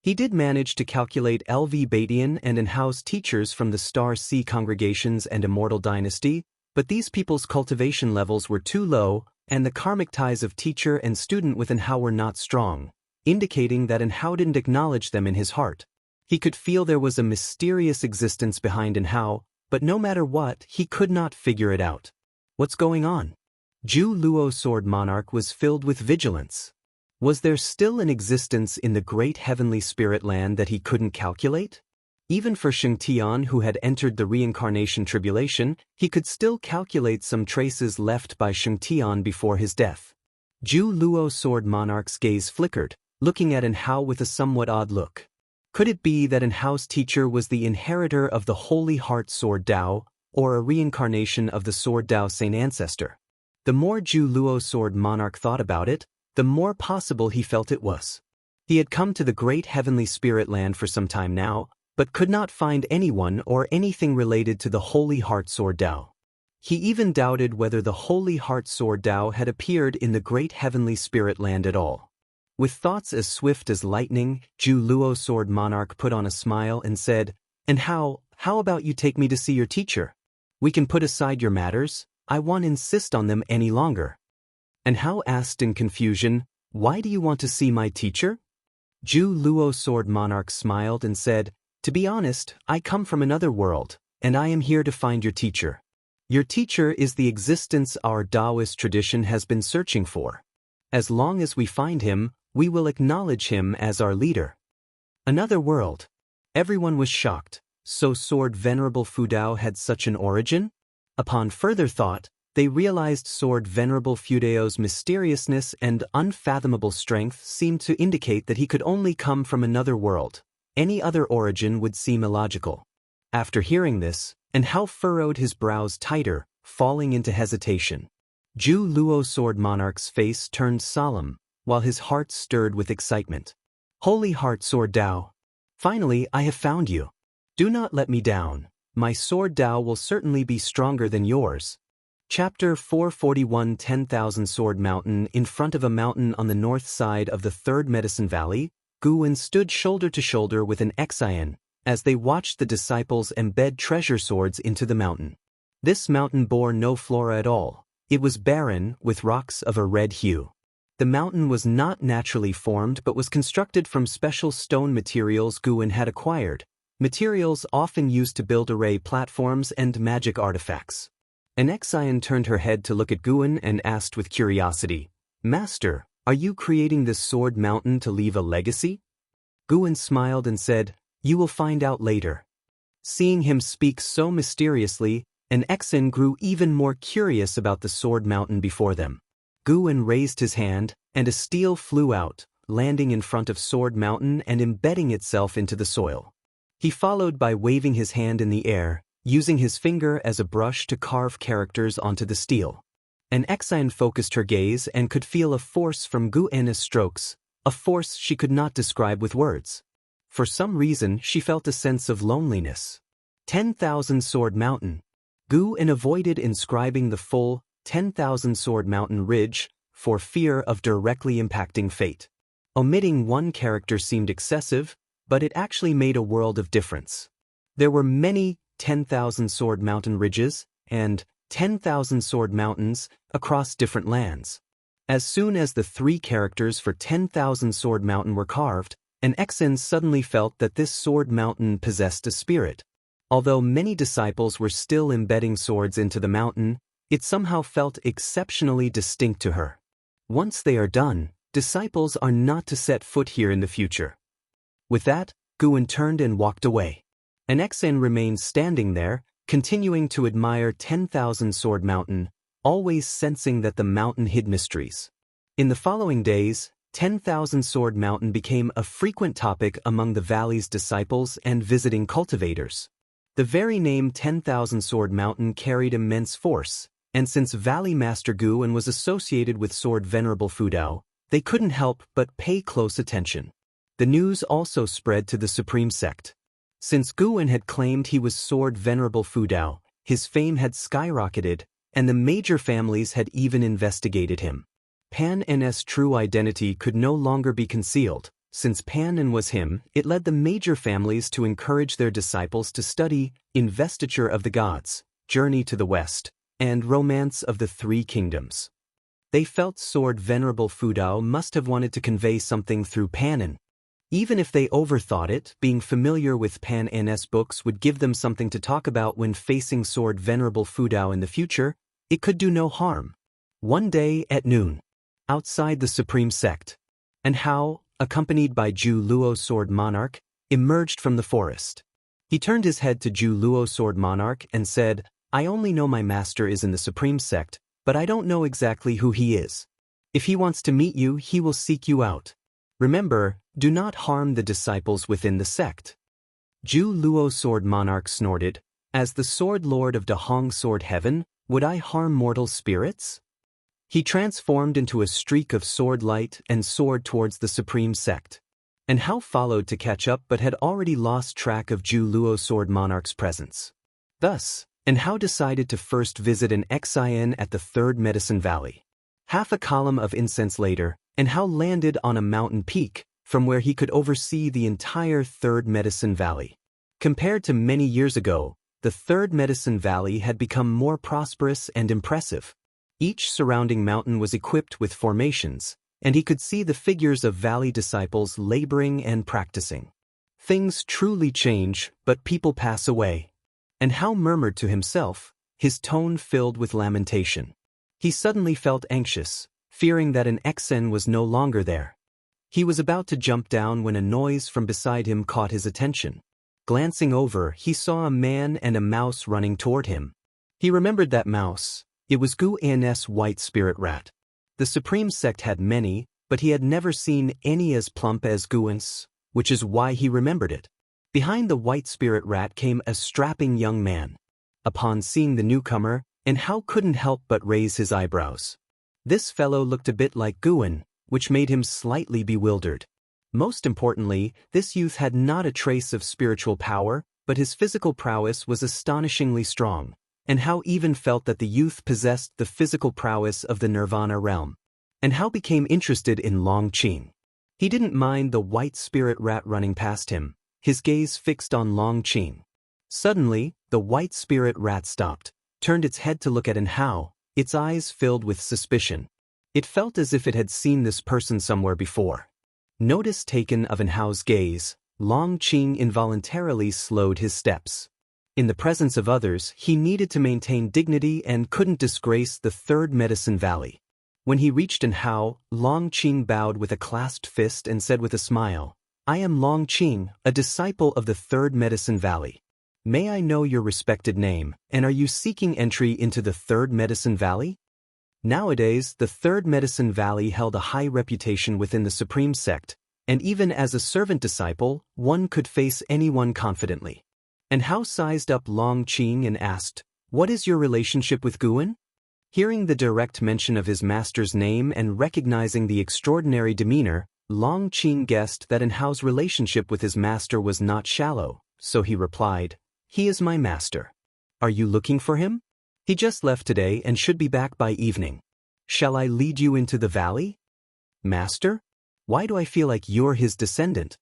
S1: He did manage to calculate LV Batian and Enhao's teachers from the Star Sea congregations and Immortal Dynasty, but these people's cultivation levels were too low, and the karmic ties of teacher and student with Enhao were not strong, indicating that Enhao didn't acknowledge them in his heart. He could feel there was a mysterious existence behind Enhao, but no matter what, he could not figure it out. What's going on? Zhu Luo Sword Monarch was filled with vigilance. Was there still an existence in the great heavenly spirit land that he couldn't calculate? Even for Xianxia, who had entered the reincarnation tribulation, he could still calculate some traces left by Xianxia before his death. Zhu Luo Sword Monarch's gaze flickered, looking at Enhao with a somewhat odd look. Could it be that Enhao's teacher was the inheritor of the Holy Heart Sword Dao, or a reincarnation of the Sword Dao Saint Ancestor? The more Zhu Luo Sword Monarch thought about it, the more possible he felt it was. He had come to the great heavenly spirit land for some time now, but could not find anyone or anything related to the Holy Heart Sword Dao. He even doubted whether the Holy Heart Sword Dao had appeared in the great heavenly spirit land at all. With thoughts as swift as lightning, Zhu Luo Sword Monarch put on a smile and said, "And how about you take me to see your teacher? We can put aside your matters, I won't insist on them any longer." Enhao asked in confusion, Why do you want to see my teacher? Ju Luo Sword Monarch smiled and said, To be honest, I come from another world, and I am here to find your teacher. Your teacher is the existence our Taoist tradition has been searching for. As long as we find him, we will acknowledge him as our leader. Another world. Everyone was shocked. So Sword Venerable Fudao had such an origin? Upon further thought, they realized Sword Venerable Fudao's mysteriousness and unfathomable strength seemed to indicate that he could only come from another world. Any other origin would seem illogical. After hearing this, and how furrowed his brows tighter, falling into hesitation. Ju Luo Sword Monarch's face turned solemn, while his heart stirred with excitement. Holy Heart Sword Dao. Finally, I have found you. Do not let me down. My sword Dao will certainly be stronger than yours. Chapter 441 10,000 Sword Mountain. In front of a mountain on the north side of the Third Medicine Valley, Guwen stood shoulder to shoulder with an Xian, as they watched the disciples embed treasure swords into the mountain. This mountain bore no flora at all. It was barren, with rocks of a red hue. The mountain was not naturally formed but was constructed from special stone materials Guwen had acquired, materials often used to build array platforms and magic artifacts. An Xian turned her head to look at Guwen and asked with curiosity, Master, are you creating this sword mountain to leave a legacy? Guwen smiled and said, You will find out later. Seeing him speak so mysteriously, an Xian grew even more curious about the sword mountain before them. Guwen raised his hand, and a steel flew out, landing in front of Sword Mountain and embedding itself into the soil. He followed by waving his hand in the air, using his finger as a brush to carve characters onto the steel. An Xian focused her gaze and could feel a force from Guwen's strokes, a force she could not describe with words. For some reason, she felt a sense of loneliness. 10,000 Sword Mountain. Guwen avoided inscribing the full 10,000 Sword Mountain ridge for fear of directly impacting fate. Omitting one character seemed excessive, but it actually made a world of difference. There were many 10,000 Sword Mountain ridges and 10,000 Sword Mountains across different lands. As soon as the 3 characters for 10,000 Sword Mountain were carved, an Xian suddenly felt that this Sword Mountain possessed a spirit. Although many disciples were still embedding swords into the mountain, it somehow felt exceptionally distinct to her. Once they are done, disciples are not to set foot here in the future. With that, Guwen turned and walked away. An Xian remained standing there, continuing to admire 10,000 Sword Mountain, always sensing that the mountain hid mysteries. In the following days, 10,000 Sword Mountain became a frequent topic among the valley's disciples and visiting cultivators. The very name 10,000 Sword Mountain carried immense force, and since Valley Master Guwen was associated with Sword Venerable Fudao, they couldn't help but pay close attention. The news also spread to the Supreme Sect. Since Guwen had claimed he was Sword Venerable Fudao, his fame had skyrocketed, and the major families had even investigated him. Pan N's true identity could no longer be concealed. Since Pan N was him, it led the major families to encourage their disciples to study Investiture of the Gods, Journey to the West, and Romance of the Three Kingdoms. They felt Sword Venerable Fudao must have wanted to convey something through Pan N. Even if they overthought it, being familiar with Pan N's books would give them something to talk about when facing Sword Venerable Fudao in the future. It could do no harm. One day at noon, outside the Supreme Sect, and Hao, accompanied by Ju Luo Sword Monarch, emerged from the forest. He turned his head to Ju Luo Sword Monarch and said, I only know my master is in the Supreme Sect, but I don't know exactly who he is. If he wants to meet you, he will seek you out. Remember, do not harm the disciples within the sect. Ju Luo Sword Monarch snorted, As the Sword Lord of Dahong Sword Heaven, would I harm mortal spirits? He transformed into a streak of sword light and soared towards the Supreme Sect. And Hao followed to catch up but had already lost track of Ju Luo Sword Monarch's presence. Thus, and Hao decided to first visit an Xian at the Third Medicine Valley. Half a column of incense later, and Hao landed on a mountain peak, from where he could oversee the entire Third Medicine Valley. Compared to many years ago, the Third Medicine Valley had become more prosperous and impressive. Each surrounding mountain was equipped with formations, and he could see the figures of valley disciples laboring and practicing. Things truly change, but people pass away. And Hao murmured to himself, his tone filled with lamentation. He suddenly felt anxious, fearing that an Xen was no longer there. He was about to jump down when a noise from beside him caught his attention. Glancing over, he saw a man and a mouse running toward him. He remembered that mouse. It was Gu An's white spirit rat. The supreme sect had many, but he had never seen any as plump as Guan's, which is why he remembered it. Behind the white spirit rat came a strapping young man. Upon seeing the newcomer, Hao couldn't help but raise his eyebrows. This fellow looked a bit like Guan, which made him slightly bewildered. Most importantly, this youth had not a trace of spiritual power, but his physical prowess was astonishingly strong, and Hao even felt that the youth possessed the physical prowess of the Nirvana realm. And Hao became interested in Long Qing. He didn't mind the white spirit rat running past him, his gaze fixed on Long Qing. Suddenly, the white spirit rat stopped, turned its head to look at Hao, its eyes filled with suspicion. It felt as if it had seen this person somewhere before. Notice taken of Hao's gaze, Long Qing involuntarily slowed his steps. In the presence of others, he needed to maintain dignity and couldn't disgrace the Third Medicine Valley. When he reached Hao, Long Qing bowed with a clasped fist and said with a smile, "I am Long Qing, a disciple of the Third Medicine Valley. May I know your respected name, and are you seeking entry into the Third Medicine Valley?" Nowadays, the Third Medicine Valley held a high reputation within the Supreme Sect, and even as a servant disciple, one could face anyone confidently. Hao sized up Long Qing and asked, "What is your relationship with Guan?" Hearing the direct mention of his master's name and recognizing the extraordinary demeanor, Long Qing guessed that Hao's relationship with his master was not shallow, so he replied, "He is my master. Are you looking for him? He just left today and should be back by evening. Shall I lead you into the valley?" "Master? Why do I feel like you're his descendant?"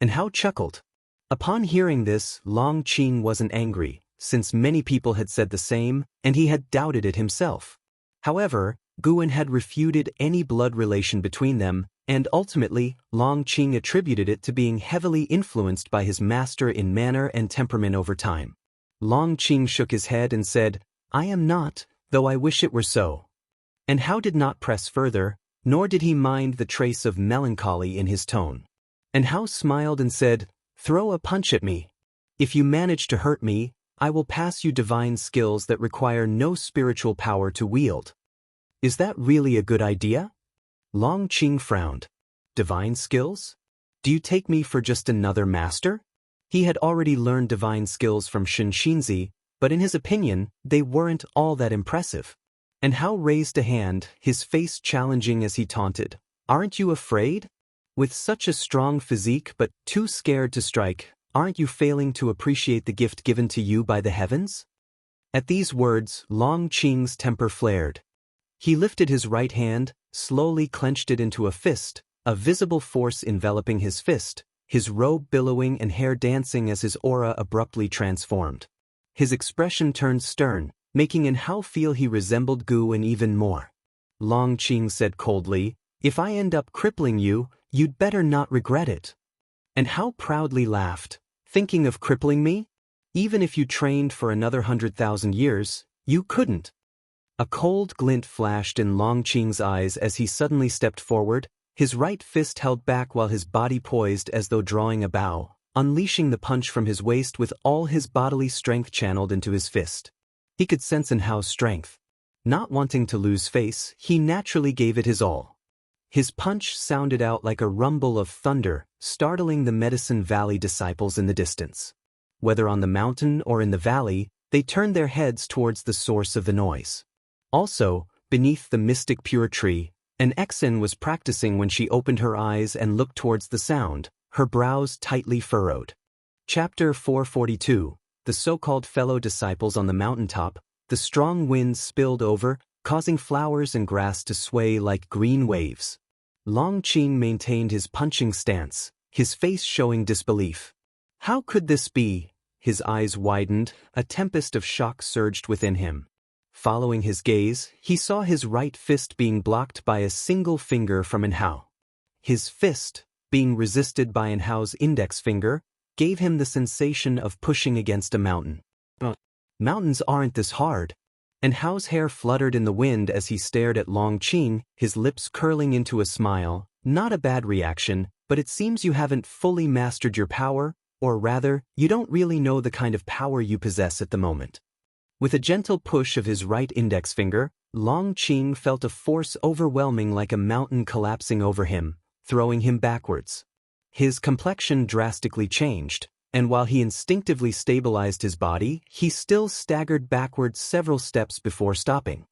S1: Hao chuckled. Upon hearing this, Long Qing wasn't angry, since many people had said the same, and he had doubted it himself. However, Guan had refuted any blood relation between them, and ultimately, Long Qing attributed it to being heavily influenced by his master in manner and temperament over time. Long Qing shook his head and said, "I am not, though I wish it were so." Hao did not press further, nor did he mind the trace of melancholy in his tone. Hao smiled and said, "Throw a punch at me. If you manage to hurt me, I will pass you divine skills that require no spiritual power to wield." "Is that really a good idea?" Long Qing frowned. "Divine skills? Do you take me for just another master?" He had already learned divine skills from Xianxia, but in his opinion, they weren't all that impressive. Hao raised a hand, his face challenging as he taunted, "Aren't you afraid? With such a strong physique but too scared to strike, aren't you failing to appreciate the gift given to you by the heavens?" At these words, Long Qing's temper flared. He lifted his right hand, slowly clenched it into a fist, a visible force enveloping his fist, his robe billowing and hair dancing as his aura abruptly transformed. His expression turned stern, making Hao feel he resembled Guan even more. Long Qing said coldly, "If I end up crippling you, you'd better not regret it." Hao proudly laughed, "Thinking of crippling me? Even if you trained for another 100,000 years, you couldn't." A cold glint flashed in Long Qing's eyes as he suddenly stepped forward, his right fist held back while his body poised as though drawing a bow, unleashing the punch from his waist with all his bodily strength channeled into his fist. He could sense Hao's strength. Not wanting to lose face, he naturally gave it his all. His punch sounded out like a rumble of thunder, startling the Medicine Valley disciples in the distance. Whether on the mountain or in the valley, they turned their heads towards the source of the noise. Also, beneath the mystic pure tree, an Xen was practicing when she opened her eyes and looked towards the sound, her brows tightly furrowed. Chapter 442, The so-called fellow disciples on the mountaintop. The strong winds spilled over, causing flowers and grass to sway like green waves. Long Qing maintained his punching stance, his face showing disbelief. How could this be? His eyes widened, a tempest of shock surged within him. Following his gaze, he saw his right fist being blocked by a single finger from Enhao. His fist, being resisted by Enhao's index finger, gave him the sensation of pushing against a mountain. Mountains aren't this hard. Enhao's hair fluttered in the wind as he stared at Long Qing, his lips curling into a smile. Not a bad reaction, but it seems you haven't fully mastered your power, or rather, you don't really know the kind of power you possess at the moment. With a gentle push of his right index finger, Long Qing felt a force overwhelming like a mountain collapsing over him, throwing him backwards. His complexion drastically changed, and while he instinctively stabilized his body, he still staggered backwards several steps before stopping.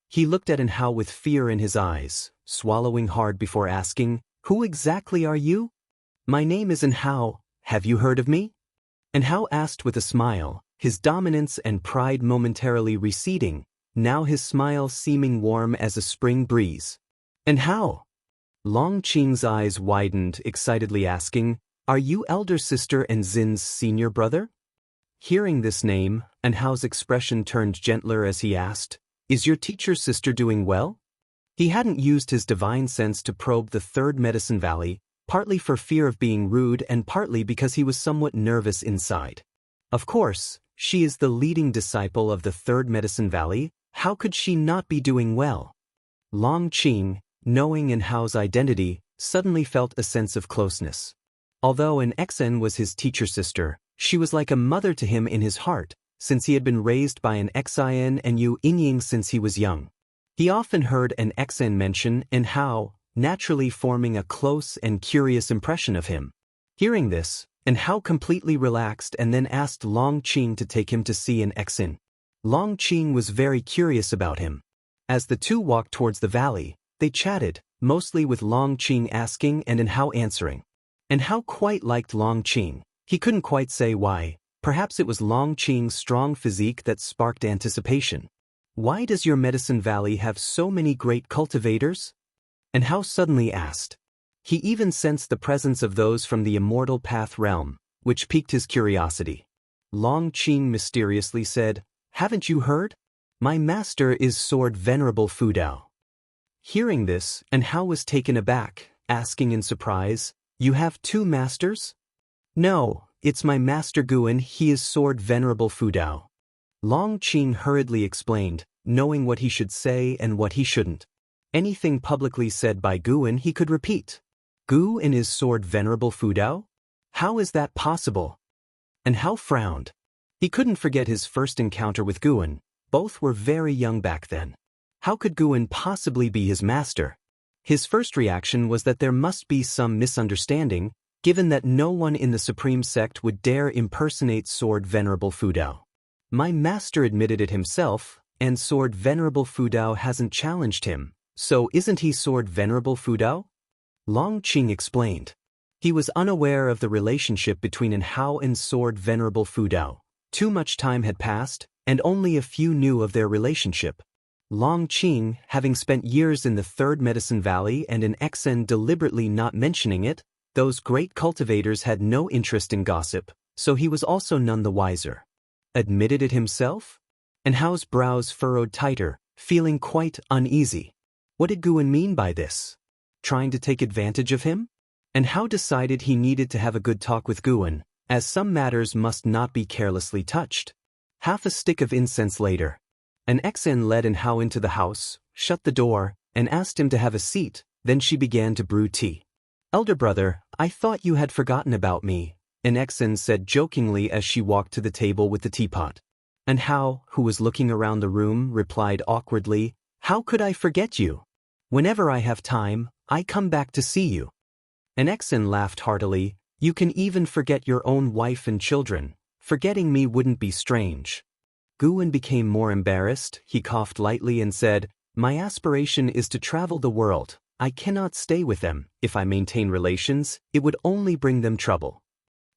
S1: He looked at Enhao with fear in his eyes, swallowing hard before asking, "Who exactly are you?" "My name is Enhao. Have you heard of me?" Enhao asked with a smile, his dominance and pride momentarily receding, now his smile seeming warm as a spring breeze. "Enhao?" Long Qing's eyes widened, excitedly asking, "Are you elder sister and Xin's senior brother?" Hearing this name, Enhao's expression turned gentler as he asked, "Is your teacher's sister doing well?" He hadn't used his divine sense to probe the third Medicine Valley, partly for fear of being rude and partly because he was somewhat nervous inside. Of course, she is the leading disciple of the third Medicine Valley. How could she not be doing well? Long Qing, knowing Enhao's identity, suddenly felt a sense of closeness. Although an Xen was his teacher sister, she was like a mother to him in his heart, since he had been raised by an Xin and Yu Inying since he was young. He often heard an Xen mention Enhao, naturally forming a close and curious impression of him. Hearing this, Enhao completely relaxed and then asked Long Qing to take him to see an Xen. Long Qing was very curious about him. As the two walked towards the valley, they chatted, mostly with Long Qing asking and Enhao answering. Enhao quite liked Long Qing. He couldn't quite say why. Perhaps it was Long Qing's strong physique that sparked anticipation. "Why does your Medicine Valley have so many great cultivators?" Enhao suddenly asked. He even sensed the presence of those from the Immortal Path realm, which piqued his curiosity. Long Qing mysteriously said, "Haven't you heard? My master is Sword Venerable Fudao." Hearing this, Enhao was taken aback, asking in surprise, "You have two masters?" "No, it's my master Guan, he is Sword Venerable Fudao." Long Qing hurriedly explained, knowing what he should say and what he shouldn't. Anything publicly said by Guan he could repeat. Guan is Sword Venerable Fudao? How is that possible? Enhao frowned. He couldn't forget his first encounter with Guan. Both were very young back then. How could Guan possibly be his master? His first reaction was that there must be some misunderstanding, given that no one in the Supreme Sect would dare impersonate Sword Venerable Fudao. My master admitted it himself, and Sword Venerable Fudao hasn't challenged him, so isn't he Sword Venerable Fudao? Long Qing explained. He was unaware of the relationship between Enhao and Sword Venerable Fudao. Too much time had passed, and only a few knew of their relationship. Long Qing, having spent years in the third Medicine Valley and an Xen deliberately not mentioning it, those great cultivators had no interest in gossip, so he was also none the wiser. Admitted it himself? Enhao's brows furrowed tighter, feeling quite uneasy. What did Guan mean by this? Trying to take advantage of him? Enhao decided he needed to have a good talk with Guan, as some matters must not be carelessly touched. Half a stick of incense later, an Xen led Enhao into the house, shut the door, and asked him to have a seat. Then she began to brew tea. "Elder brother, I thought you had forgotten about me," an Xen said jokingly as she walked to the table with the teapot. Enhao, who was looking around the room, replied awkwardly, "How could I forget you? Whenever I have time, I come back to see you." An Xen laughed heartily. "You can even forget your own wife and children. Forgetting me wouldn't be strange." Guan became more embarrassed. He coughed lightly and said, "My aspiration is to travel the world. I cannot stay with them. If I maintain relations, it would only bring them trouble."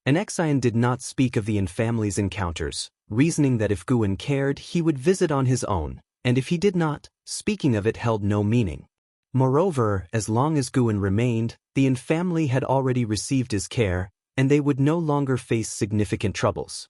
S1: An Xian did not speak of the in-family's encounters, reasoning that if Guan cared, he would visit on his own, and if he did not, speaking of it held no meaning. Moreover, as long as Guan remained, the in-family had already received his care, and they would no longer face significant troubles.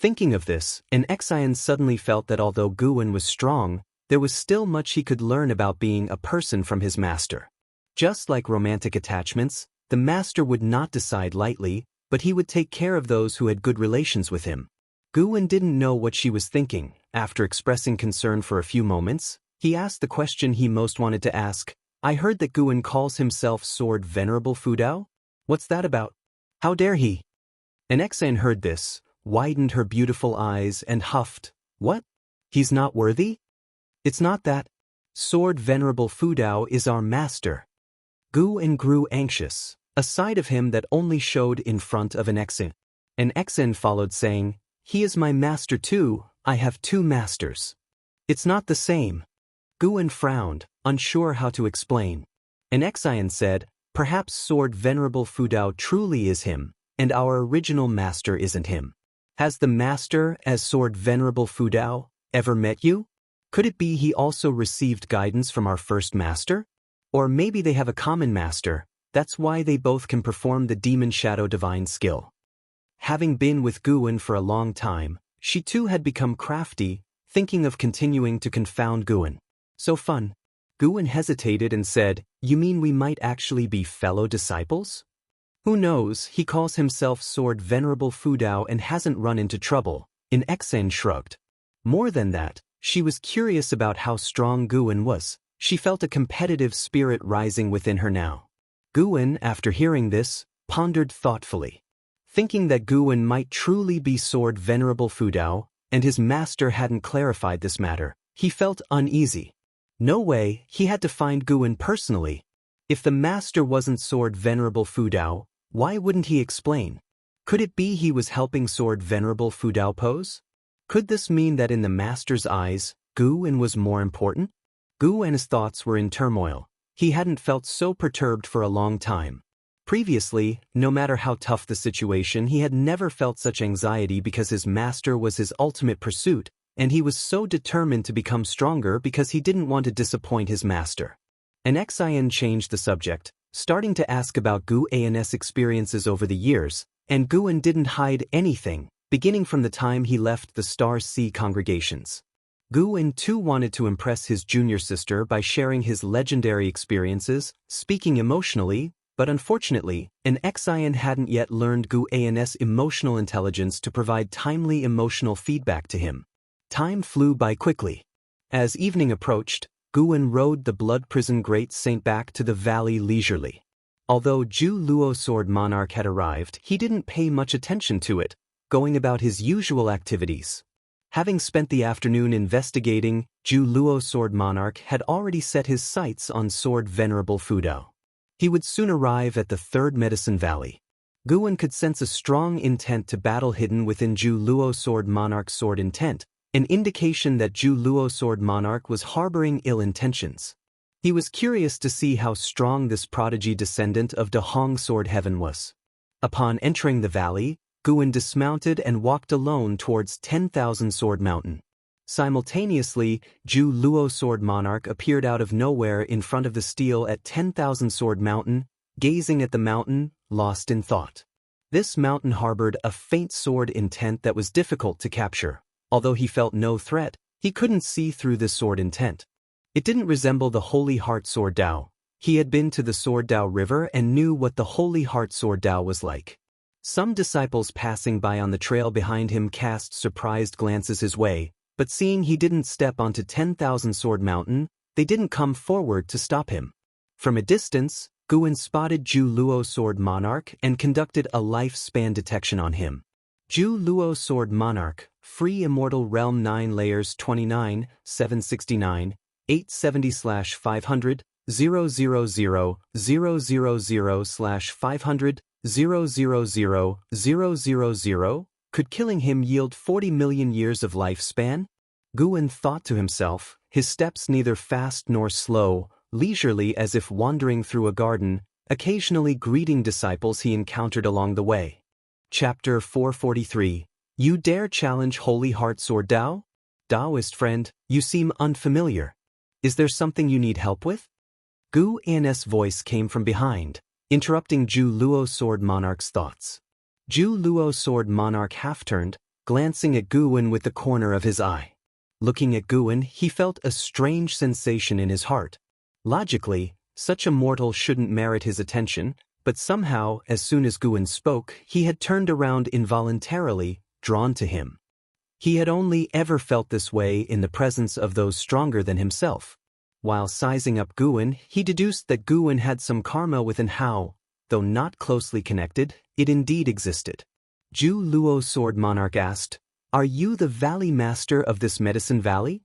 S1: Thinking of this, an Xian suddenly felt that although Guwen was strong, there was still much he could learn about being a person from his master. Just like romantic attachments, the master would not decide lightly, but he would take care of those who had good relations with him. Guwen didn't know what she was thinking. After expressing concern for a few moments, he asked the question he most wanted to ask. I heard that Guwen calls himself Sword Venerable Fudao? What's that about? How dare he? An Xian heard this, widened her beautiful eyes and huffed. What? He's not worthy? It's not that. Sword Venerable Fudao is our master. Guwen grew anxious, a side of him that only showed in front of an Xian. An Xian followed saying, he is my master too, I have two masters. It's not the same. Guwen frowned, unsure how to explain. An Xian said, perhaps Sword Venerable Fudao truly is him, and our original master isn't him. Has the master, as Sword Venerable Fudao, ever met you? Could it be he also received guidance from our first master? Or maybe they have a common master, that's why they both can perform the Demon Shadow Divine skill. Having been with Guwen for a long time, she too had become crafty, thinking of continuing to confound Guwen. So fun. Guwen hesitated and said, you mean we might actually be fellow disciples? Who knows, he calls himself Sword Venerable Fudao and hasn't run into trouble. An Xian shrugged. More than that, she was curious about how strong Guwen was. She felt a competitive spirit rising within her now. Guwen, after hearing this, pondered thoughtfully. Thinking that Guwen might truly be Sword Venerable Fudao, and his master hadn't clarified this matter, he felt uneasy. No way, he had to find Guwen personally. If the master wasn't Sword Venerable Fudao, why wouldn't he explain? Could it be he was helping Sword Venerable Fudao pose? Could this mean that in the master's eyes, Guwen was more important? Guwen's thoughts were in turmoil. He hadn't felt so perturbed for a long time. Previously, no matter how tough the situation, he had never felt such anxiety because his master was his ultimate pursuit, and he was so determined to become stronger because he didn't want to disappoint his master. An Xian changed the subject, starting to ask about Guwen's experiences over the years, and Guwen didn't hide anything, beginning from the time he left the Star Sea congregations. Guwen too wanted to impress his junior sister by sharing his legendary experiences, speaking emotionally, but unfortunately, an Xian hadn't yet learned Guwen's emotional intelligence to provide timely emotional feedback to him. Time flew by quickly. As evening approached, Guwen rode the Blood Prison Great Saint back to the valley leisurely. Although Zhu Luo Sword Monarch had arrived, he didn't pay much attention to it, going about his usual activities. Having spent the afternoon investigating, Zhu Luo Sword Monarch had already set his sights on Sword Venerable Fudao. He would soon arrive at the Third Medicine Valley. Guwen could sense a strong intent to battle hidden within Zhu Luo Sword Monarch's sword intent, an indication that Zhu Luo Sword Monarch was harboring ill intentions. He was curious to see how strong this prodigy descendant of Dahong Sword Heaven was. Upon entering the valley, Guwen dismounted and walked alone towards 10,000 Sword Mountain. Simultaneously, Zhu Luo Sword Monarch appeared out of nowhere in front of the stele at 10,000 Sword Mountain, gazing at the mountain, lost in thought. This mountain harbored a faint sword intent that was difficult to capture. Although he felt no threat, he couldn't see through this sword intent. It didn't resemble the Holy Heart Sword Dao. He had been to the Sword Dao River and knew what the Holy Heart Sword Dao was like. Some disciples passing by on the trail behind him cast surprised glances his way, but seeing he didn't step onto 10,000 Sword Mountain, they didn't come forward to stop him. From a distance, Guwen spotted Zhu Luo Sword Monarch and conducted a lifespan detection on him. Zhu Luo Sword Monarch, Free Immortal Realm 9 Layers 29, 769, 870/500, 000/500, 000/000, could killing him yield 40 million years of lifespan? Guwen thought to himself, his steps neither fast nor slow, leisurely as if wandering through a garden, occasionally greeting disciples he encountered along the way. Chapter 443. You dare challenge Holy Heart Sword Dao? Taoist friend, you seem unfamiliar. Is there something you need help with? Guwen's voice came from behind, interrupting Zhu Luo Sword Monarch's thoughts. Zhu Luo Sword Monarch half-turned, glancing at Guwen with the corner of his eye. Looking at Guwen, he felt a strange sensation in his heart. Logically, such a mortal shouldn't merit his attention, but somehow, as soon as Guwen spoke, he had turned around involuntarily, drawn to him. He had only ever felt this way in the presence of those stronger than himself. While sizing up Guwen, he deduced that Guwen had some karma with Hao. Though not closely connected, it indeed existed. Zhu Luo Sword Monarch asked, "Are you the valley master of this medicine valley?"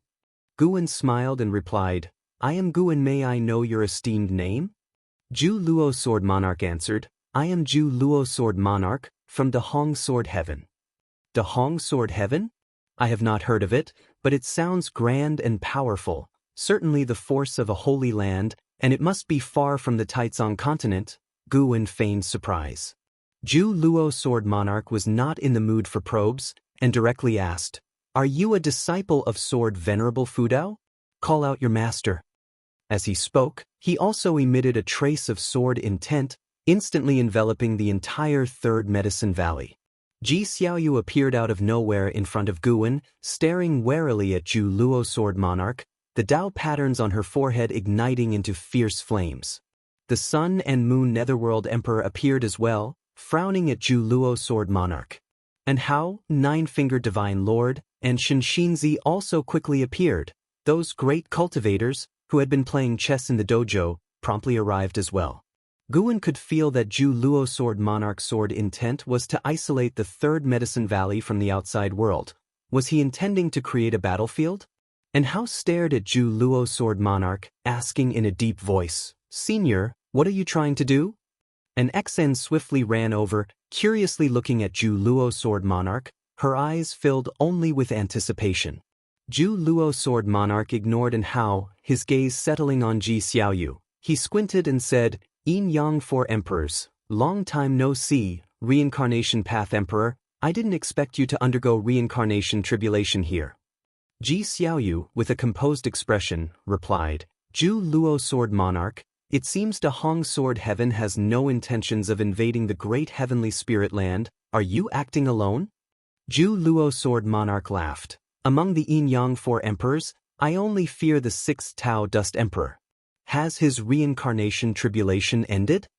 S1: Guwen smiled and replied, "I am Guwen. May I know your esteemed name?" Zhu Luo Sword Monarch answered, "I am Zhu Luo Sword Monarch, from Dahong Sword Heaven." Dahong Sword Heaven? I have not heard of it, but it sounds grand and powerful, certainly the force of a holy land, and it must be far from the Taizong continent. Guwen feigned surprise. Zhu Luo Sword Monarch was not in the mood for probes, and directly asked, "Are you a disciple of Sword Venerable Fudao? Call out your master." As he spoke, he also emitted a trace of sword intent, instantly enveloping the entire Third Medicine Valley. Xiaoyu appeared out of nowhere in front of Guwen, staring warily at Zhu Luo Sword Monarch, the Dao patterns on her forehead igniting into fierce flames. The Sun and Moon Netherworld Emperor appeared as well, frowning at Zhu Luo Sword Monarch. And Hao, Nine-Fingered Divine Lord, and Xianxia also quickly appeared. Those great cultivators, who had been playing chess in the dojo, promptly arrived as well. Guwen could feel that Zhu Luo Sword Monarch's sword intent was to isolate the Third Medicine Valley from the outside world. Was he intending to create a battlefield? And Hao stared at Zhu Luo Sword Monarch, asking in a deep voice, "Senior, what are you trying to do?" An XN swiftly ran over, curiously looking at Zhu Luo Sword Monarch, her eyes filled only with anticipation. Zhu Luo Sword Monarch ignored Hao, his gaze settling on Xiaoyu. He squinted and said, "Yin Yang 4 Emperors, long time no see, Reincarnation Path Emperor, I didn't expect you to undergo reincarnation tribulation here." Xiaoyu, with a composed expression, replied, "Zhu Luo Sword Monarch, it seems Dahong Sword Heaven has no intentions of invading the great heavenly spirit land. Are you acting alone?" Zhu Luo Sword Monarch laughed. "Among the Yin Yang 4 Emperors, I only fear the 6th Tao Dust Emperor. Has his reincarnation tribulation ended?"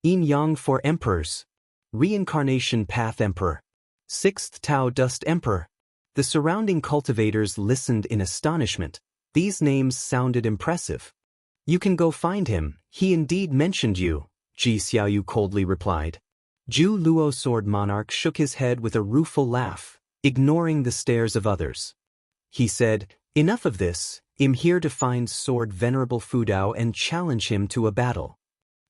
S1: Yin Yang 4 Emperors. Reincarnation Path Emperor. 6th Tao Dust Emperor. The surrounding cultivators listened in astonishment. These names sounded impressive. "You can go find him, he indeed mentioned you," Xiaoyu coldly replied. Zhu Luo Sword Monarch shook his head with a rueful laugh, ignoring the stares of others. He said, "Enough of this, I'm here to find Sword Venerable Fudao and challenge him to a battle."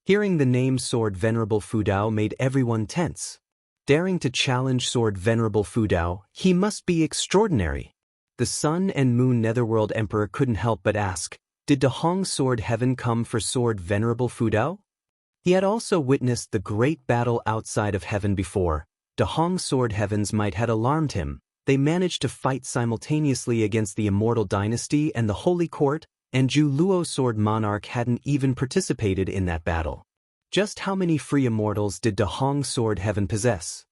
S1: Hearing the name Sword Venerable Fudao made everyone tense. Daring to challenge Sword Venerable Fudao, he must be extraordinary. The Sun and Moon Netherworld Emperor couldn't help but ask, did Dahong Sword Heaven come for Sword Venerable Fudao? He had also witnessed the great battle outside of heaven before. Dahong Sword Heavens might had alarmed him. They managed to fight simultaneously against the Immortal Dynasty and the Holy Court, and Zhu Luo Sword Monarch hadn't even participated in that battle. Just how many free immortals did Dahong Sword Heaven possess?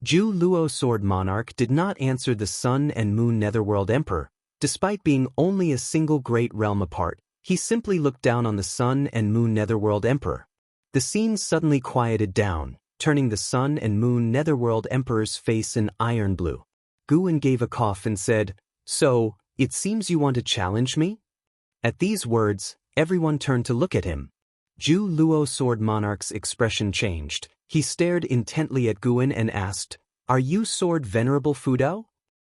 S1: Zhu Luo Sword Monarch did not answer the Sun and Moon Netherworld Emperor. Despite being only a single great realm apart, he simply looked down on the Sun and Moon Netherworld Emperor. The scene suddenly quieted down, turning the Sun and Moon Netherworld Emperor's face an iron blue. Guwen gave a cough and said, "So, it seems you want to challenge me?" At these words, everyone turned to look at him. Zhu Luo Sword Monarch's expression changed. He stared intently at Guwen and asked, "Are you Sword Venerable Fudao?"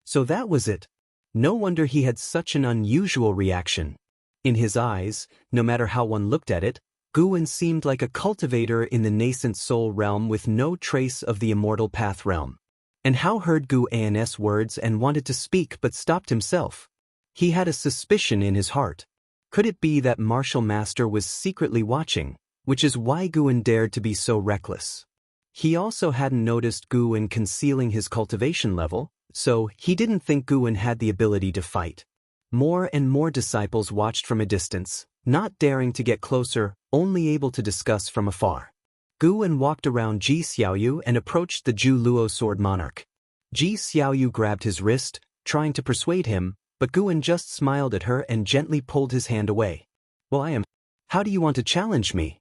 S1: So that was it. No wonder he had such an unusual reaction. In his eyes, no matter how one looked at it, Guwen seemed like a cultivator in the nascent soul realm with no trace of the immortal path realm. And Hao heard Guwen's words and wanted to speak but stopped himself. He had a suspicion in his heart. Could it be that Martial Master was secretly watching, which is why Guwen dared to be so reckless? He also hadn't noticed Guwen concealing his cultivation level, so he didn't think Guwen had the ability to fight. More and more disciples watched from a distance, not daring to get closer, only able to discuss from afar. Guwen walked around Xiaoyu and approached the Zhu Luo Sword Monarch. Ji Xiaoyu grabbed his wrist, trying to persuade him, but Guan just smiled at her and gently pulled his hand away. Well, How do you want to challenge me?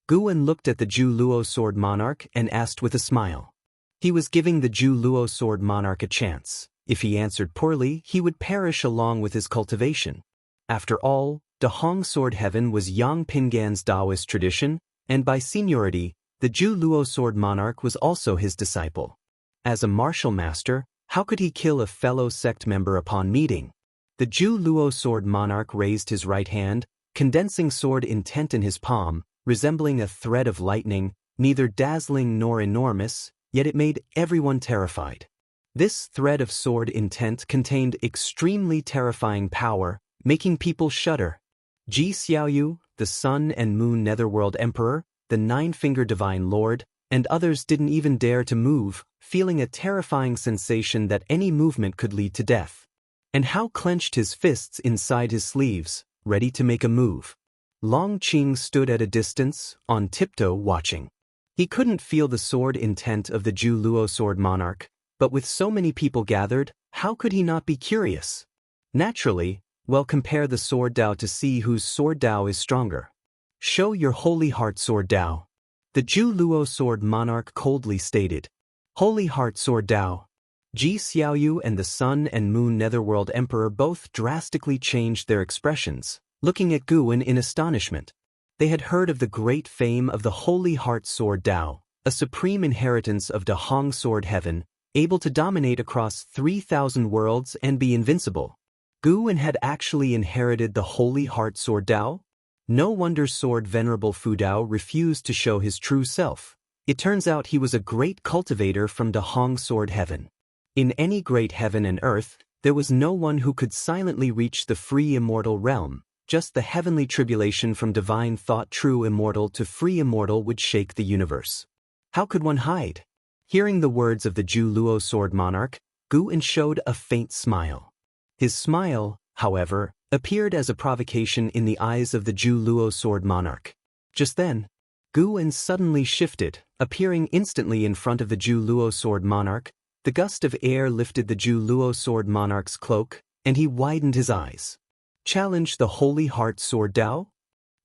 S1: Guan looked at the Zhu Luo Sword Monarch and asked with a smile. He was giving the Zhu Luo Sword Monarch a chance. If he answered poorly, he would perish along with his cultivation. After all, De Hong Sword Heaven was Yang Pingan's Taoist tradition, and by seniority, the Zhu Luo Sword Monarch was also his disciple. As a martial master, how could he kill a fellow sect member upon meeting? The Zhu Luo Sword Monarch raised his right hand, condensing sword intent in his palm, resembling a thread of lightning, neither dazzling nor enormous, yet it made everyone terrified. This thread of sword intent contained extremely terrifying power, making people shudder. Ji Xiaoyu, the Sun and Moon Netherworld Emperor, the Nine-Finger Divine Lord, and others didn't even dare to move, feeling a terrifying sensation that any movement could lead to death. And Hao clenched his fists inside his sleeves, ready to make a move. Long Qing stood at a distance, on tiptoe watching. He couldn't feel the sword intent of the Zhu Luo Sword Monarch, but with so many people gathered, how could he not be curious? Naturally, compare the sword Dao to see whose sword Dao is stronger. Show your Holy Heart Sword Dao. The Zhu Luo Sword Monarch coldly stated. Holy Heart Sword Dao. Ji Xiaoyu and the Sun and Moon Netherworld Emperor both drastically changed their expressions, looking at Guan in astonishment. They had heard of the great fame of the Holy Heart Sword Dao, a supreme inheritance of De Hong Sword Heaven, able to dominate across 3,000 worlds and be invincible. Guan had actually inherited the Holy Heart Sword Dao? No wonder Sword Venerable Fu Dao refused to show his true self. It turns out he was a great cultivator from De Hong Sword Heaven. In any great heaven and earth, there was no one who could silently reach the free immortal realm. Just the heavenly tribulation from divine thought true immortal to free immortal would shake the universe. How could one hide? Hearing the words of the Zhu Luo Sword Monarch, Guan showed a faint smile. His smile, however, appeared as a provocation in the eyes of the Zhu Luo Sword Monarch. Just then, Guan suddenly shifted, appearing instantly in front of the Zhu Luo Sword Monarch. The gust of air lifted the Zhu Luo Sword Monarch's cloak, and he widened his eyes. Challenge the Holy Heart Sword Dao?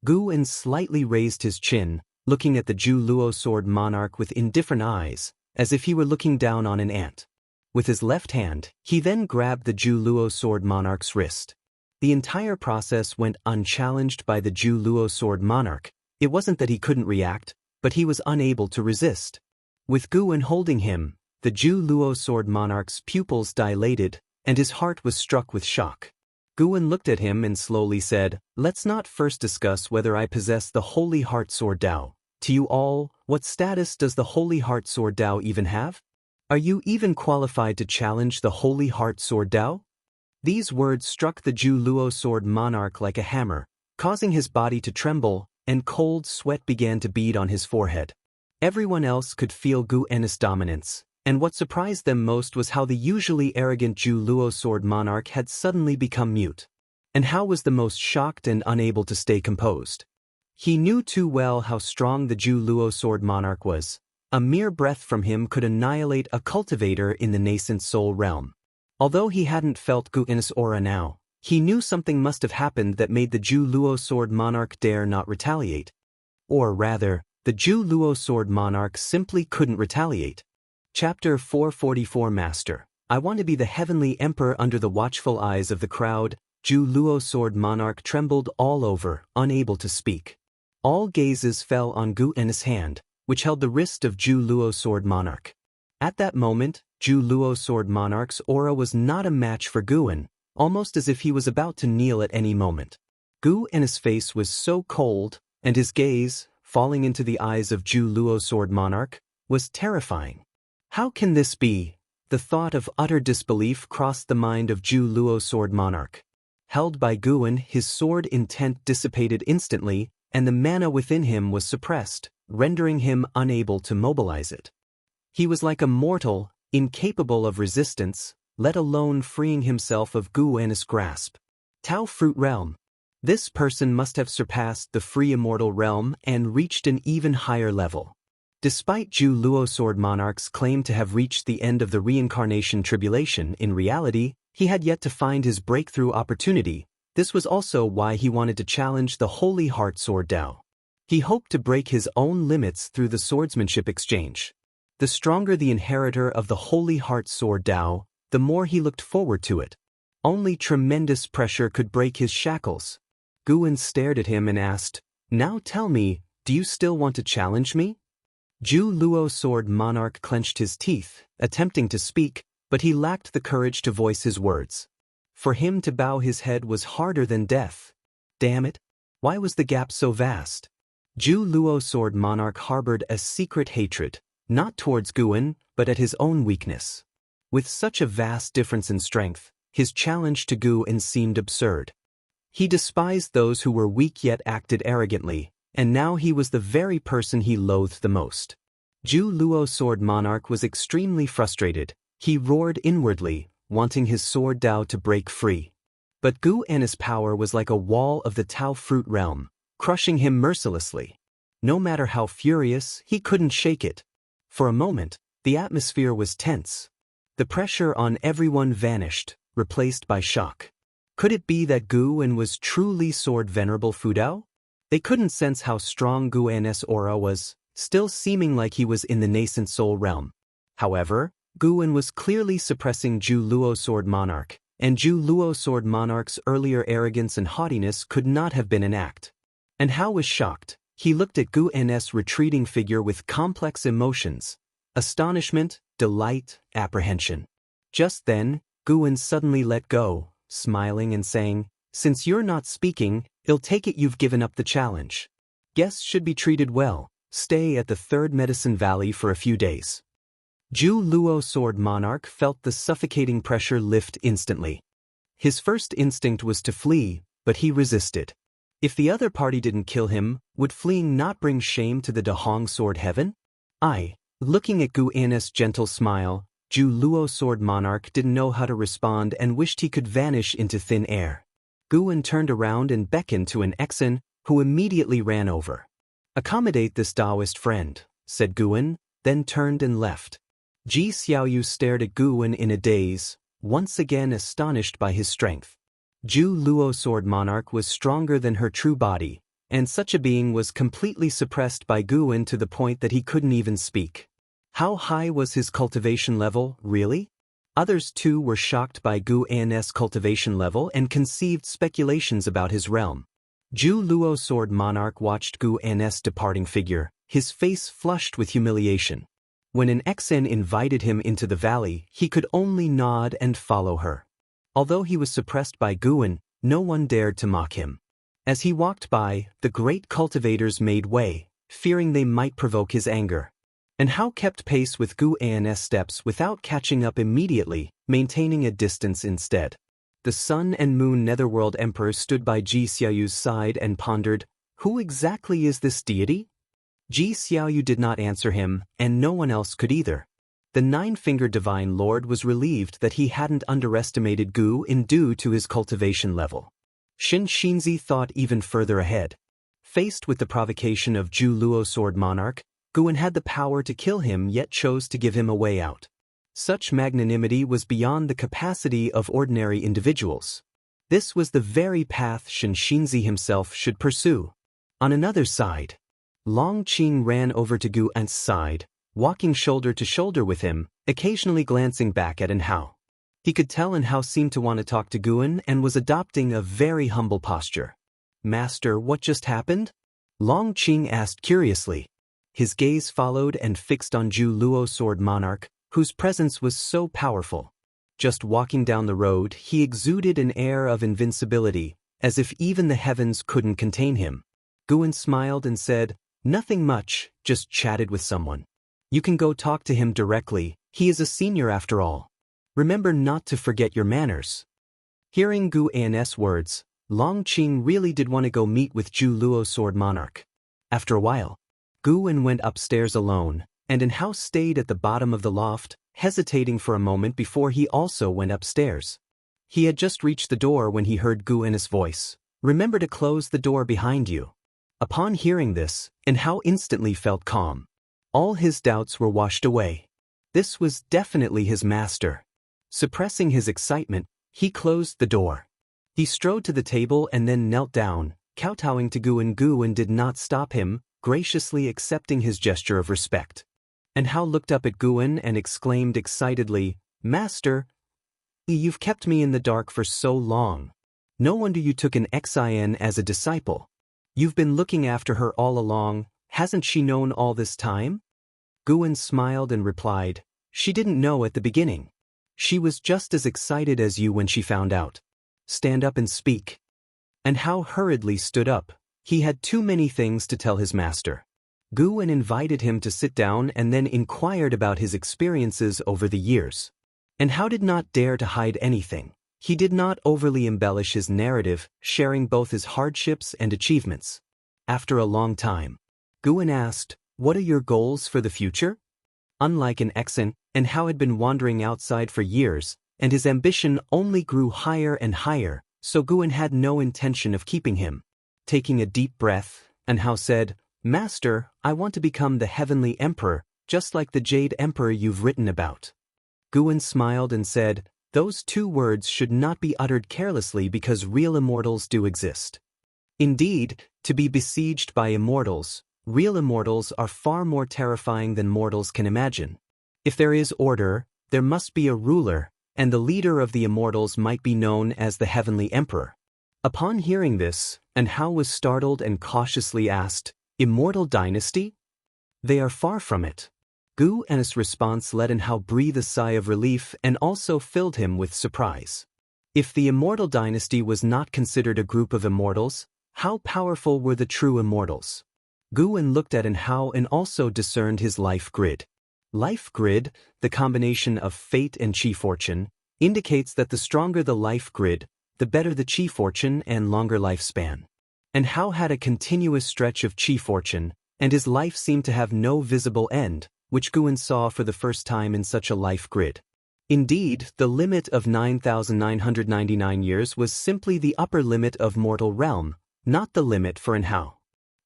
S1: Guan slightly raised his chin, looking at the Zhu Luo Sword Monarch with indifferent eyes, as if he were looking down on an ant. With his left hand, he then grabbed the Zhu Luo Sword Monarch's wrist. The entire process went unchallenged by the Zhu Luo Sword Monarch. It wasn't that he couldn't react, but he was unable to resist. With Guan holding him, the Zhu Luo Sword Monarch's pupils dilated, and his heart was struck with shock. Guan looked at him and slowly said, "Let's not first discuss whether I possess the Holy Heart Sword Dao. To you all, what status does the Holy Heart Sword Dao even have? Are you even qualified to challenge the Holy Heart Sword Dao?" These words struck the Zhu Luo Sword Monarch like a hammer, causing his body to tremble, and cold sweat began to bead on his forehead. Everyone else could feel Guan's dominance, and what surprised them most was how the usually arrogant Zhu Luo Sword Monarch had suddenly become mute. And Hao was the most shocked and unable to stay composed. He knew too well how strong the Zhu Luo Sword Monarch was. A mere breath from him could annihilate a cultivator in the nascent soul realm. Although he hadn't felt Guan's aura now, he knew something must have happened that made the Zhu Luo Sword Monarch dare not retaliate. Or rather, the Zhu Luo Sword Monarch simply couldn't retaliate. Chapter 444 Master. I want to be the heavenly emperor under the watchful eyes of the crowd. Zhu Luo Sword Monarch trembled all over, unable to speak. All gazes fell on Guan's hand, which held the wrist of Zhu Luo Sword Monarch. At that moment, Zhu Luo Sword Monarch's aura was not a match for Guan, almost as if he was about to kneel at any moment. Guan's face was so cold, and his gaze, falling into the eyes of Zhu Luo Sword Monarch, was terrifying. How can this be? The thought of utter disbelief crossed the mind of Zhu Luo Sword Monarch. Held by Guan, his sword intent dissipated instantly, and the mana within him was suppressed, rendering him unable to mobilize it. He was like a mortal, incapable of resistance, let alone freeing himself of Guan's grasp. Tao Fruit Realm. This person must have surpassed the free immortal realm and reached an even higher level. Despite Zhu Luo sword monarch's claim to have reached the end of the reincarnation tribulation, in reality, he had yet to find his breakthrough opportunity. This was also why he wanted to challenge the Holy Heart Sword Dao. He hoped to break his own limits through the swordsmanship exchange. The stronger the inheritor of the Holy Heart Sword Dao, the more he looked forward to it. Only tremendous pressure could break his shackles. Guwen stared at him and asked, "Now tell me, do you still want to challenge me?" Zhu Luo sword monarch clenched his teeth, attempting to speak, but he lacked the courage to voice his words. For him to bow his head was harder than death. Damn it! Why was the gap so vast? Zhu Luo sword monarch harbored a secret hatred, not towards Guwen, but at his own weakness. With such a vast difference in strength, his challenge to Guwen seemed absurd. He despised those who were weak yet acted arrogantly, and now he was the very person he loathed the most. Zhu Luo sword monarch was extremely frustrated. He roared inwardly, wanting his sword Dao to break free. But Guwen's power was like a wall of the Tao fruit realm, crushing him mercilessly. No matter how furious, he couldn't shake it. For a moment, the atmosphere was tense. The pressure on everyone vanished, replaced by shock. Could it be that Guwen was truly sword venerable Fudao? They couldn't sense how strong Guwen's aura was, still seeming like he was in the nascent soul realm. However, Guwen was clearly suppressing Zhu Luo sword monarch, and Zhu Luo sword monarch's earlier arrogance and haughtiness could not have been an act. And Hao was shocked. He looked at Guwen's retreating figure with complex emotions: astonishment, delight, apprehension. Just then, Guwen suddenly let go, smiling and saying, "Since you're not speaking, I'll take it you've given up the challenge. Guests should be treated well. Stay at the Third Medicine Valley for a few days." Zhu Luo sword monarch felt the suffocating pressure lift instantly. His first instinct was to flee, but he resisted. If the other party didn't kill him, would fleeing not bring shame to the Dahong sword heaven? Looking at Guwen's gentle smile, Zhu Luo sword monarch didn't know how to respond and wished he could vanish into thin air. Guwen turned around and beckoned to an Exen, who immediately ran over. "Accommodate this Taoist friend," said Guwen, then turned and left. Ji Xiaoyu stared at Guwen in a daze, once again astonished by his strength. Zhu Luo sword monarch was stronger than her true body, and such a being was completely suppressed by Guwen to the point that he couldn't even speak. How high was his cultivation level, really? Others too were shocked by Guwen's cultivation level and conceived speculations about his realm. Zhu Luo sword monarch watched Guwen's departing figure, his face flushed with humiliation. When an Exen invited him into the valley, he could only nod and follow her. Although he was suppressed by Guwen, no one dared to mock him. As he walked by, the great cultivators made way, fearing they might provoke his anger. And Hao kept pace with Guwen's steps without catching up immediately, maintaining a distance instead. The Sun and Moon Netherworld Emperor stood by Ji Xiaoyu's side and pondered, "Who exactly is this deity?" Ji Xiaoyu did not answer him, and no one else could either. The Nine-Fingered Divine Lord was relieved that he hadn't underestimated Guwen due to his cultivation level. Xianxia thought even further ahead. Faced with the provocation of Zhu Luo sword monarch, Guwen had the power to kill him yet chose to give him a way out. Such magnanimity was beyond the capacity of ordinary individuals. This was the very path Xianxia himself should pursue. On another side, Long Qing ran over to Guwen's side, walking shoulder to shoulder with him, occasionally glancing back at Hao. He could tell Hao seemed to want to talk to Guwen and was adopting a very humble posture. "Master, what just happened?" Long Qing asked curiously. His gaze followed and fixed on Zhu Luo sword monarch, whose presence was so powerful. Just walking down the road, he exuded an air of invincibility, as if even the heavens couldn't contain him. Guwen smiled and said, "Nothing much, just chatted with someone. You can go talk to him directly, he is a senior after all. Remember not to forget your manners." Hearing Guwen's words, Long Qing really did want to go meet with Zhu Luo sword monarch. After a while, Guwen went upstairs alone, and Hao stayed at the bottom of the loft, hesitating for a moment before he also went upstairs. He had just reached the door when he heard Guwen's voice. "Remember to close the door behind you." Upon hearing this, Hao instantly felt calm. All his doubts were washed away. This was definitely his master. Suppressing his excitement, he closed the door. He strode to the table and then knelt down, kowtowing to Guan. Guan did not stop him, graciously accepting his gesture of respect. And Hao looked up at Guan and exclaimed excitedly, "Master, you've kept me in the dark for so long. No wonder you took an Xian as a disciple. You've been looking after her all along, hasn't she known all this time?" Guan smiled and replied, "She didn't know at the beginning. She was just as excited as you when she found out. Stand up and speak." And Hao hurriedly stood up. He had too many things to tell his master. Guan invited him to sit down and then inquired about his experiences over the years. And Hao did not dare to hide anything. He did not overly embellish his narrative, sharing both his hardships and achievements. After a long time, Guan asked, "What are your goals for the future?" Unlike an Exan, and Hao had been wandering outside for years, and his ambition only grew higher and higher, so Guan had no intention of keeping him. Taking a deep breath, and Hao said, "Master, I want to become the Heavenly Emperor, just like the Jade Emperor you've written about." Guan smiled and said, "Those two words should not be uttered carelessly because real immortals do exist. Indeed, to be besieged by immortals, real immortals are far more terrifying than mortals can imagine. If there is order, there must be a ruler, and the leader of the immortals might be known as the Heavenly Emperor." Upon hearing this, and Hao was startled and cautiously asked, "Immortal dynasty?" "They are far from it." Guan's response let in Hao breathe a sigh of relief and also filled him with surprise. If the Immortal dynasty was not considered a group of immortals, how powerful were the true immortals? Guan looked at Hao and also discerned his life grid. Life grid, the combination of fate and chi fortune, indicates that the stronger the life grid, the better the chi fortune and longer lifespan. And Hao had a continuous stretch of chi fortune, and his life seemed to have no visible end, which Guan saw for the first time in such a life grid. Indeed, the limit of 9,999 years was simply the upper limit of mortal realm, not the limit for Hao.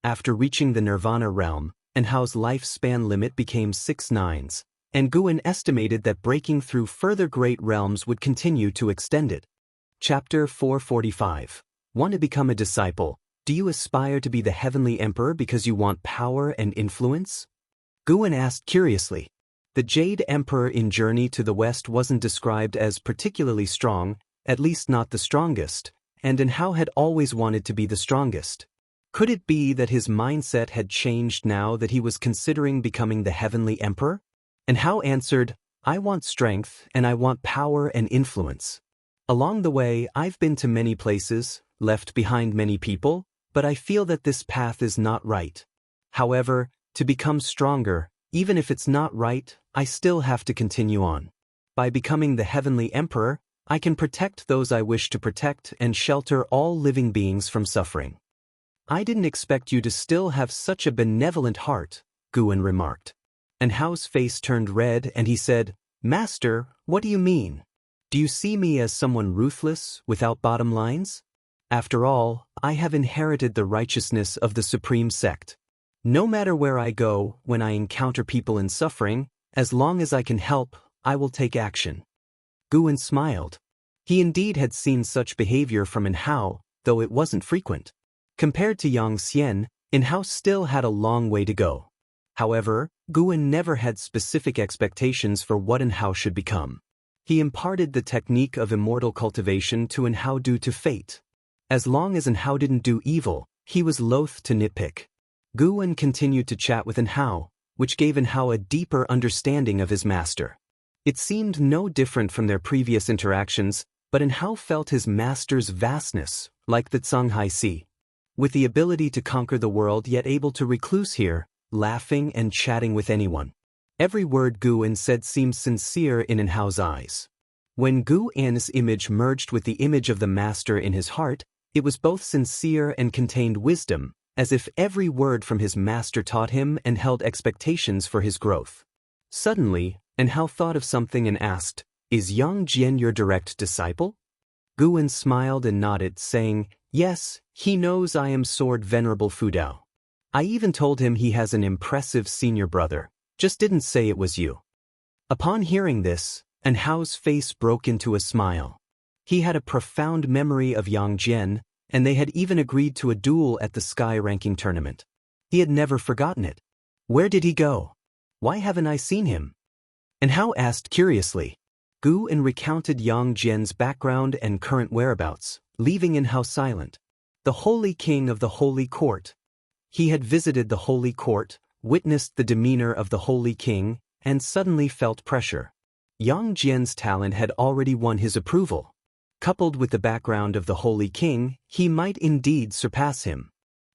S1: After reaching the Nirvana realm, Hao's lifespan limit became 6 nines, and Guan estimated that breaking through further great realms would continue to extend it. Chapter 445. Want to become a disciple? Do you aspire to be the Heavenly Emperor because you want power and influence? Guan asked curiously. The Jade Emperor in Journey to the West wasn't described as particularly strong, at least not the strongest, and Hao had always wanted to be the strongest. Could it be that his mindset had changed now that he was considering becoming the Heavenly Emperor? And Hao answered, "I want strength and I want power and influence. Along the way, I've been to many places, left behind many people, but I feel that this path is not right. However, to become stronger, even if it's not right, I still have to continue on. By becoming the Heavenly Emperor, I can protect those I wish to protect and shelter all living beings from suffering." "I didn't expect you to still have such a benevolent heart," Guan remarked. And Hao's face turned red and he said, "Master, what do you mean? Do you see me as someone ruthless, without bottom lines? After all, I have inherited the righteousness of the supreme sect. No matter where I go, when I encounter people in suffering, as long as I can help, I will take action." Guan smiled. He indeed had seen such behavior from Hao, though it wasn't frequent. Compared to Xianxia, Hao still had a long way to go. However, Guan never had specific expectations for what Hao should become. He imparted the technique of immortal cultivation to Hao due to fate. As long as Hao didn't do evil, he was loath to nitpick. Guan continued to chat with Hao, which gave Hao a deeper understanding of his master. It seemed no different from their previous interactions, but Hao felt his master's vastness, like the Zhanghai Sea. With the ability to conquer the world yet able to recluse here, laughing and chatting with anyone. Every word Guan said seemed sincere in Hao's eyes. When Guan's image merged with the image of the master in his heart, it was both sincere and contained wisdom, as if every word from his master taught him and held expectations for his growth. Suddenly, Hao thought of something and asked, "Is Yang Jian your direct disciple?" Guan smiled and nodded, saying, "Yes, he knows I am Sword Venerable Fudao. I even told him he has an impressive senior brother, Just didn't say it was you. Upon hearing this, Anhao's face broke into a smile. He had a profound memory of Yang Jian, and they had even agreed to a duel at the Sky Ranking Tournament. He had never forgotten it. Where did he go? Why haven't I seen him? Anhao asked curiously. Gu En recounted Yang Jian's background and current whereabouts, leaving Anhao silent. The Holy King of the Holy Court. He had visited the Holy Court, witnessed the demeanor of the Holy King, and suddenly felt pressure. Yang Jian's talent had already won his approval. Coupled with the background of the Holy King, he might indeed surpass him.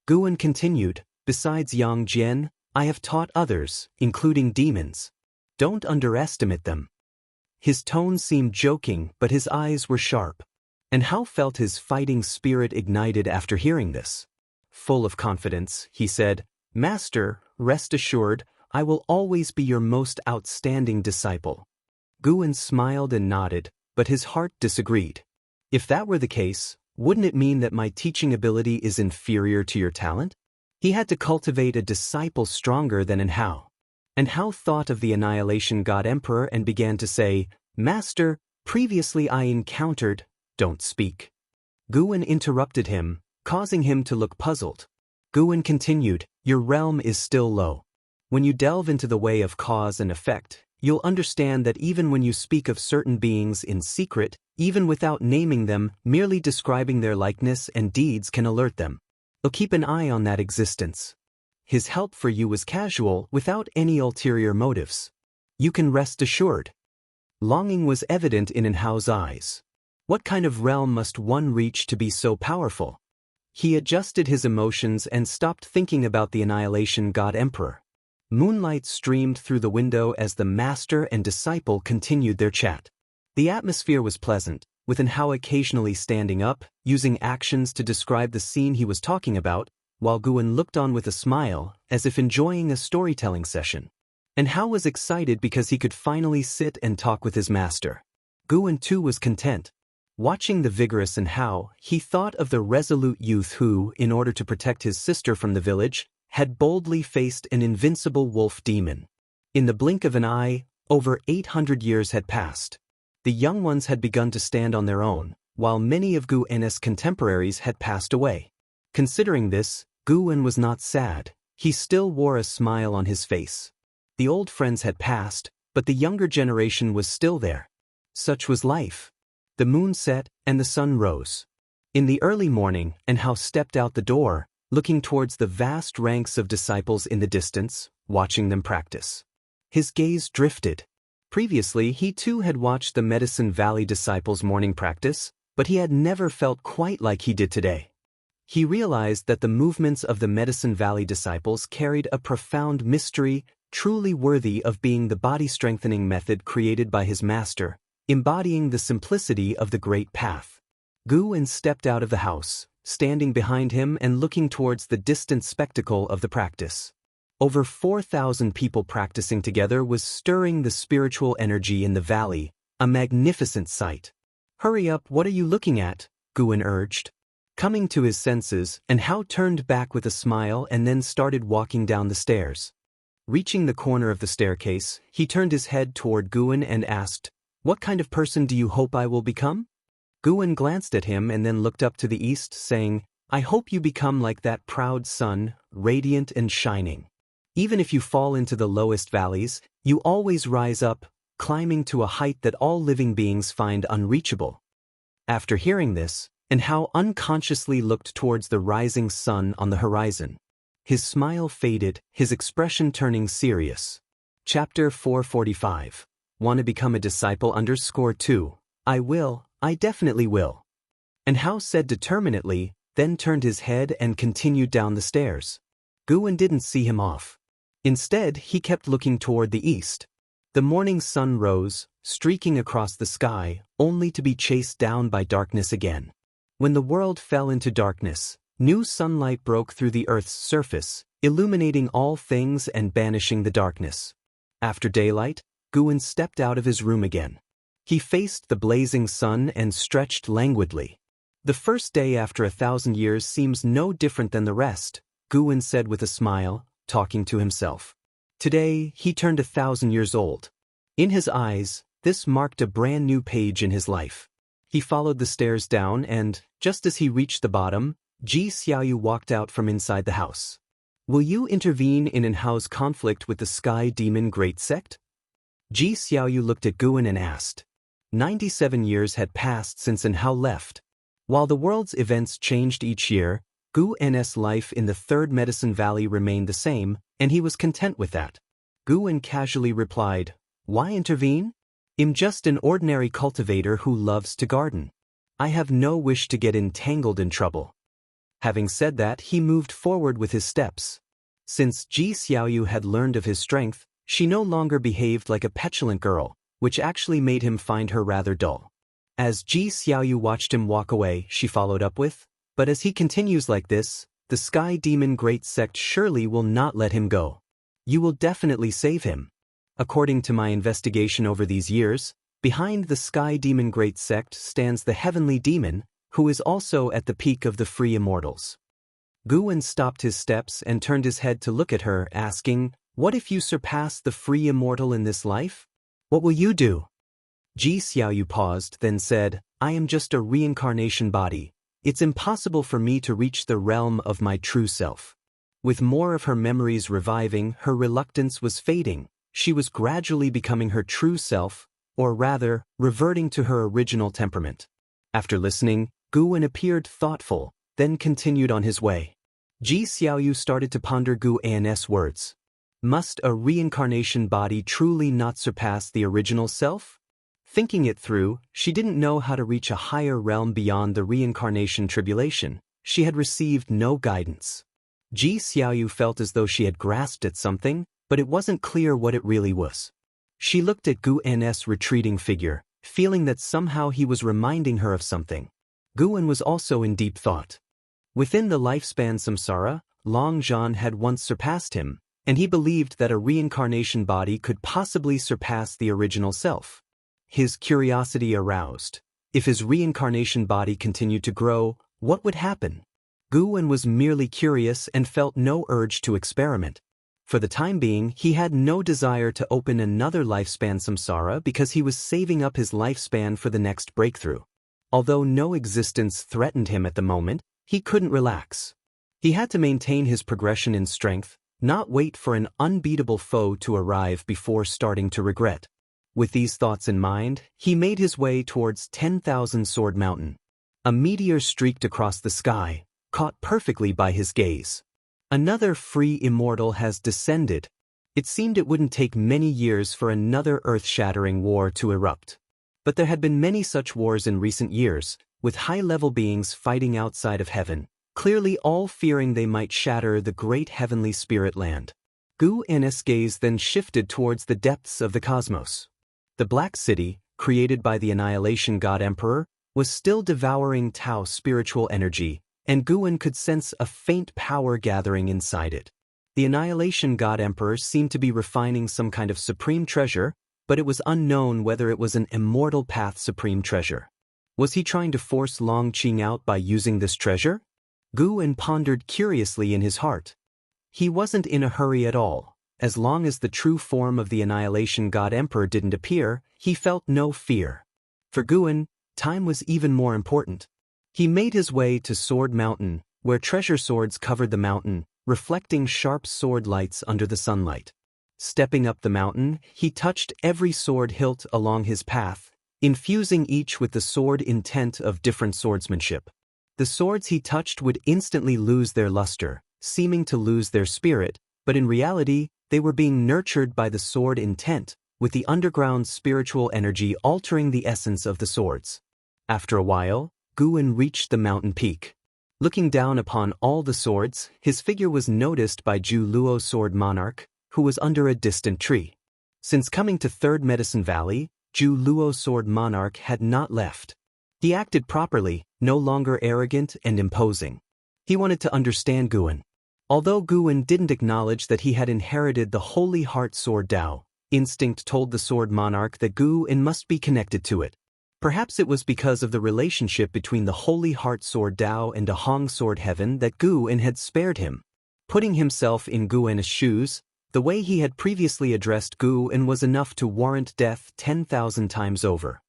S1: Gu En continued, besides Yang Jian, I have taught others, including demons. Don't underestimate them. His tone seemed joking, but his eyes were sharp. Anhao felt his fighting spirit ignited after hearing this. Full of confidence, he said, Master, rest assured, I will always be your most outstanding disciple. Gu En smiled and nodded, but his heart disagreed. If that were the case, wouldn't it mean that my teaching ability is inferior to your talent? He had to cultivate a disciple stronger than Anhao. Anhao thought of the Annihilation God Emperor and began to say, Master, previously I encountered, don't speak. Gu En interrupted him, causing him to look puzzled. Gu En continued, your realm is still low. When you delve into the way of cause and effect, you'll understand that even when you speak of certain beings in secret, even without naming them, merely describing their likeness and deeds can alert them. They'll keep an eye on that existence. His help for you was casual, without any ulterior motives. You can rest assured. Longing was evident in Anhao's eyes. What kind of realm must one reach to be so powerful? He adjusted his emotions and stopped thinking about the Annihilation God Emperor. Moonlight streamed through the window as the master and disciple continued their chat. The atmosphere was pleasant, with Anhao occasionally standing up, using actions to describe the scene he was talking about, while Gu En looked on with a smile, as if enjoying a storytelling session. Anhao was excited because he could finally sit and talk with his master. Gu En too was content. Watching the vigorous Anhao, he thought of the resolute youth who, in order to protect his sister from the village, had boldly faced an invincible wolf demon. In the blink of an eye, over 800 years had passed. The young ones had begun to stand on their own, while many of Gu En's contemporaries had passed away. Considering this, Gu En was not sad. He still wore a smile on his face. The old friends had passed, but the younger generation was still there. Such was life. The moon set, and the sun rose. In the early morning, Anhao stepped out the door, looking towards the vast ranks of disciples in the distance, watching them practice. His gaze drifted. Previously, he too had watched the Medicine Valley disciples' morning practice, but he had never felt quite like he did today. He realized that the movements of the Medicine Valley disciples carried a profound mystery, truly worthy of being the body-strengthening method created by his master, embodying the simplicity of the great path. Gu En stepped out of the house, standing behind him and looking towards the distant spectacle of the practice. Over 4,000 people practicing together was stirring the spiritual energy in the valley, a magnificent sight. Hurry up, what are you looking at? Gu En urged. Coming to his senses, Anhao turned back with a smile and then started walking down the stairs. Reaching the corner of the staircase, he turned his head toward Gu En and asked, What kind of person do you hope I will become? Gu En glanced at him and then looked up to the east, saying, I hope you become like that proud sun, radiant and shining. Even if you fall into the lowest valleys, you always rise up, climbing to a height that all living beings find unreachable. After hearing this, Anhao unconsciously looked towards the rising sun on the horizon. His smile faded, his expression turning serious. Chapter 445. Want to become a disciple _2. I will, I definitely will. Anhao said determinedly, then turned his head and continued down the stairs. Gu En didn't see him off. Instead, he kept looking toward the east. The morning sun rose, streaking across the sky, only to be chased down by darkness again. When the world fell into darkness, new sunlight broke through the earth's surface, illuminating all things and banishing the darkness. After daylight, Gu En stepped out of his room again. He faced the blazing sun and stretched languidly. The first day after 1,000 years seems no different than the rest, Gu En said with a smile, talking to himself. Today, he turned 1,000 years old. In his eyes, this marked a brand new page in his life. He followed the stairs down and, just as he reached the bottom, Xiaoyu walked out from inside the house. Will you intervene in Enhao's conflict with the Sky Demon Great Sect? Xiaoyu looked at Guan and asked. 97 years had passed since Enhao left. While the world's events changed each year, Guan's life in the Third Medicine Valley remained the same, and he was content with that. Guan casually replied, Why intervene? I'm just an ordinary cultivator who loves to garden. I have no wish to get entangled in trouble. Having said that, he moved forward with his steps. Since Xiaoyu had learned of his strength, she no longer behaved like a petulant girl, which actually made him find her rather dull. As Xiaoyu watched him walk away, she followed up with, But as he continues like this, the Sky Demon Great Sect surely will not let him go. You will definitely save him. According to my investigation over these years, behind the Sky Demon Great Sect stands the Heavenly Demon, who is also at the peak of the free immortals. Guan stopped his steps and turned his head to look at her, asking, What if you surpass the free immortal in this life? What will you do? Xiaoyu paused, then said, I am just a reincarnation body. It's impossible for me to reach the realm of my true self. With more of her memories reviving, her reluctance was fading. She was gradually becoming her true self, or rather, reverting to her original temperament. After listening, Guan appeared thoughtful, then continued on his way. Xiaoyu started to ponder Guan's words. Must a reincarnation body truly not surpass the original self? Thinking it through, she didn't know how to reach a higher realm beyond the reincarnation tribulation. She had received no guidance. Xiaoyu felt as though she had grasped at something, but it wasn't clear what it really was. She looked at Guan's retreating figure, feeling that somehow he was reminding her of something. Guan was also in deep thought. Within the lifespan samsara, Long Zhan had once surpassed him, and he believed that a reincarnation body could possibly surpass the original self. His curiosity aroused. If his reincarnation body continued to grow, what would happen? Guan was merely curious and felt no urge to experiment. For the time being, he had no desire to open another lifespan samsara because he was saving up his lifespan for the next breakthrough. Although no existence threatened him at the moment, he couldn't relax. He had to maintain his progression in strength, not wait for an unbeatable foe to arrive before starting to regret. With these thoughts in mind, he made his way towards 10,000 Sword Mountain. A meteor streaked across the sky, caught perfectly by his gaze. Another free immortal has descended. It seemed it wouldn't take many years for another earth-shattering war to erupt. But there had been many such wars in recent years, with high-level beings fighting outside of heaven, clearly all fearing they might shatter the great heavenly spirit land. Guan's gaze then shifted towards the depths of the cosmos. The Black City, created by the Annihilation God Emperor, was still devouring Tao spiritual energy, and Guan could sense a faint power gathering inside it. The Annihilation God Emperor seemed to be refining some kind of supreme treasure, but it was unknown whether it was an immortal path supreme treasure. Was he trying to force Long Qing out by using this treasure? Guan pondered curiously in his heart. He wasn't in a hurry at all. As long as the true form of the Annihilation God Emperor didn't appear, he felt no fear. For Guan, time was even more important. He made his way to Sword Mountain, where treasure swords covered the mountain, reflecting sharp sword lights under the sunlight. Stepping up the mountain, he touched every sword hilt along his path, infusing each with the sword intent of different swordsmanship. The swords he touched would instantly lose their luster, seeming to lose their spirit, but in reality, they were being nurtured by the sword intent, with the underground spiritual energy altering the essence of the swords. After a while, Guan reached the mountain peak. Looking down upon all the swords, his figure was noticed by Zhu Luo Sword Monarch, who was under a distant tree. Since coming to Third Medicine Valley, Zhu Luo Sword Monarch had not left. He acted properly, no longer arrogant and imposing. He wanted to understand Guan. Although Guan didn't acknowledge that he had inherited the Holy Heart Sword Tao, instinct told the Sword Monarch that Guan must be connected to it. Perhaps it was because of the relationship between the Holy Heart Sword Tao and a Hong Sword Heaven that Guan had spared him. Putting himself in Guan's shoes, The way he had previously addressed Gu En was enough to warrant death 10,000 times over.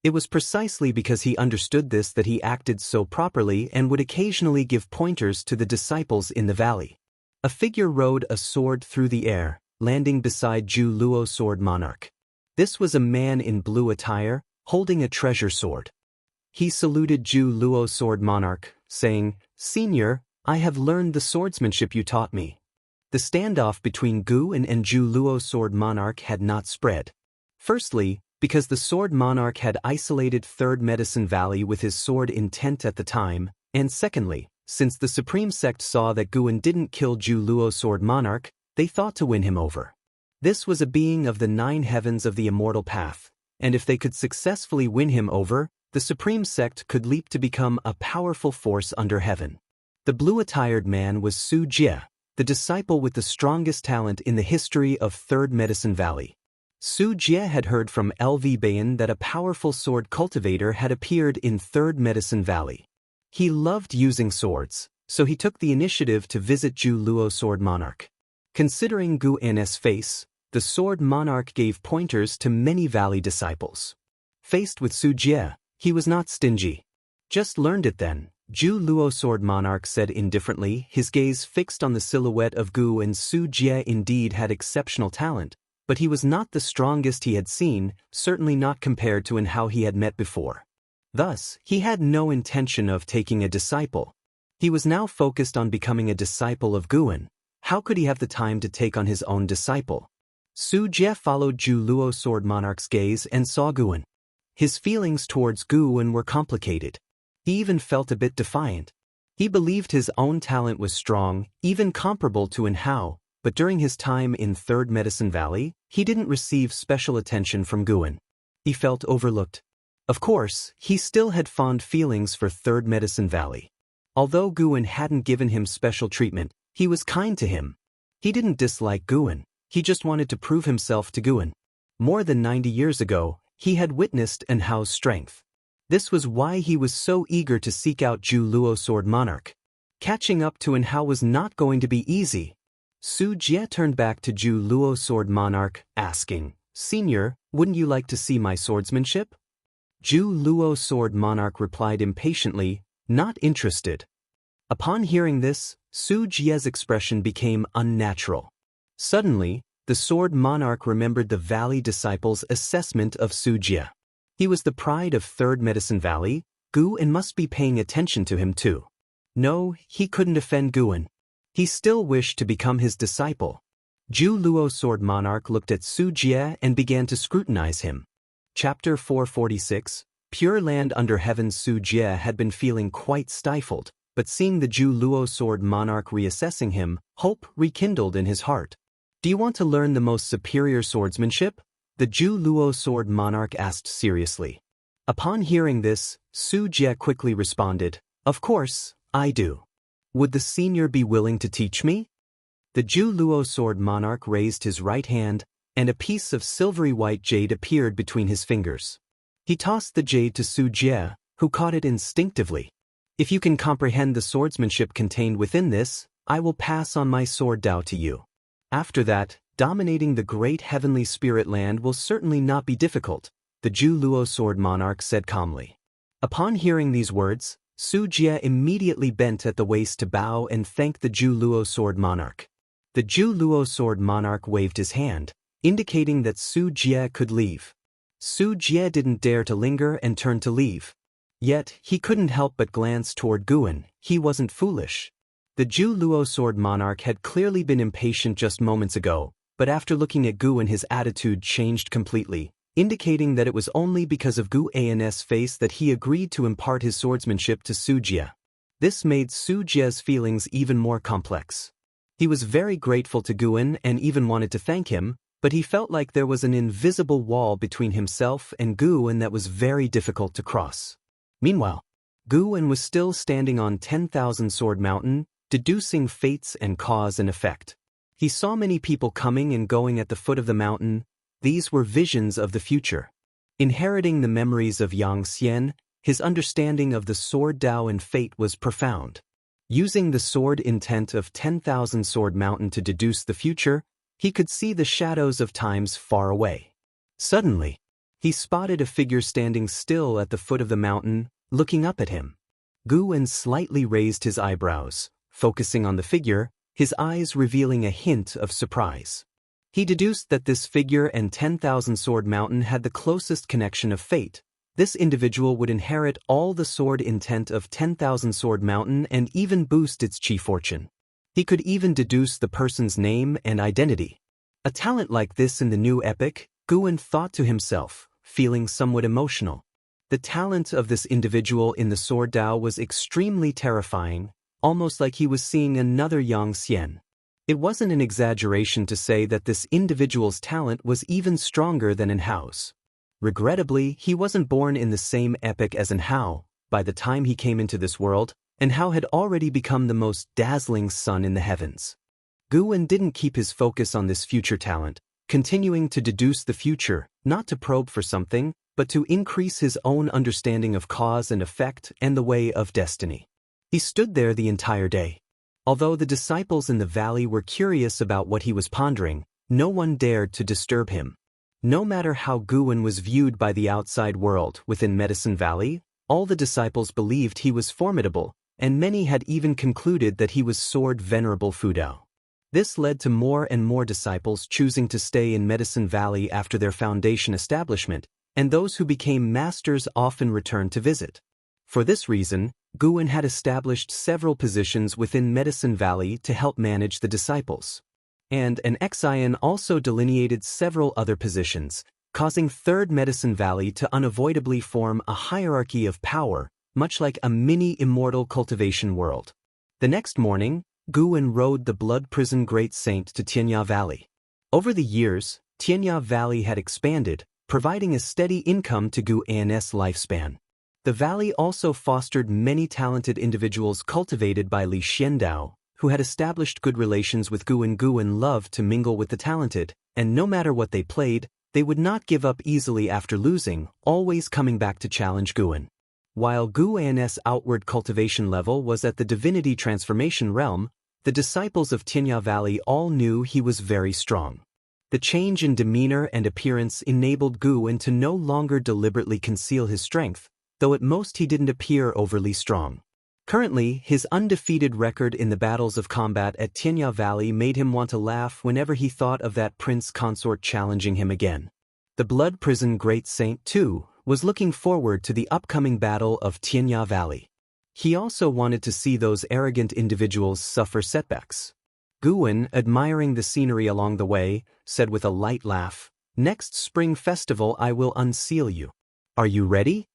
S1: It was precisely because he understood this that he acted so properly and would occasionally give pointers to the disciples in the valley. A figure rode a sword through the air, landing beside Zhu Luo Sword Monarch. This was a man in blue attire, holding a treasure sword. He saluted Zhu Luo Sword Monarch, saying, "Senior, I have learned the swordsmanship you taught me." The standoff between Gu En and Zhu Luo Sword Monarch had not spread. Firstly, because the Sword Monarch had isolated Third Medicine Valley with his sword intent at the time, and secondly, since the Supreme Sect saw that Gu En didn't kill Zhu Luo Sword Monarch, they thought to win him over. This was a being of the 9 heavens of the Immortal Path, and if they could successfully win him over, the Supreme Sect could leap to become a powerful force under heaven. The blue-attired man was Su Jie, the disciple with the strongest talent in the history of Third Medicine Valley. Su Jie had heard from LV Bayan that a powerful sword cultivator had appeared in Third Medicine Valley. He loved using swords, so he took the initiative to visit Zhu Luo Sword Monarch. Considering Gu En's face, the Sword Monarch gave pointers to many valley disciples. Faced with Su Jie, he was not stingy. "Just learned it then," Zhu Luo Sword Monarch said indifferently, his gaze fixed on the silhouette of Gu En. Su Jie indeed had exceptional talent, but he was not the strongest he had seen, certainly not compared to how he had met before. Thus, he had no intention of taking a disciple. He was now focused on becoming a disciple of Gu En. How could he have the time to take on his own disciple? Su Jie followed Zhu Luo Sword Monarch's gaze and saw Gu En. His feelings towards Gu En were complicated. He even felt a bit defiant. He believed his own talent was strong, even comparable to Hao, but during his time in Third Medicine Valley, he didn't receive special attention from Gu En. He felt overlooked. Of course, he still had fond feelings for Third Medicine Valley. Although Gu En hadn't given him special treatment, he was kind to him. He didn't dislike Gu En, he just wanted to prove himself to Gu En. More than 90 years ago, he had witnessed Hao's strength. This was why he was so eager to seek out Zhu Luo Sword Monarch. Catching up to Hao was not going to be easy. Su Jie turned back to Zhu Luo Sword Monarch, asking, "Senior, wouldn't you like to see my swordsmanship?" Zhu Luo Sword Monarch replied impatiently, "Not interested." Upon hearing this, Su Jie's expression became unnatural. Suddenly, the Sword Monarch remembered the Valley disciples' assessment of Su Jie. He was the pride of Third Medicine Valley. Gu En must be paying attention to him too. No, he couldn't offend Gu En. He still wished to become his disciple. Zhu Luo Sword Monarch looked at Su Jie and began to scrutinize him. Chapter 446, Pure Land Under Heaven. Su Jie had been feeling quite stifled, but seeing the Zhu Luo Sword Monarch reassessing him, hope rekindled in his heart. "Do you want to learn the most superior swordsmanship?" the Zhu Luo Sword Monarch asked seriously. Upon hearing this, Su Jie quickly responded, "Of course, I do. Would the senior be willing to teach me?" The Zhu Luo Sword Monarch raised his right hand, and a piece of silvery white jade appeared between his fingers. He tossed the jade to Su Jie, who caught it instinctively. "If you can comprehend the swordsmanship contained within this, I will pass on my sword Dao to you. After that, dominating the great heavenly spirit land will certainly not be difficult," the Zhu Luo Sword Monarch said calmly. Upon hearing these words, Su Jie immediately bent at the waist to bow and thank the Zhu Luo Sword Monarch. The Zhu Luo Sword Monarch waved his hand, indicating that Su Jie could leave. Su Jie didn't dare to linger and turned to leave. Yet, he couldn't help but glance toward Gu En. He wasn't foolish. The Zhu Luo Sword Monarch had clearly been impatient just moments ago, but after looking at Gu En his attitude changed completely, indicating that it was only because of Gu An's face that he agreed to impart his swordsmanship to Su Jie. This made Su Jie's feelings even more complex. He was very grateful to Gu En and even wanted to thank him, but he felt like there was an invisible wall between himself and Gu En that was very difficult to cross. Meanwhile, Gu En was still standing on 10,000 Sword Mountain, deducing fates and cause and effect. He saw many people coming and going at the foot of the mountain. These were visions of the future. Inheriting the memories of Xianxia, his understanding of the sword Dao and fate was profound. Using the sword intent of 10,000 Sword Mountain to deduce the future, He could see the shadows of times far away. Suddenly, he spotted a figure standing still at the foot of the mountain, looking up at him. Guwen slightly raised his eyebrows, focusing on the figure, his eyes revealing a hint of surprise. He deduced that this figure and 10,000 Sword Mountain had the closest connection of fate. This individual would inherit all the sword intent of 10,000 Sword Mountain and even boost its chi fortune. He could even deduce the person's name and identity. A talent like this in the new epic, Guwen thought to himself, feeling somewhat emotional. The talent of this individual in the Sword Dao was extremely terrifying, almost like he was seeing another Xianxia. It wasn't an exaggeration to say that this individual's talent was even stronger than in Hao's. Regrettably, he wasn't born in the same epic as in Hao. By the time he came into this world, and Hao had already become the most dazzling sun in the heavens. Guwen didn't keep his focus on this future talent, continuing to deduce the future, not to probe for something, but to increase his own understanding of cause and effect and the way of destiny. He stood there the entire day. Although the disciples in the valley were curious about what he was pondering, no one dared to disturb him. No matter how Guwen was viewed by the outside world within Medicine Valley, all the disciples believed he was formidable, and many had even concluded that he was Sword Venerable Fudao. This led to more and more disciples choosing to stay in Medicine Valley after their foundation establishment, and those who became masters often returned to visit. For this reason, Guwen had established several positions within Medicine Valley to help manage the disciples. And an Xian also delineated several other positions, causing Third Medicine Valley to unavoidably form a hierarchy of power, much like a mini Immortal cultivation world. The next morning, Guwen rode the Blood Prison Great Saint to Xianxia Valley. Over the years, Xianxia Valley had expanded, providing a steady income to Guwen's lifespan. The valley also fostered many talented individuals cultivated by Li Xiandao, who had established good relations with Guwen. Guwen loved to mingle with the talented, and no matter what they played, they would not give up easily after losing, always coming back to challenge Guwen. While Guwen's outward cultivation level was at the divinity transformation realm, the disciples of Xianxia Valley all knew he was very strong. The change in demeanor and appearance enabled Guwen to no longer deliberately conceal his strength, though at most he didn't appear overly strong. Currently, his undefeated record in the battles of combat at Xianxia Valley made him want to laugh whenever he thought of that prince consort challenging him again. The Blood Prison Great Saint, too, was looking forward to the upcoming battle of Xianxia Valley. He also wanted to see those arrogant individuals suffer setbacks. Guwen, admiring the scenery along the way, said with a light laugh, "Next spring festival I will unseal you. Are you ready?"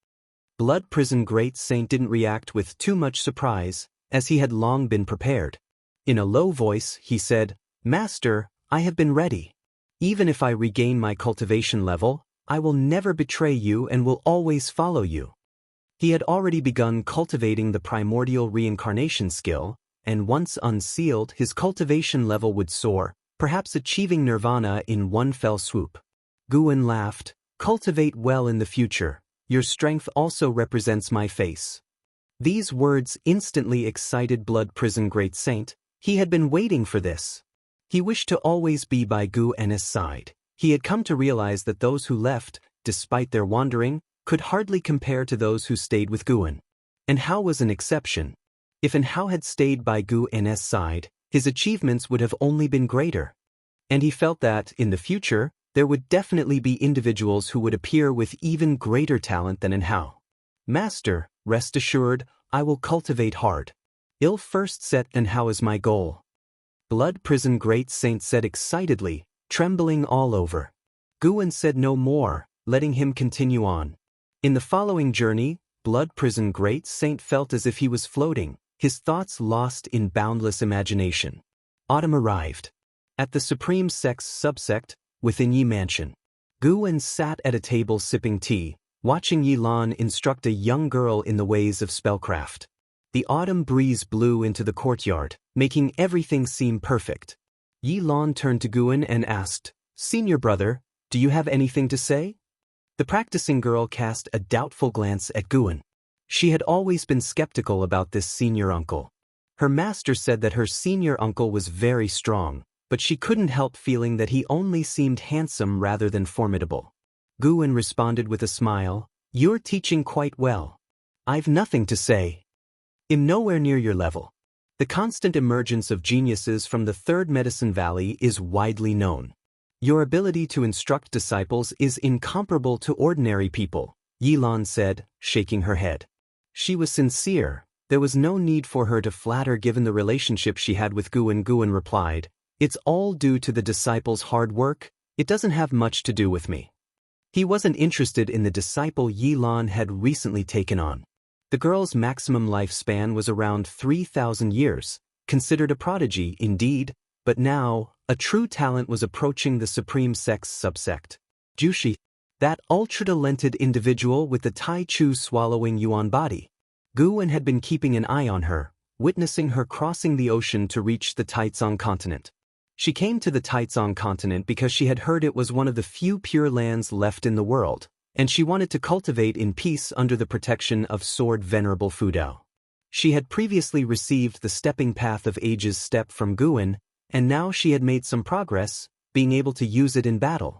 S1: Blood Prison Great Saint didn't react with too much surprise, as he had long been prepared. In a low voice, he said, "Master, I have been ready. Even if I regain my cultivation level, I will never betray you and will always follow you." He had already begun cultivating the primordial reincarnation skill, and once unsealed, his cultivation level would soar, perhaps achieving nirvana in one fell swoop. Guwen laughed, "Cultivate well in the future. Your strength also represents my face." These words instantly excited Blood Prison Great Saint. He had been waiting for this. He wished to always be by Guwen's side. He had come to realize that those who left, despite their wandering, could hardly compare to those who stayed with Guwen. And Hao was an exception. If Hao had stayed by Guwen's side, his achievements would have only been greater. And he felt that, in the future, there would definitely be individuals who would appear with even greater talent than Hao. "Master, rest assured, I will cultivate hard. I'll first set Hao as my goal." Blood Prison Great Saint said excitedly, trembling all over. Guwen said no more, letting him continue on. In the following journey, Blood Prison Great Saint felt as if he was floating, his thoughts lost in boundless imagination. Autumn arrived. At the Supreme Sects subsect, within Yi Mansion, Guwen sat at a table sipping tea, watching Yi Lan instruct a young girl in the ways of spellcraft. The autumn breeze blew into the courtyard, making everything seem perfect. Yi Lan turned to Guwen and asked, "Senior brother, do you have anything to say?" The practicing girl cast a doubtful glance at Guwen. She had always been skeptical about this senior uncle. Her master said that her senior uncle was very strong, but she couldn't help feeling that he only seemed handsome rather than formidable. Guwen responded with a smile, "You're teaching quite well. I've nothing to say. I'm nowhere near your level. The constant emergence of geniuses from the Third Medicine Valley is widely known. Your ability to instruct disciples is incomparable to ordinary people," Yilan said, shaking her head. She was sincere. There was no need for her to flatter given the relationship she had with Guwen. Guwen replied, "It's all due to the disciples' hard work. It doesn't have much to do with me." He wasn't interested in the disciple Yilan had recently taken on. The girl's maximum lifespan was around 3,000 years, considered a prodigy indeed, but now, a true talent was approaching the supreme sect's subsect. Jushi, that ultra-talented individual with the Tai Chu swallowing yuan body. Guwen had been keeping an eye on her, witnessing her crossing the ocean to reach the Taizong continent. She came to the Taizong continent because she had heard it was one of the few pure lands left in the world, and she wanted to cultivate in peace under the protection of Sword Venerable Fudao. She had previously received the Stepping Path of Ages step from Guwen, and now she had made some progress, being able to use it in battle.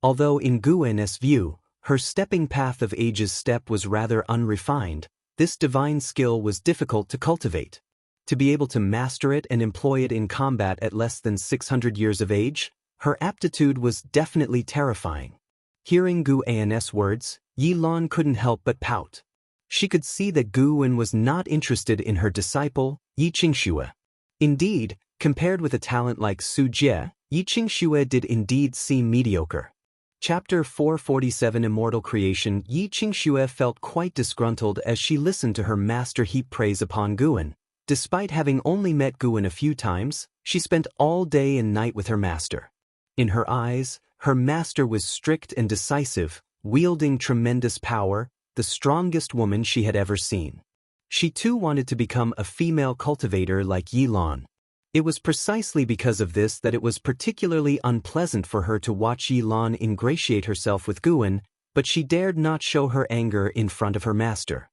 S1: Although in Guwen's view, her Stepping Path of Ages step was rather unrefined, this divine skill was difficult to cultivate. To be able to master it and employ it in combat at less than 600 years of age, her aptitude was definitely terrifying. Hearing Guwen's words, Yilan couldn't help but pout. She could see that Guwen was not interested in her disciple, Xianxia. Indeed, compared with a talent like Su Jie, Xianxia did indeed seem mediocre. Chapter 447 Immortal Creation. Xianxia felt quite disgruntled as she listened to her master heap praise upon Guwen. Despite having only met Guwen a few times, she spent all day and night with her master. In her eyes, her master was strict and decisive, wielding tremendous power, the strongest woman she had ever seen. She too wanted to become a female cultivator like Yilan. It was precisely because of this that it was particularly unpleasant for her to watch Yilan ingratiate herself with Guwen, but she dared not show her anger in front of her master.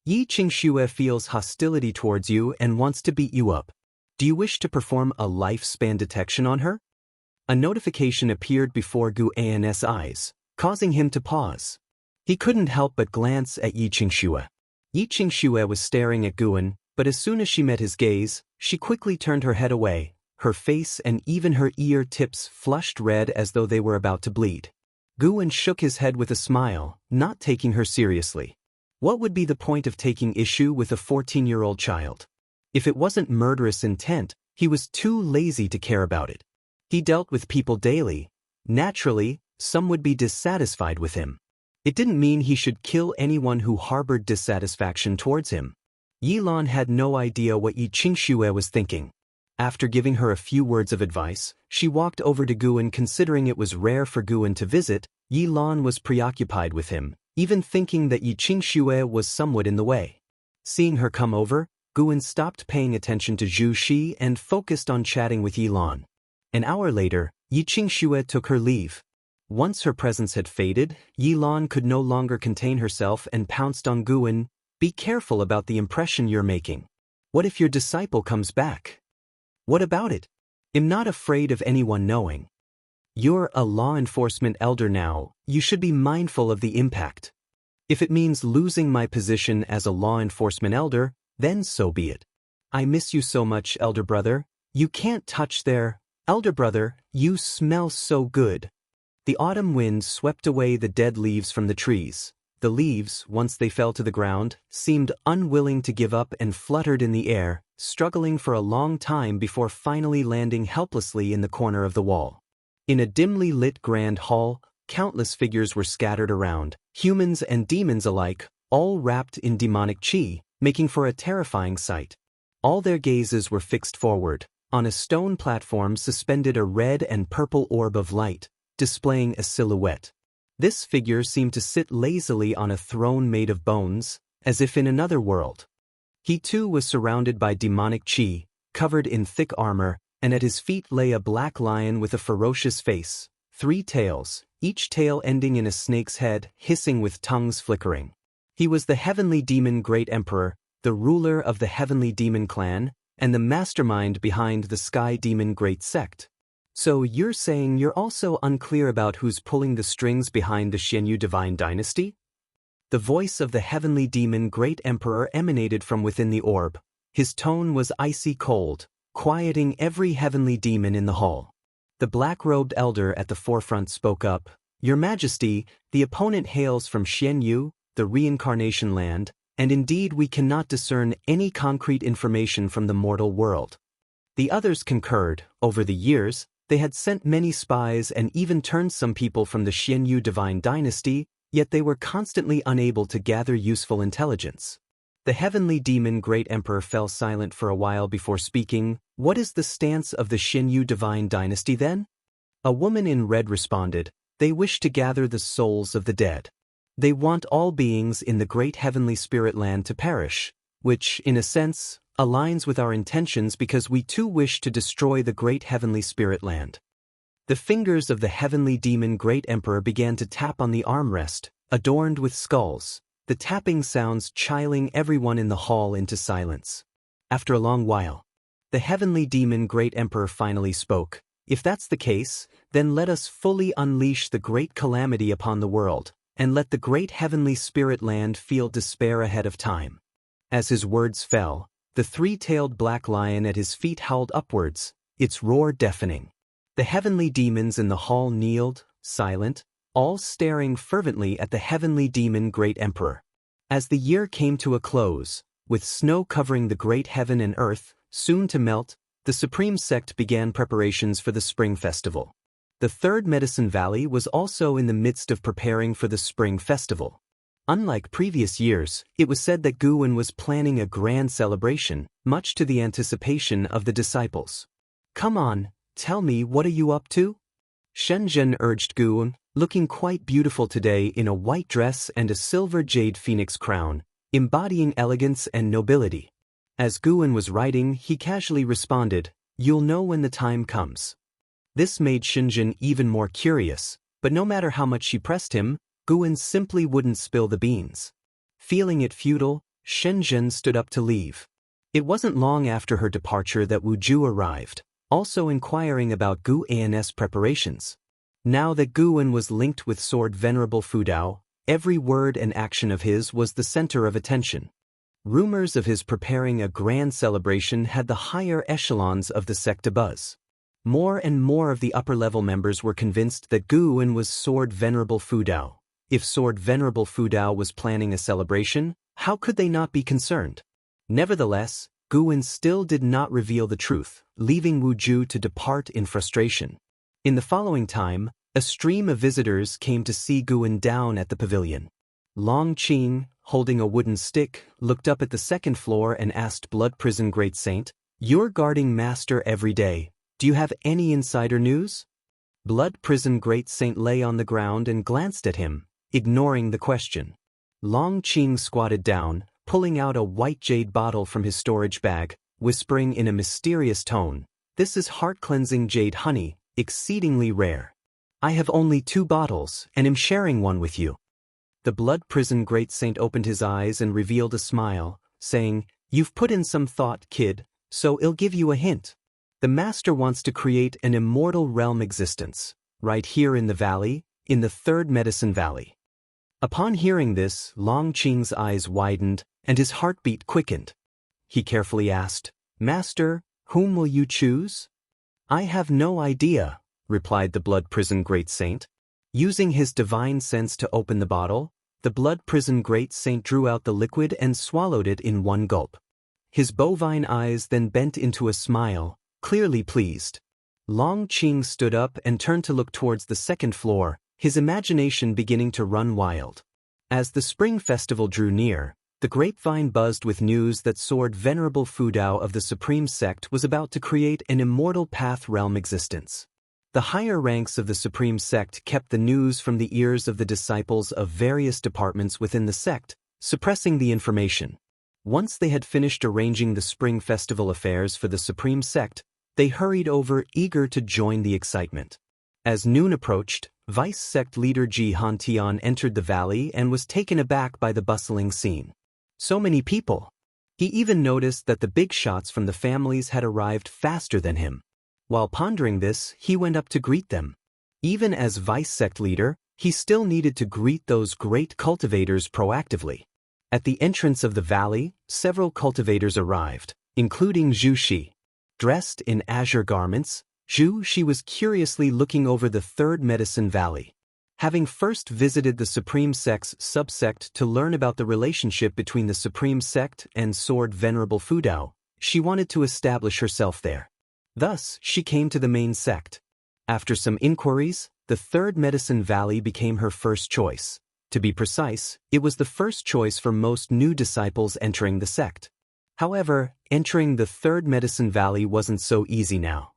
S1: Xianxia feels hostility towards you and wants to beat you up. Do you wish to perform a lifespan detection on her? A notification appeared before Guwen's eyes, causing him to pause. He couldn't help but glance at Xianxia. Xianxia was staring at Guwen, but as soon as she met his gaze, she quickly turned her head away, her face and even her ear tips flushed red as though they were about to bleed. Guwen shook his head with a smile, not taking her seriously. What would be the point of taking issue with a 14-year-old child? If it wasn't murderous intent, he was too lazy to care about it. He dealt with people daily. Naturally, some would be dissatisfied with him. It didn't mean he should kill anyone who harbored dissatisfaction towards him. Yilan had no idea what Xianxia was thinking. After giving her a few words of advice, she walked over to Guwen. Considering it was rare for Guwen to visit, Yilan was preoccupied with him, even thinking that Xianxia was somewhat in the way. Seeing her come over, Guwen stopped paying attention to Zhu Shi and focused on chatting with Yilan. An hour later, Xianxia took her leave. Once her presence had faded, Yilan could no longer contain herself and pounced on Guwen. Be careful about the impression you're making. What if your disciple comes back? What about it? I'm not afraid of anyone knowing. You're a law enforcement elder now, you should be mindful of the impact. If it means losing my position as a law enforcement elder, then so be it. I miss you so much, elder brother. You can't touch there. Elder brother, you smell so good. The autumn wind swept away the dead leaves from the trees. The leaves, once they fell to the ground, seemed unwilling to give up and fluttered in the air, struggling for a long time before finally landing helplessly in the corner of the wall. In a dimly lit grand hall, countless figures were scattered around, humans and demons alike, all wrapped in demonic qi, making for a terrifying sight. All their gazes were fixed forward. On a stone platform suspended a red and purple orb of light, displaying a silhouette. This figure seemed to sit lazily on a throne made of bones, as if in another world. He too was surrounded by demonic qi, covered in thick armor, and at his feet lay a black lion with a ferocious face, 3 tails, each tail ending in a snake's head, hissing with tongues flickering. He was the Heavenly Demon Great Emperor, the ruler of the Heavenly Demon Clan, and the mastermind behind the Sky Demon Great Sect. So you're saying you're also unclear about who's pulling the strings behind the Xianyu divine dynasty? The voice of the heavenly demon Great Emperor emanated from within the orb. His tone was icy cold, quieting every heavenly demon in the hall. The black-robed elder at the forefront spoke up. Your Majesty, the opponent hails from Xianyu, the reincarnation land, and indeed we cannot discern any concrete information from the mortal world. The others concurred. Over the years, they had sent many spies and even turned some people from the Xianyu divine dynasty, yet they were constantly unable to gather useful intelligence. The heavenly demon Great Emperor fell silent for a while before speaking. What is the stance of the Xianyu divine dynasty then? A woman in red responded, they wish to gather the souls of the dead. They want all beings in the great heavenly spirit land to perish, which, in a sense, aligns with our intentions because we too wish to destroy the great heavenly spirit land. The fingers of the heavenly demon Great Emperor began to tap on the armrest, adorned with skulls, the tapping sounds chilling everyone in the hall into silence. After a long while, the heavenly demon Great Emperor finally spoke. If that's the case, then let us fully unleash the great calamity upon the world, and let the great heavenly spirit land feel despair ahead of time. As his words fell, the three-tailed black lion at his feet howled upwards, its roar deafening. The heavenly demons in the hall kneeled, silent, all staring fervently at the heavenly demon Great Emperor. As the year came to a close, with snow covering the great heaven and earth, soon to melt, the Supreme Sect began preparations for the Spring Festival. The Third Medicine Valley was also in the midst of preparing for the Spring Festival. Unlike previous years, it was said that Guwen was planning a grand celebration, much to the anticipation of the disciples. Come on, tell me, what are you up to? Shenzhen urged Guwen, looking quite beautiful today in a white dress and a silver jade phoenix crown, embodying elegance and nobility. As Guwen was writing, he casually responded, you'll know when the time comes. This made Shenzhen even more curious, but no matter how much she pressed him, Guwen simply wouldn't spill the beans. Feeling it futile, Shenzhen stood up to leave. It wasn't long after her departure that Wu Ju arrived, also inquiring about Gu An's preparations. Now that Guwen was linked with Sword Venerable Fudao, every word and action of his was the center of attention. Rumors of his preparing a grand celebration had the higher echelons of the sect abuzz. More and more of the upper-level members were convinced that Guwen was Sword Venerable Fudao. If Sword Venerable Fudao was planning a celebration, how could they not be concerned? Nevertheless, Guwen still did not reveal the truth, leaving Wu Ju to depart in frustration. In the following time, a stream of visitors came to see Guwen down at the pavilion. Long Qing, holding a wooden stick, looked up at the second floor and asked Blood Prison Great Saint, "You're guarding Master every day. Do you have any insider news?" Blood Prison Great Saint lay on the ground and glanced at him, ignoring the question. Long Qing squatted down, pulling out a white jade bottle from his storage bag, whispering in a mysterious tone, "This is heart-cleansing jade honey, exceedingly rare. I have only 2 bottles and am sharing one with you." The Blood Prison Great Saint opened his eyes and revealed a smile, saying, "You've put in some thought, kid, so I'll give you a hint. The Master wants to create an immortal realm existence, right here in the valley, in the Third Medicine Valley." Upon hearing this, Long Qing's eyes widened, and his heartbeat quickened. He carefully asked, "Master, whom will you choose?" "I have no idea," replied the Blood Prison Great Saint. Using his divine sense to open the bottle, the Blood Prison Great Saint drew out the liquid and swallowed it in one gulp. His bovine eyes then bent into a smile, clearly pleased. Long Qing stood up and turned to look towards the second floor, his imagination beginning to run wild. As the Spring Festival drew near, the grapevine buzzed with news that Sword Venerable Fudao of the Supreme Sect was about to create an immortal path realm existence. The higher ranks of the Supreme Sect kept the news from the ears of the disciples of various departments within the sect, suppressing the information. Once they had finished arranging the Spring Festival affairs for the Supreme Sect, they hurried over, eager to join the excitement. As noon approached, Vice Sect leader Ji Hantian entered the valley and was taken aback by the bustling scene. So many people. He even noticed that the big shots from the families had arrived faster than him. While pondering this, he went up to greet them. Even as vice sect leader, he still needed to greet those great cultivators proactively. At the entrance of the valley, several cultivators arrived, including Zhu Shi. Dressed in azure garments, Zhu Shi was curiously looking over the third medicine valley. Having first visited the Supreme Sect's subsect to learn about the relationship between the Supreme Sect and Sword Venerable Fudao, she wanted to establish herself there. Thus, she came to the main sect. After some inquiries, the third medicine valley became her first choice. To be precise, it was the first choice for most new disciples entering the sect. However, entering the third medicine valley wasn't so easy now.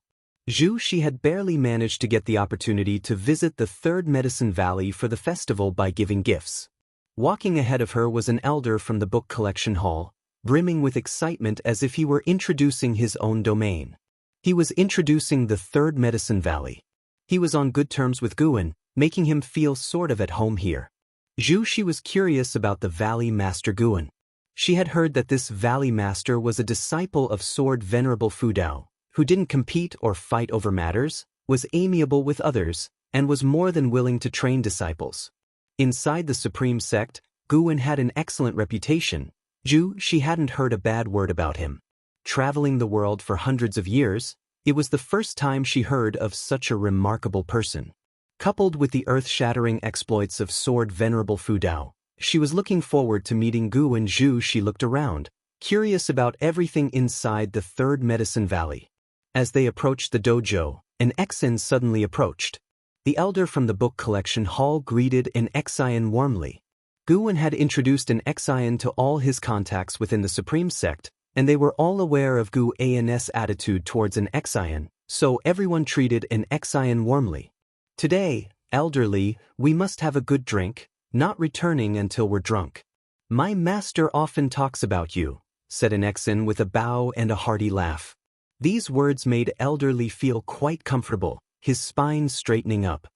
S1: Zhu Shi had barely managed to get the opportunity to visit the third medicine valley for the festival by giving gifts. Walking ahead of her was an elder from the book collection hall, brimming with excitement as if he were introducing his own domain. He was introducing the third medicine valley. He was on good terms with Guan, making him feel sort of at home here. Zhu Shi was curious about the valley master Guan. She had heard that this valley master was a disciple of Sword Venerable Fudao, who didn't compete or fight over matters, was amiable with others, and was more than willing to train disciples. Inside the Supreme Sect, Guan had an excellent reputation. Zhu Shi hadn't heard a bad word about him. Traveling the world for hundreds of years, it was the first time she heard of such a remarkable person. Coupled with the earth-shattering exploits of Sword Venerable Fudao, she was looking forward to meeting Gu and Zhu. She looked around, curious about everything inside the third medicine valley. As they approached the dojo, an Exan suddenly approached. The elder from the book collection hall greeted an Xian warmly. Guan had introduced an Xian to all his contacts within the Supreme Sect, and they were all aware of Guan's attitude towards an Xian, so everyone treated an Xian warmly. Today, elderly, we must have a good drink, not returning until we're drunk. My master often talks about you, said an Exan with a bow and a hearty laugh. These words made elderly feel quite comfortable, his spine straightening up.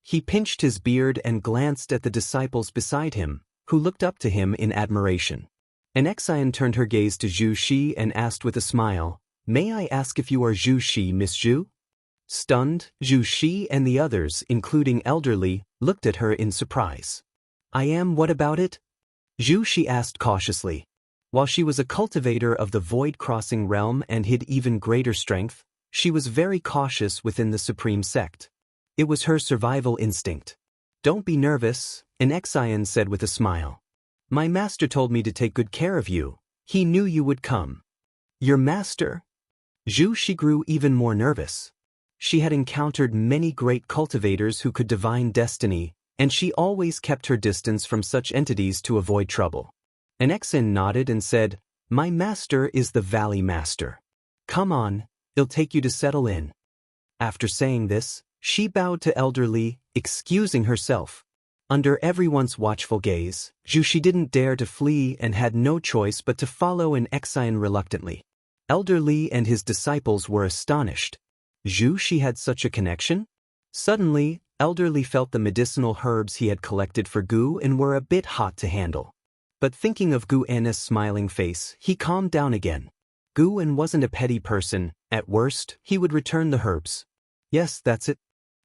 S1: He pinched his beard and glanced at the disciples beside him, who looked up to him in admiration. An Xian turned her gaze to Zhu Shi and asked with a smile, "May I ask if you are Zhu Shi, Miss Zhu?" Stunned, Zhu Shi and the others, including elderly, looked at her in surprise. "I am. What about it?" Zhu Shi asked cautiously. While she was a cultivator of the void-crossing realm and hid even greater strength, she was very cautious within the Supreme Sect. It was her survival instinct. "Don't be nervous," an Xian said with a smile. "My master told me to take good care of you. He knew you would come." "Your master?" Zhu Shi grew even more nervous. She had encountered many great cultivators who could divine destiny, and she always kept her distance from such entities to avoid trouble. An Exan nodded and said, "My master is the Valley Master. Come on, he'll take you to settle in." After saying this, she bowed to elderly, excusing herself. Under everyone's watchful gaze, Zhu Shi didn't dare to flee and had no choice but to follow an Xian reluctantly. Elderly and his disciples were astonished. Zhu Shi had such a connection? Suddenly, elderly felt the medicinal herbs he had collected for Gu and were a bit hot to handle. But thinking of Guan's smiling face, he calmed down again. Guan wasn't a petty person. At worst, he would return the herbs. Yes, that's it.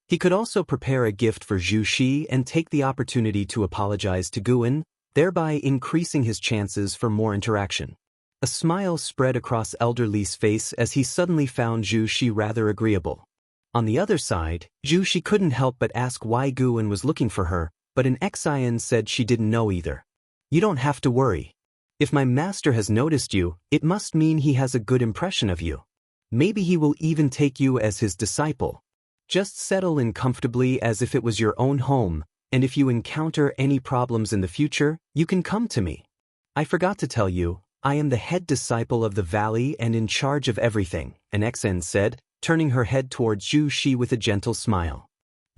S1: He could also prepare a gift for Zhu Shi and take the opportunity to apologize to Guan, thereby increasing his chances for more interaction. A smile spread across elderly's face as he suddenly found Zhu Shi rather agreeable. On the other side, Zhu Shi couldn't help but ask why Guan was looking for her, but an Xian said she didn't know either. "You don't have to worry. If my master has noticed you, it must mean he has a good impression of you. Maybe he will even take you as his disciple. Just settle in comfortably as if it was your own home, and if you encounter any problems in the future, you can come to me. I forgot to tell you, I am the head disciple of the valley and in charge of everything," an Exan said, turning her head towards Zhu Shi with a gentle smile.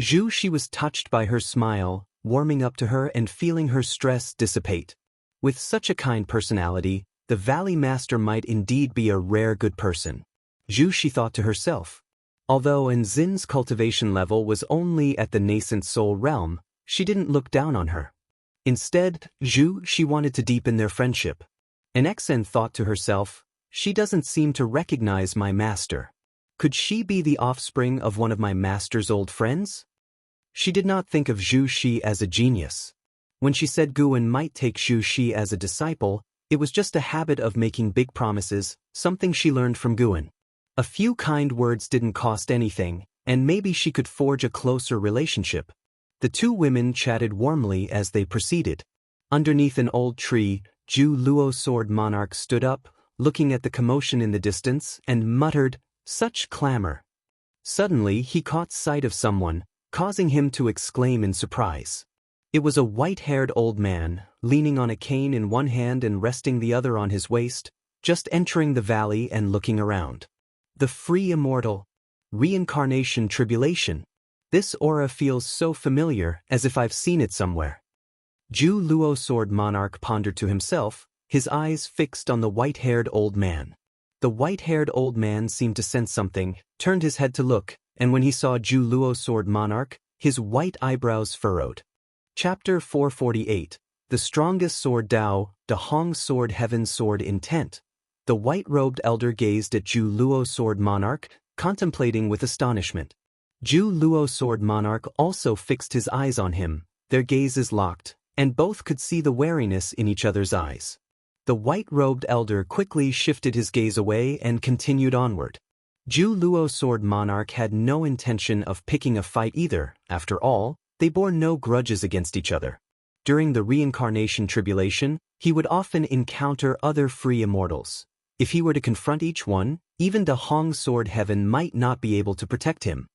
S1: Zhu Shi was touched by her smile, warming up to her and feeling her stress dissipate. With such a kind personality, the Valley Master might indeed be a rare good person. Zhu Shi thought to herself. Although Enzin's cultivation level was only at the nascent soul realm, she didn't look down on her. Instead, Zhu Shi wanted to deepen their friendship. An Exan thought to herself, "She doesn't seem to recognize my master." Could she be the offspring of one of my master's old friends? She did not think of Zhu Shi as a genius. When she said Guan might take Zhu Shi as a disciple, it was just a habit of making big promises, something she learned from Guan. A few kind words didn't cost anything, and maybe she could forge a closer relationship. The two women chatted warmly as they proceeded. Underneath an old tree, Zhu Luo Sword Monarch stood up, looking at the commotion in the distance, and muttered, "Such clamor." Suddenly he caught sight of someone, causing him to exclaim in surprise. It was a white-haired old man, leaning on a cane in one hand and resting the other on his waist, just entering the valley and looking around. The free immortal. Reincarnation tribulation. This aura feels so familiar, as if I've seen it somewhere. Zhu Luo Sword Monarch pondered to himself, his eyes fixed on the white-haired old man. The white-haired old man seemed to sense something, turned his head to look, and when he saw Zhu Luo Sword Monarch, his white eyebrows furrowed. Chapter 448. The Strongest Sword Dao, Da Hong Sword Heaven Sword Intent. The white-robed elder gazed at Zhu Luo Sword Monarch, contemplating with astonishment. Zhu Luo Sword Monarch also fixed his eyes on him, their gazes locked, and both could see the wariness in each other's eyes. The white-robed elder quickly shifted his gaze away and continued onward. Zhu Luo Sword Monarch had no intention of picking a fight either. After all, they bore no grudges against each other. During the reincarnation tribulation, he would often encounter other free immortals. If he were to confront each one, even Da Hong Sword Heaven might not be able to protect him.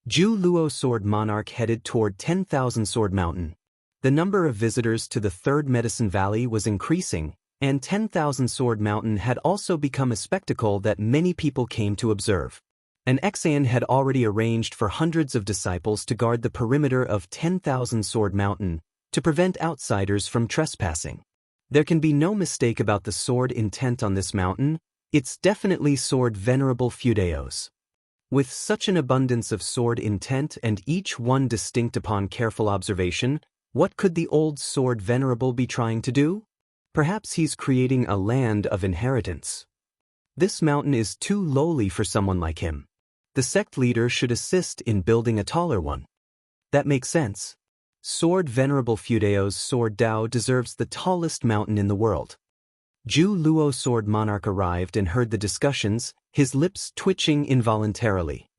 S1: Zhu Luo Sword Monarch headed toward 10,000 Sword Mountain. The number of visitors to the Third Medicine Valley was increasing, and 10,000 Sword Mountain had also become a spectacle that many people came to observe. An Xian had already arranged for hundreds of disciples to guard the perimeter of 10,000 Sword Mountain, to prevent outsiders from trespassing. There can be no mistake about the sword intent on this mountain. It's definitely Sword Venerable Fudeos. With such an abundance of sword intent and each one distinct upon careful observation, what could the old Sword Venerable be trying to do? Perhaps he's creating a land of inheritance. This mountain is too lowly for someone like him. The sect leader should assist in building a taller one. That makes sense. Sword Venerable Fudeo's Sword Dao deserves the tallest mountain in the world. Zhu Luo Sword Monarch arrived and heard the discussions, his lips twitching involuntarily.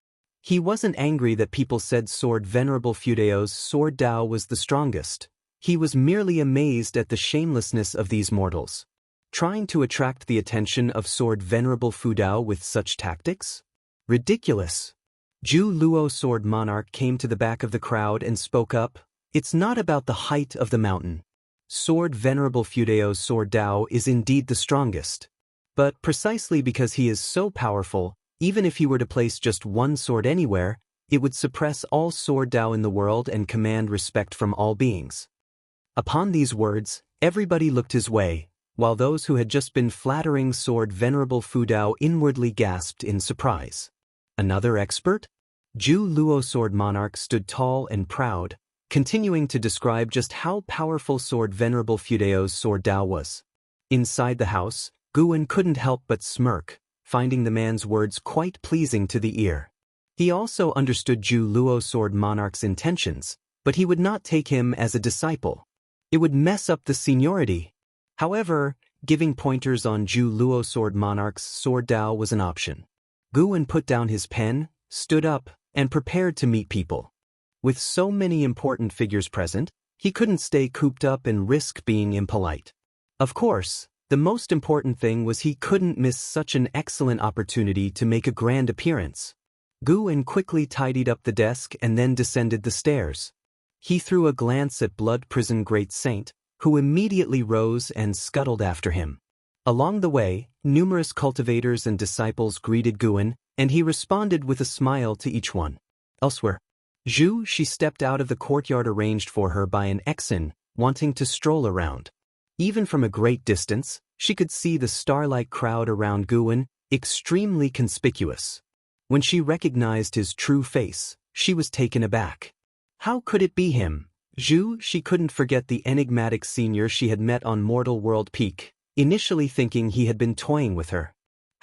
S1: He wasn't angry that people said Sword Venerable Fudeo's Sword Dao was the strongest. He was merely amazed at the shamelessness of these mortals. Trying to attract the attention of Sword Venerable Fudao with such tactics? Ridiculous. Zhu Luo Sword Monarch came to the back of the crowd and spoke up. It's not about the height of the mountain. Sword Venerable Fudeo's Sword Dao is indeed the strongest. But precisely because he is so powerful, even if he were to place just one sword anywhere, it would suppress all Sword Dao in the world and command respect from all beings. Upon these words, everybody looked his way, while those who had just been flattering Sword Venerable Fudao inwardly gasped in surprise. Another expert? Zhu Luo Sword Monarch stood tall and proud, continuing to describe just how powerful Sword Venerable Fudeo's Sword Dao was. Inside the house, Guan couldn't help but smirk, finding the man's words quite pleasing to the ear. He also understood Zhu Luo Sword Monarch's intentions, but he would not take him as a disciple. It would mess up the seniority. However, giving pointers on Zhu Luo Sword Monarch's Sword Dao was an option. Guan put down his pen, stood up, and prepared to meet people. With so many important figures present, he couldn't stay cooped up and risk being impolite. Of course, the most important thing was he couldn't miss such an excellent opportunity to make a grand appearance. Guan quickly tidied up the desk and then descended the stairs. He threw a glance at Blood Prison Great Saint, who immediately rose and scuttled after him. Along the way, numerous cultivators and disciples greeted Guan, and he responded with a smile to each one. Elsewhere, Zhu Shi stepped out of the courtyard arranged for her by an Xian, wanting to stroll around. Even from a great distance, she could see the star-like crowd around Guan, extremely conspicuous. When she recognized his true face, she was taken aback. How could it be him? Zhu Shi couldn't forget the enigmatic senior she had met on Mortal World Peak, initially thinking he had been toying with her.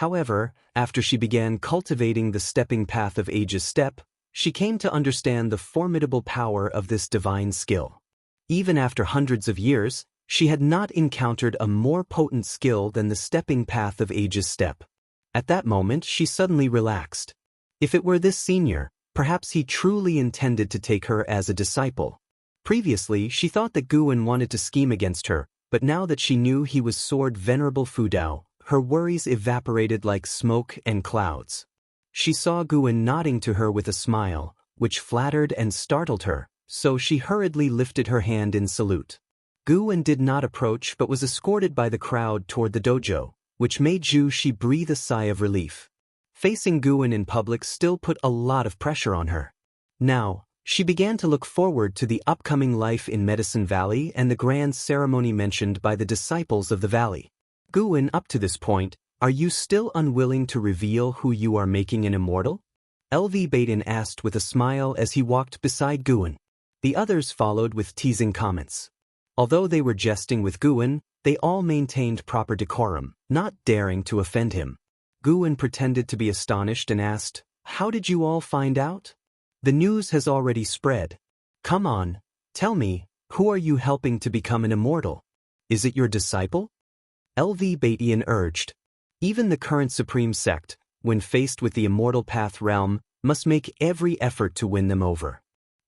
S1: However, after she began cultivating the stepping path of Age's step, she came to understand the formidable power of this divine skill. Even after hundreds of years, she had not encountered a more potent skill than the stepping path of Age's step. At that moment, she suddenly relaxed. If it were this senior, perhaps he truly intended to take her as a disciple. Previously, she thought that Guwen wanted to scheme against her, but now that she knew he was Sword Venerable Fudao, her worries evaporated like smoke and clouds. She saw Guwen nodding to her with a smile, which flattered and startled her, so she hurriedly lifted her hand in salute. Guwen did not approach but was escorted by the crowd toward the dojo, which made She breathe a sigh of relief. Facing Guwen in public still put a lot of pressure on her. Now, she began to look forward to the upcoming life in Medicine Valley and the grand ceremony mentioned by the disciples of the valley. Guwen, up to this point, are you still unwilling to reveal who you are making an immortal? LV Baden asked with a smile as he walked beside Guwen. The others followed with teasing comments. Although they were jesting with Guwen, they all maintained proper decorum, not daring to offend him. Guwen pretended to be astonished and asked, "How did you all find out?" "The news has already spread. Come on, tell me, who are you helping to become an immortal? Is it your disciple?" LV Batian urged. Even the current supreme sect, when faced with the immortal path realm, must make every effort to win them over.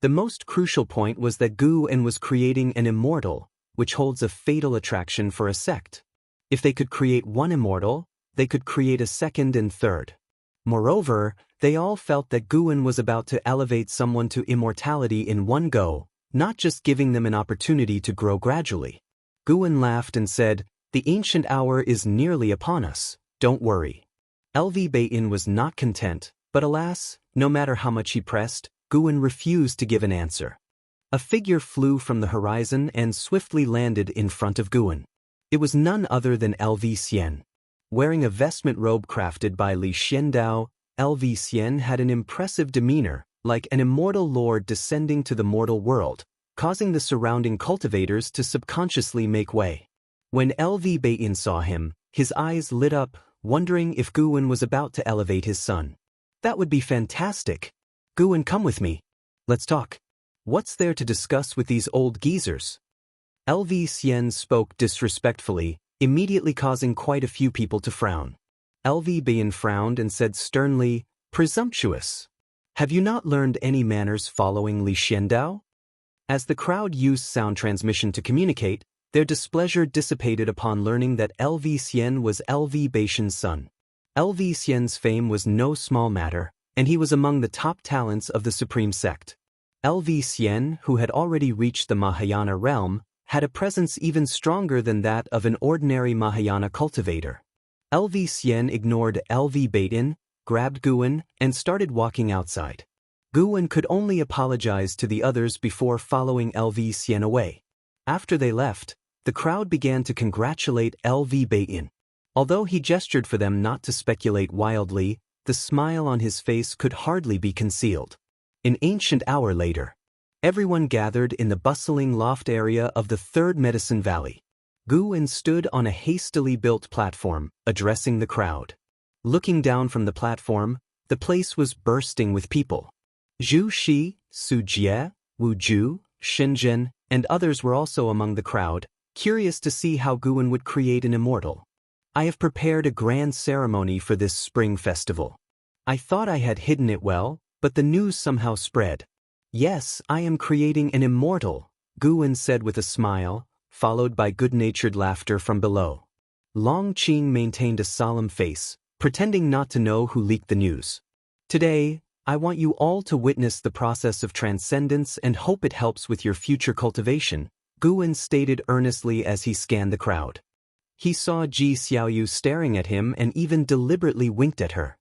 S1: The most crucial point was that Guwen was creating an immortal, which holds a fatal attraction for a sect. If they could create one immortal, they could create a second and third. Moreover, they all felt that Guwen was about to elevate someone to immortality in one go, not just giving them an opportunity to grow gradually. Guwen laughed and said, "The ancient hour is nearly upon us, don't worry." LV Bain was not content, but alas, no matter how much he pressed, Guwen refused to give an answer. A figure flew from the horizon and swiftly landed in front of Guwen. It was none other than LV Xian. Wearing a vestment robe crafted by Li Xiandao, LV Xian had an impressive demeanor, like an immortal lord descending to the mortal world, causing the surrounding cultivators to subconsciously make way. When LV Bain saw him, his eyes lit up, wondering if Guwen was about to elevate his son. "That would be fantastic. Guwen, come with me. Let's talk. What's there to discuss with these old geezers?" LV Xian spoke disrespectfully, immediately causing quite a few people to frown. LV Bain frowned and said sternly, "Presumptuous. Have you not learned any manners following Li Xiandao?" As the crowd used sound transmission to communicate, their displeasure dissipated upon learning that LV Xian was LV Baishan's son. LV Xian's fame was no small matter, and he was among the top talents of the supreme sect. LV Xian, who had already reached the Mahayana realm, had a presence even stronger than that of an ordinary Mahayana cultivator. LV Xian ignored LV Batin, grabbed Guwen, and started walking outside. Guwen could only apologize to the others before following LV Xian away. After they left, the crowd began to congratulate LV Batin. Although he gestured for them not to speculate wildly, the smile on his face could hardly be concealed. An ancient hour later, everyone gathered in the bustling loft area of the Third Medicine Valley. Guwen stood on a hastily built platform, addressing the crowd. Looking down from the platform, the place was bursting with people. Zhu Shi, Su Jie, Wu Ju, Shenzhen, and others were also among the crowd, curious to see how Guwen would create an immortal. "I have prepared a grand ceremony for this spring festival. I thought I had hidden it well, but the news somehow spread. Yes, I am creating an immortal," Guwen said with a smile, followed by good-natured laughter from below. Long Qing maintained a solemn face, pretending not to know who leaked the news. "Today, I want you all to witness the process of transcendence and hope it helps with your future cultivation," Guwen stated earnestly as he scanned the crowd. He saw Ji Xiaoyu staring at him and even deliberately winked at her.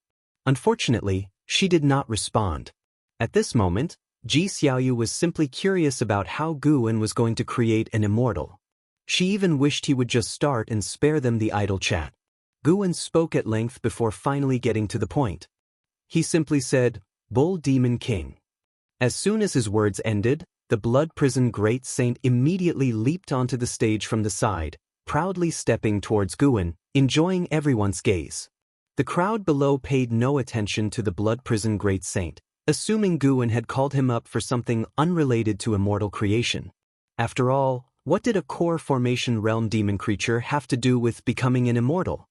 S1: Unfortunately, she did not respond. At this moment, Ji Xiaoyu was simply curious about how Guwen was going to create an immortal. She even wished he would just start and spare them the idle chat. Guwen spoke at length before finally getting to the point. He simply said, "Bull Demon King." As soon as his words ended, the Blood Prison Great Saint immediately leaped onto the stage from the side, proudly stepping towards Guwen, enjoying everyone's gaze. The crowd below paid no attention to the Blood Prison Great Saint, assuming Guin had called him up for something unrelated to immortal creation. After all, what did a core formation realm demon creature have to do with becoming an immortal?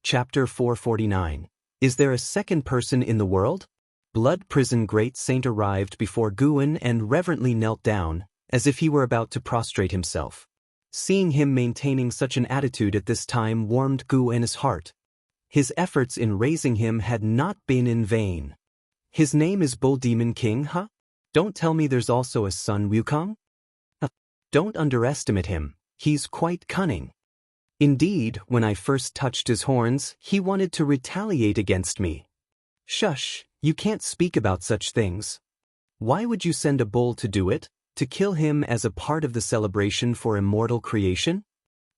S1: Chapter 449. Is there a second person in the world? Blood Prison Great Saint arrived before Guin and reverently knelt down, as if he were about to prostrate himself. Seeing him maintaining such an attitude at this time warmed Guin's heart. His efforts in raising him had not been in vain. His name is Bull Demon King, huh? Don't tell me there's also a son Wukong? Don't underestimate him, he's quite cunning. Indeed, when I first touched his horns, he wanted to retaliate against me. Shush, you can't speak about such things. Why would you send a bull to do it? To kill him as a part of the celebration for immortal creation?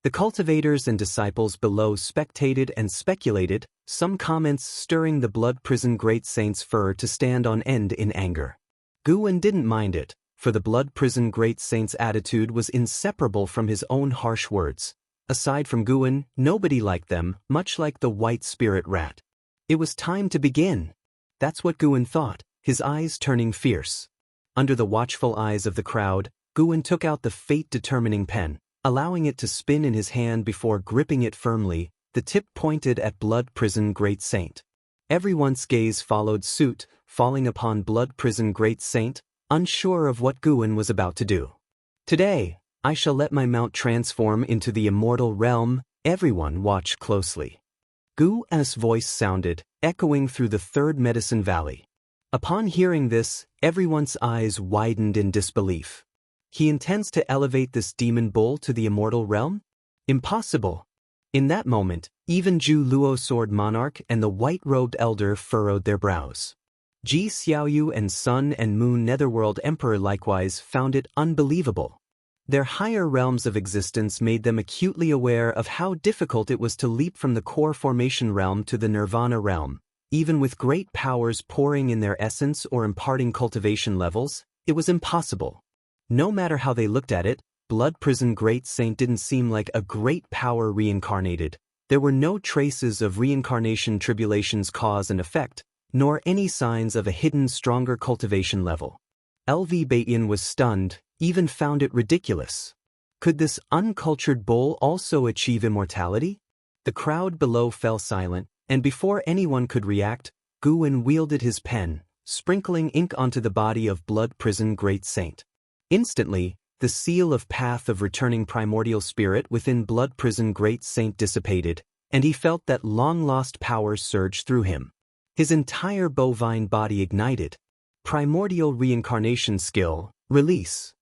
S1: The cultivators and disciples below spectated and speculated, some comments stirring the Blood Prison Great Saint's fur to stand on end in anger. Guin didn't mind it, for the Blood Prison Great Saint's attitude was inseparable from his own harsh words. Aside from Guin, nobody liked them, much like the white spirit rat. It was time to begin. That's what Guin thought, his eyes turning fierce. Under the watchful eyes of the crowd, Guin took out the fate-determining pen, allowing it to spin in his hand before gripping it firmly, the tip pointed at Blood Prison Great Saint. Everyone's gaze followed suit, falling upon Blood Prison Great Saint, unsure of what Guin was about to do. Today, I shall let my mount transform into the immortal realm. Everyone watch closely. Guin's voice sounded, echoing through the Third Medicine Valley. Upon hearing this, everyone's eyes widened in disbelief. He intends to elevate this demon bull to the immortal realm? Impossible. In that moment, even Zhu Luo Sword Monarch and the white-robed elder furrowed their brows. Xianxia and Sun and Moon Netherworld Emperor likewise found it unbelievable. Their higher realms of existence made them acutely aware of how difficult it was to leap from the core formation realm to the nirvana realm. Even with great powers pouring in their essence or imparting cultivation levels, it was impossible. No matter how they looked at it, Blood Prison Great Saint didn't seem like a great power reincarnated. There were no traces of reincarnation tribulation's cause and effect, nor any signs of a hidden stronger cultivation level. LV Baiyan was stunned, even found it ridiculous. Could this uncultured bull also achieve immortality? The crowd below fell silent, and before anyone could react, Guin wielded his pen, sprinkling ink onto the body of Blood Prison Great Saint. Instantly, the seal of path of returning primordial spirit within Blood Prison Great Saint dissipated, and he felt that long-lost power surge through him. His entire bovine body ignited. Primordial reincarnation skill, release.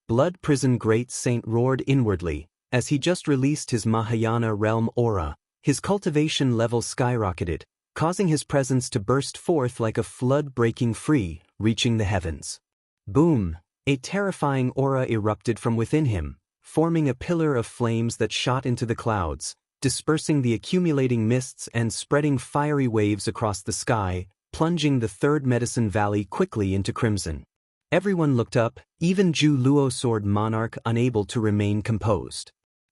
S1: Blood Prison Great Saint roared inwardly, as he just released his Mahayana realm aura. His cultivation level skyrocketed, causing his presence to burst forth like a flood breaking free, reaching the heavens. Boom! A terrifying aura erupted from within him, forming a pillar of flames that shot into the clouds, dispersing the accumulating mists and spreading fiery waves across the sky, plunging the Third Medicine Valley quickly into crimson. Everyone looked up, even Zhu Luo Sword Monarch unable to remain composed.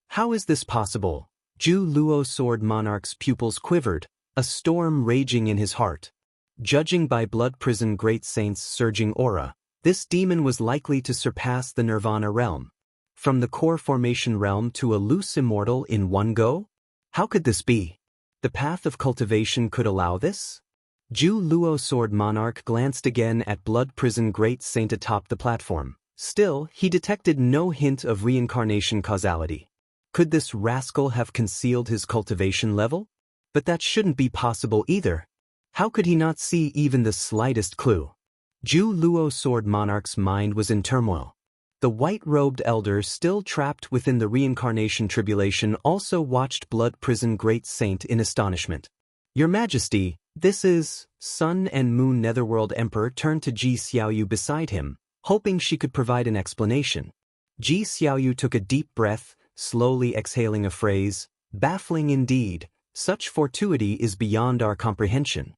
S1: How is this possible? Zhu Luo Sword Monarch's pupils quivered, a storm raging in his heart. Judging by Blood Prison Great Saint's surging aura, this demon was likely to surpass the Nirvana realm. From the core formation realm to a loose immortal in one go? How could this be? The path of cultivation could allow this? Zhu Luo Sword Monarch glanced again at Blood Prison Great Saint atop the platform. Still, he detected no hint of reincarnation causality. Could this rascal have concealed his cultivation level? But that shouldn't be possible either. How could he not see even the slightest clue? Zhu Luo Sword Monarch's mind was in turmoil. The white-robed elder, still trapped within the reincarnation tribulation, also watched Blood Prison Great Saint in astonishment. Your Majesty, this is... Sun and Moon Netherworld Emperor turned to Ji Xiaoyu beside him, hoping she could provide an explanation. Ji Xiaoyu took a deep breath, slowly exhaling a phrase, baffling indeed, such fortuity is beyond our comprehension.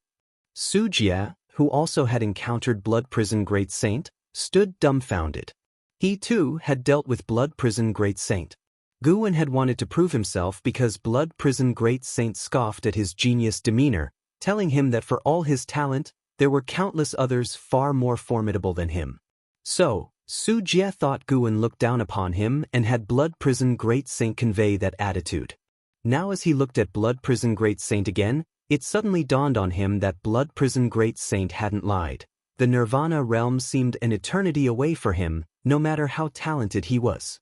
S1: Sujia, who also had encountered Blood Prison Great Saint, stood dumbfounded. He too had dealt with Blood Prison Great Saint. Guin had wanted to prove himself because Blood Prison Great Saint scoffed at his genius demeanor, telling him that for all his talent, there were countless others far more formidable than him. So, Su Jie thought Guan looked down upon him and had Blood Prison Great Saint convey that attitude. Now as he looked at Blood Prison Great Saint again, it suddenly dawned on him that Blood Prison Great Saint hadn't lied. The Nirvana realm seemed an eternity away for him, no matter how talented he was.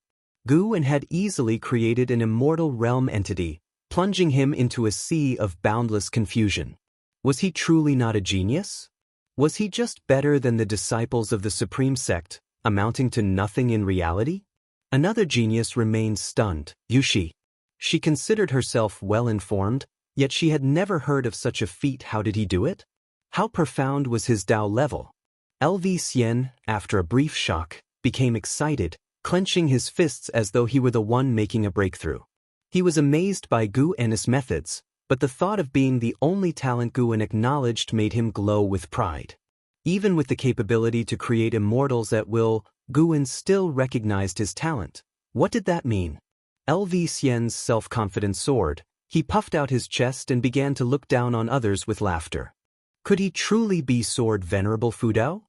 S1: Guan had easily created an immortal realm entity, plunging him into a sea of boundless confusion. Was he truly not a genius? Was he just better than the disciples of the Supreme Sect, amounting to nothing in reality? Another genius remained stunned, Yushi. She considered herself well-informed, yet she had never heard of such a feat. How did he do it? How profound was his Dao level? LV Xian, after a brief shock, became excited, clenching his fists as though he were the one making a breakthrough. He was amazed by Guan's methods, but the thought of being the only talent Guan acknowledged made him glow with pride. Even with the capability to create immortals at will, Guan still recognized his talent. What did that mean? LV Xian's self-confidence soared. He puffed out his chest and began to look down on others with laughter. Could he truly be Sword Venerable Fudao?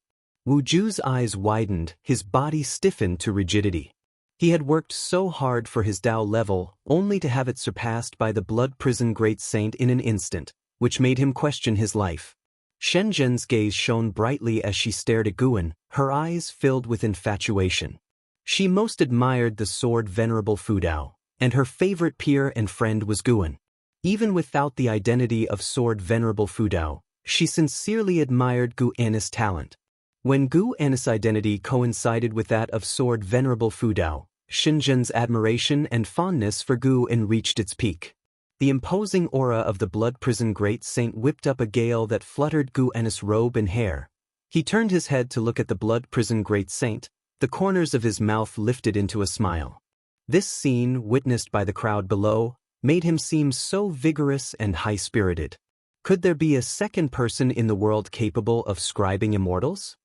S1: Wu Ju's eyes widened, his body stiffened to rigidity. He had worked so hard for his Dao level, only to have it surpassed by the Blood Prison Great Saint in an instant, which made him question his life. Shenzhen's gaze shone brightly as she stared at Guan, her eyes filled with infatuation. She most admired the Sword Venerable Fudao, and her favorite peer and friend was Guan. Even without the identity of Sword Venerable Fudao, she sincerely admired Guan's talent. When Guan's identity coincided with that of Sword Venerable Fudao, Shenzhen's admiration and fondness for Guan reached its peak. The imposing aura of the Blood Prison Great Saint whipped up a gale that fluttered Guan's robe and hair. He turned his head to look at the Blood Prison Great Saint, the corners of his mouth lifted into a smile. This scene, witnessed by the crowd below, made him seem so vigorous and high-spirited. Could there be a second person in the world capable of scribing immortals?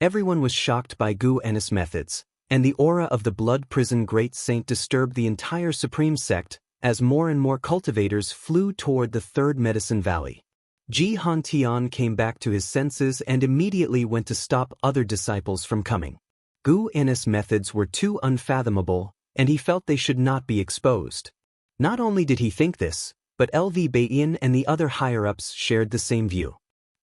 S1: Everyone was shocked by Guan's methods, and the aura of the Blood Prison Great Saint disturbed the entire Supreme Sect as more and more cultivators flew toward the Third Medicine Valley. Ji Hantian came back to his senses and immediately went to stop other disciples from coming. Guan's methods were too unfathomable, and he felt they should not be exposed. Not only did he think this, but LV Baiyan and the other higher-ups shared the same view.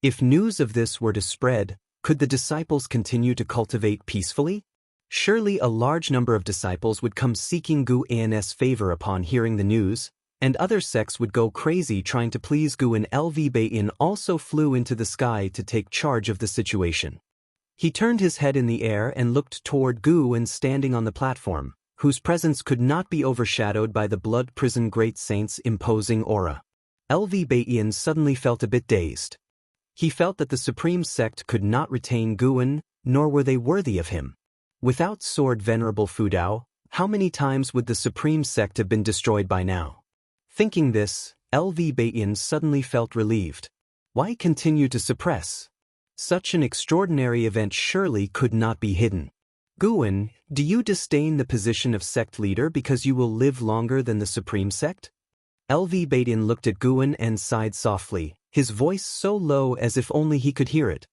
S1: If news of this were to spread, could the disciples continue to cultivate peacefully? Surely a large number of disciples would come seeking Guan's favor upon hearing the news, and other sects would go crazy trying to please Guan. LV Baiyan also flew into the sky to take charge of the situation. He turned his head in the air and looked toward Guan standing on the platform, whose presence could not be overshadowed by the Blood Prison Great Saint's imposing aura. LV Baiyan suddenly felt a bit dazed. He felt that the Supreme Sect could not retain Guan, nor were they worthy of him. Without Sword Venerable Fudao, how many times would the Supreme Sect have been destroyed by now? Thinking this, LV Baiyan suddenly felt relieved. Why continue to suppress? Such an extraordinary event surely could not be hidden. Guan, do you disdain the position of sect leader because you will live longer than the Supreme Sect? LV Baiyan looked at Guan and sighed softly, his voice so low as if only he could hear it.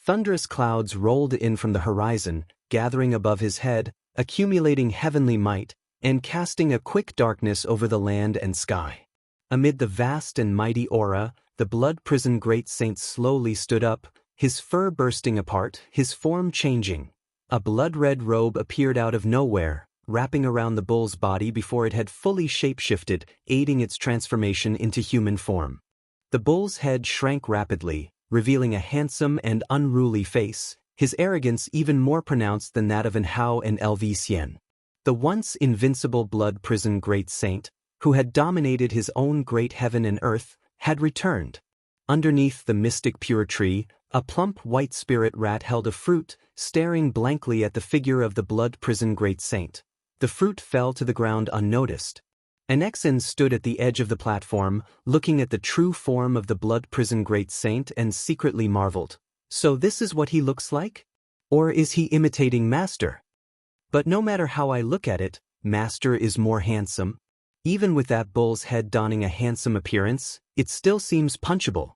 S1: Thunderous clouds rolled in from the horizon, gathering above his head, accumulating heavenly might, and casting a quick darkness over the land and sky. Amid the vast and mighty aura, the Blood Prison Great Saint slowly stood up, his fur bursting apart, his form changing. A blood-red robe appeared out of nowhere, wrapping around the bull's body before it had fully shape-shifted, aiding its transformation into human form. The bull's head shrank rapidly, revealing a handsome and unruly face, his arrogance even more pronounced than that of an Hao and LV Xian. The once invincible Blood Prison Great Saint, who had dominated his own great heaven and earth, had returned. Underneath the mystic pure tree, a plump white spirit rat held a fruit, staring blankly at the figure of the Blood Prison Great Saint. The fruit fell to the ground unnoticed. An Exan stood at the edge of the platform, looking at the true form of the Blood Prison Great Saint and secretly marveled. So this is what he looks like? Or is he imitating Master? But no matter how I look at it, Master is more handsome. Even with that bull's head donning a handsome appearance, it still seems punchable.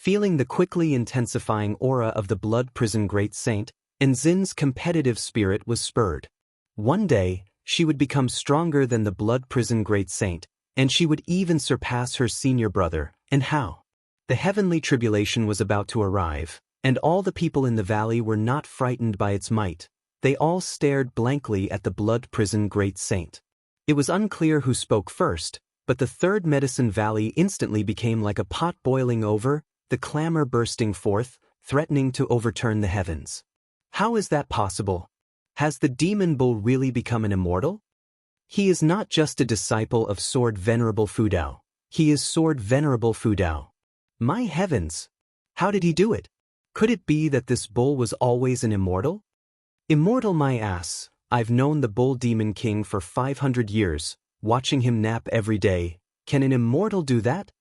S1: Feeling the quickly intensifying aura of the blood prison great saint, Enzin's competitive spirit was spurred. One day, she would become stronger than the blood prison great saint, and she would even surpass her senior brother. And how? The heavenly tribulation was about to arrive, and all the people in the valley were not frightened by its might. They all stared blankly at the blood prison great saint. It was unclear who spoke first, but the third Medicine Valley instantly became like a pot boiling over, the clamor bursting forth, threatening to overturn the heavens. How is that possible? Has the demon bull really become an immortal? He is not just a disciple of Sword Venerable Fudao. He is Sword Venerable Fudao. My heavens! How did he do it? Could it be that this bull was always an immortal? Immortal my ass, I've known the bull demon king for 500 years, watching him nap every day. Can an immortal do that?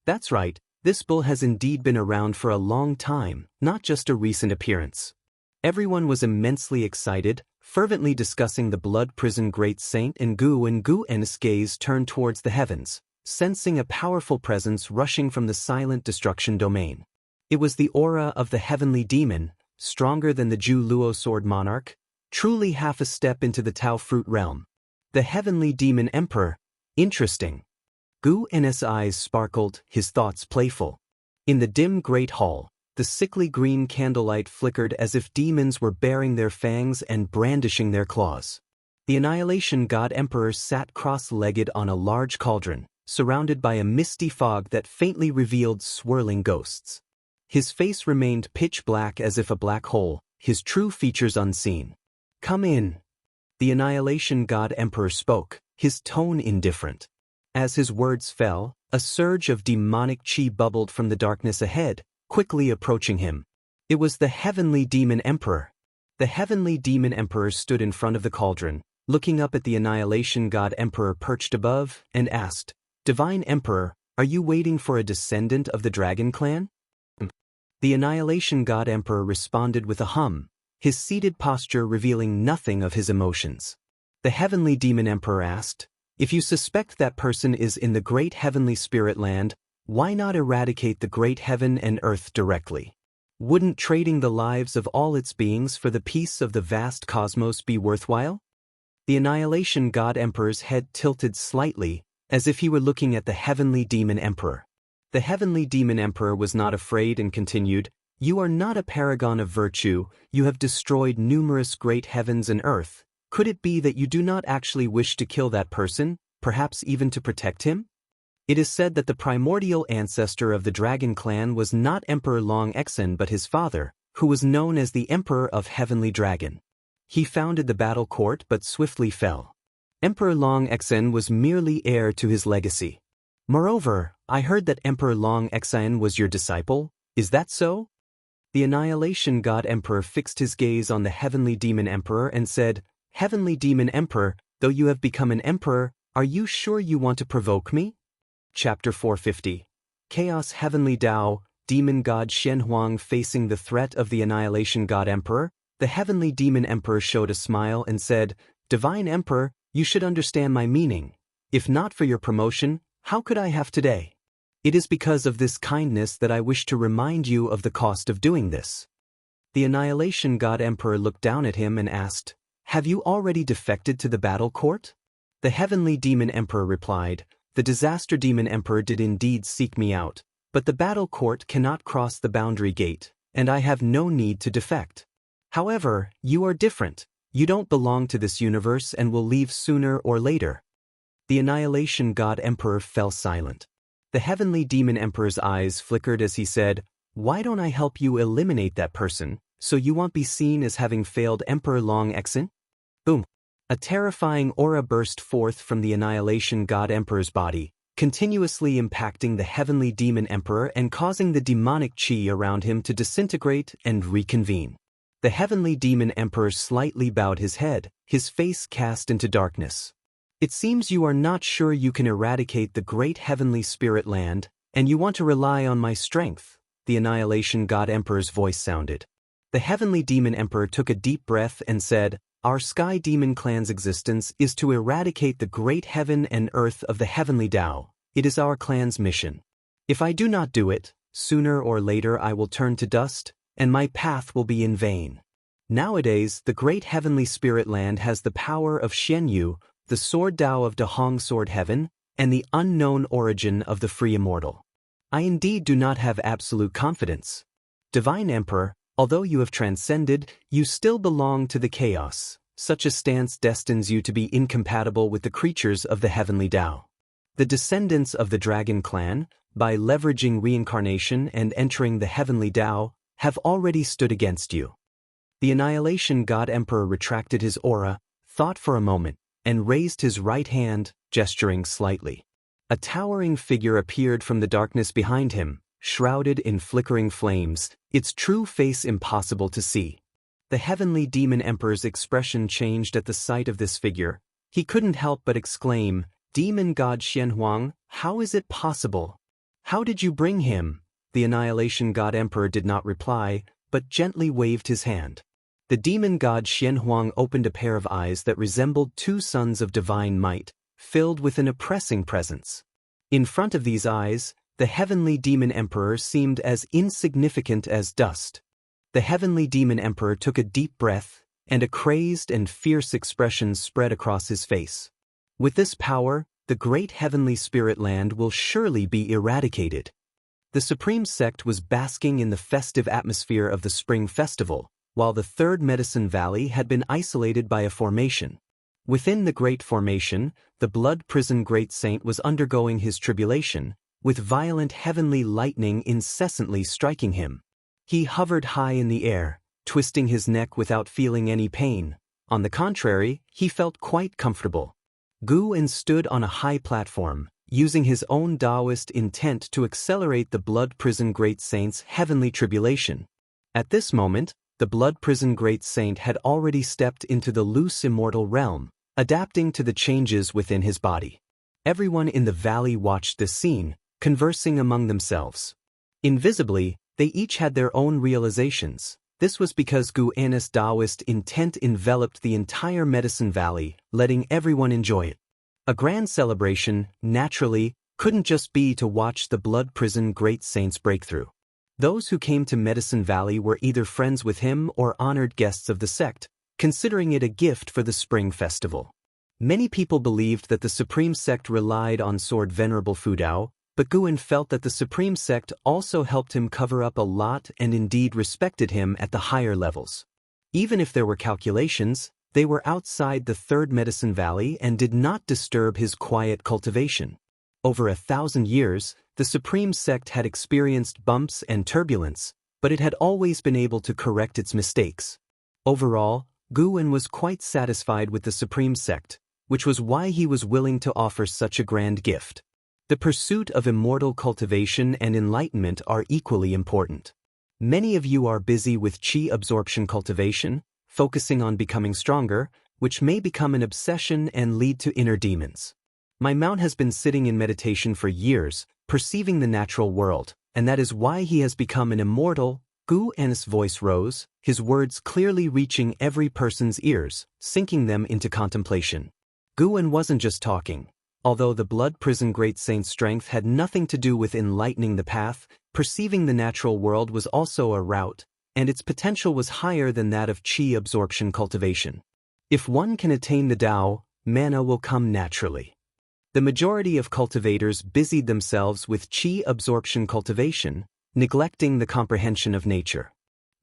S1: That's right, this bull has indeed been around for a long time, not just a recent appearance. Everyone was immensely excited, fervently discussing the blood prison great saint and Gu's gaze turned towards the heavens, sensing a powerful presence rushing from the silent destruction domain. It was the aura of the heavenly demon, stronger than the Ju Luo sword monarch, truly half a step into the Tao fruit realm. The heavenly demon emperor. Interesting. Gu's eyes sparkled, his thoughts playful. In the dim great hall, the sickly green candlelight flickered as if demons were baring their fangs and brandishing their claws. The Annihilation God Emperor sat cross-legged on a large cauldron, surrounded by a misty fog that faintly revealed swirling ghosts. His face remained pitch black as if a black hole, his true features unseen. Come in. The Annihilation God Emperor spoke, his tone indifferent. As his words fell, a surge of demonic chi bubbled from the darkness ahead, quickly approaching him. It was the Heavenly Demon Emperor. The Heavenly Demon Emperor stood in front of the cauldron, looking up at the Annihilation God Emperor perched above, and asked, "Divine Emperor, are you waiting for a descendant of the Dragon Clan?" The Annihilation God Emperor responded with a hum, his seated posture revealing nothing of his emotions. The Heavenly Demon Emperor asked, "If you suspect that person is in the great heavenly spirit land, why not eradicate the great heaven and earth directly? Wouldn't trading the lives of all its beings for the peace of the vast cosmos be worthwhile?" The Annihilation God Emperor's head tilted slightly, as if he were looking at the Heavenly Demon Emperor. The Heavenly Demon Emperor was not afraid and continued, "You are not a paragon of virtue, you have destroyed numerous great heavens and earth. Could it be that you do not actually wish to kill that person, perhaps even to protect him? It is said that the primordial ancestor of the Dragon Clan was not Emperor Long Exen but his father, who was known as the Emperor of Heavenly Dragon. He founded the battle court but swiftly fell. Emperor Long Exen was merely heir to his legacy. Moreover, I heard that Emperor Long Exen was your disciple, is that so?" The Annihilation God Emperor fixed his gaze on the Heavenly Demon Emperor and said, "Heavenly Demon Emperor, though you have become an emperor, are you sure you want to provoke me?" Chapter 450. Chaos Heavenly Tao, Demon God Shenhuang facing the threat of the Annihilation God Emperor, the Heavenly Demon Emperor showed a smile and said, "Divine Emperor, you should understand my meaning. If not for your promotion, how could I have today? It is because of this kindness that I wish to remind you of the cost of doing this." The Annihilation God Emperor looked down at him and asked, "Have you already defected to the battle court?" The Heavenly Demon Emperor replied, "The Disaster Demon Emperor did indeed seek me out, but the battle court cannot cross the boundary gate, and I have no need to defect. However, you are different. You don't belong to this universe and will leave sooner or later." The Annihilation God Emperor fell silent. The Heavenly Demon Emperor's eyes flickered as he said, "Why don't I help you eliminate that person, so you won't be seen as having failed Emperor Long Exen?" Boom! A terrifying aura burst forth from the Annihilation God Emperor's body, continuously impacting the Heavenly Demon Emperor and causing the demonic chi around him to disintegrate and reconvene. The Heavenly Demon Emperor slightly bowed his head, his face cast into darkness. "It seems you are not sure you can eradicate the great heavenly spirit land, and you want to rely on my strength," the Annihilation God Emperor's voice sounded. The Heavenly Demon Emperor took a deep breath and said, "Our Sky Demon Clan's existence is to eradicate the great heaven and earth of the Heavenly Tao. It is our clan's mission. If I do not do it, Sooner or later I will turn to dust, and my path will be in vain. Nowadays, the great heavenly spirit land has the power of Xianyu, the sword Tao of Dahong Sword Heaven, and the unknown origin of the free immortal. I indeed do not have absolute confidence. Divine Emperor, although you have transcended, you still belong to the chaos. Such a stance destines you to be incompatible with the creatures of the heavenly Tao. The descendants of the dragon clan, by leveraging reincarnation and entering the heavenly Tao, have already stood against you. The Annihilation God Emperor retracted his aura, thought for a moment, and raised his right hand, gesturing slightly. A towering figure appeared from the darkness behind him, shrouded in flickering flames, its true face impossible to see. The heavenly demon emperor's expression changed at the sight of this figure. He couldn't help but exclaim, "Demon God Xianhuang, how is it possible? How did you bring him?" The Annihilation God Emperor did not reply, but gently waved his hand. The demon god Xianhuang opened a pair of eyes that resembled two sons of divine might, filled with an oppressing presence. In front of these eyes, the heavenly demon emperor seemed as insignificant as dust. The heavenly demon emperor took a deep breath, and a crazed and fierce expression spread across his face. With this power, the great heavenly spirit land will surely be eradicated. The supreme sect was basking in the festive atmosphere of the spring festival, while the third Medicine Valley had been isolated by a formation. Within the great formation, the blood prison great saint was undergoing his tribulation, with violent heavenly lightning incessantly striking him. He hovered high in the air, twisting his neck without feeling any pain. On the contrary, he felt quite comfortable. Guan stood on a high platform, using his own Taoist intent to accelerate the blood prison great saint's heavenly tribulation. At this moment, the blood prison great saint had already stepped into the loose immortal realm, adapting to the changes within his body. Everyone in the valley watched this scene, conversing among themselves. Invisibly, they each had their own realizations. This was because Guan's Taoist intent enveloped the entire Medicine Valley, letting everyone enjoy it. A grand celebration, naturally, couldn't just be to watch the blood prison great saint's breakthrough. Those who came to Medicine Valley were either friends with him or honored guests of the sect, considering it a gift for the spring festival. Many people believed that the supreme sect relied on sword venerable Fu Dao, but Guan felt that the supreme sect also helped him cover up a lot and indeed respected him at the higher levels. Even if there were calculations, they were outside the third Medicine Valley and did not disturb his quiet cultivation. Over 1,000 years, the supreme sect had experienced bumps and turbulence, but it had always been able to correct its mistakes. Overall, Guan was quite satisfied with the supreme sect, which was why he was willing to offer such a grand gift. The pursuit of immortal cultivation and enlightenment are equally important. Many of you are busy with qi absorption cultivation, focusing on becoming stronger, which may become an obsession and lead to inner demons. My mount has been sitting in meditation for years, perceiving the natural world, and that is why he has become an immortal. Guan's voice rose, his words clearly reaching every person's ears, sinking them into contemplation. Guan wasn't just talking. Although the blood prison great saint's strength had nothing to do with enlightening the path, perceiving the natural world was also a route, and its potential was higher than that of qi absorption cultivation. If one can attain the Tao, mana will come naturally. The majority of cultivators busied themselves with qi absorption cultivation, neglecting the comprehension of nature.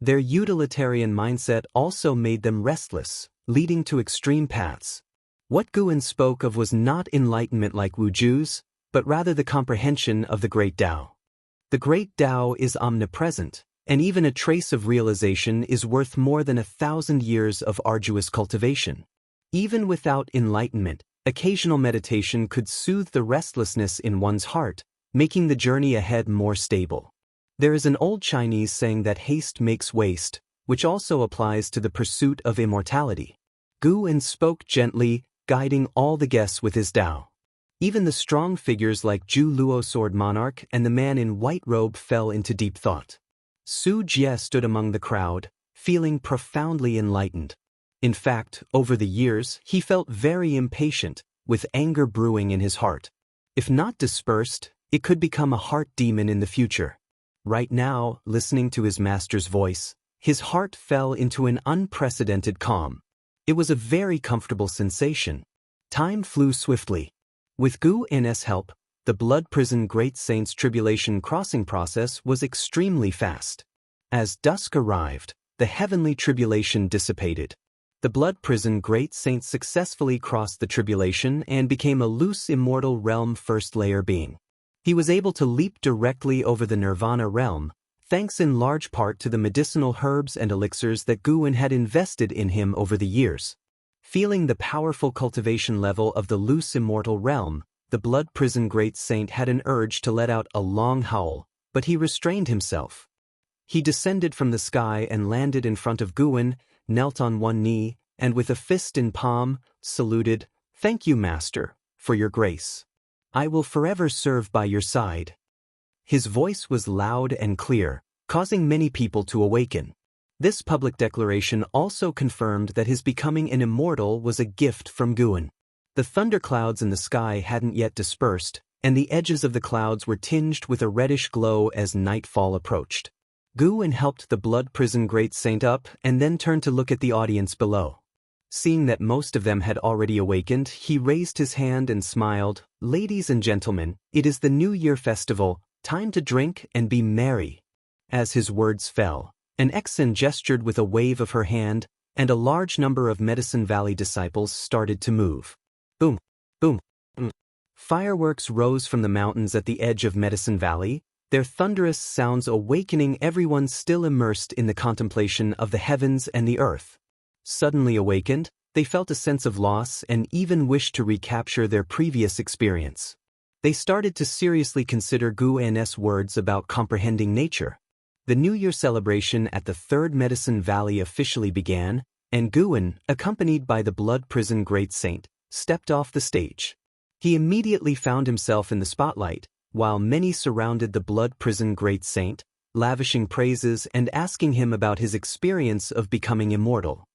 S1: Their utilitarian mindset also made them restless, leading to extreme paths. What Guan spoke of was not enlightenment like Wuju's, but rather the comprehension of the great Tao. The great Tao is omnipresent, and even a trace of realization is worth more than 1,000 years of arduous cultivation. Even without enlightenment, occasional meditation could soothe the restlessness in one's heart, making the journey ahead more stable. There is an old Chinese saying that haste makes waste, which also applies to the pursuit of immortality. Guan spoke gently, guiding all the guests with his Tao. Even the strong figures like Zhu Luo Sword Monarch and the man in white robe fell into deep thought. Su Jie stood among the crowd, feeling profoundly enlightened. In fact, over the years, he felt very impatient, with anger brewing in his heart. If not dispersed, it could become a heart demon in the future. Right now, listening to his master's voice, his heart fell into an unprecedented calm. It was a very comfortable sensation. Time flew swiftly. With Gu N's help, the Blood Prison Great Saint's tribulation crossing process was extremely fast. As dusk arrived, the heavenly tribulation dissipated. The Blood Prison Great Saint successfully crossed the tribulation and became a loose immortal realm first-layer being. He was able to leap directly over the Nirvana realm, thanks in large part to the medicinal herbs and elixirs that Guin had invested in him over the years. Feeling the powerful cultivation level of the loose immortal realm, the Blood Prison Great Saint had an urge to let out a long howl, but he restrained himself. He descended from the sky and landed in front of Guin, knelt on one knee, and with a fist in palm, saluted, "Thank you, Master, for your grace. I will forever serve by your side." His voice was loud and clear, causing many people to awaken. This public declaration also confirmed that his becoming an immortal was a gift from Guin. The thunderclouds in the sky hadn't yet dispersed, and the edges of the clouds were tinged with a reddish glow as nightfall approached. Guin helped the Blood Prison Great Saint up and then turned to look at the audience below. Seeing that most of them had already awakened, he raised his hand and smiled, "Ladies and gentlemen, it is the New Year festival, time to drink and be merry." As his words fell, an Exen gestured with a wave of her hand, and a large number of Medicine Valley disciples started to move. Boom, boom, boom. Fireworks rose from the mountains at the edge of Medicine Valley, their thunderous sounds awakening everyone still immersed in the contemplation of the heavens and the earth. Suddenly awakened, they felt a sense of loss and even wished to recapture their previous experience. They started to seriously consider Gu N's words about comprehending nature. The New Year celebration at the Third Medicine Valley officially began, and Guin, accompanied by the Blood Prison Great Saint, stepped off the stage. He immediately found himself in the spotlight, while many surrounded the Blood Prison Great Saint, lavishing praises and asking him about his experience of becoming immortal.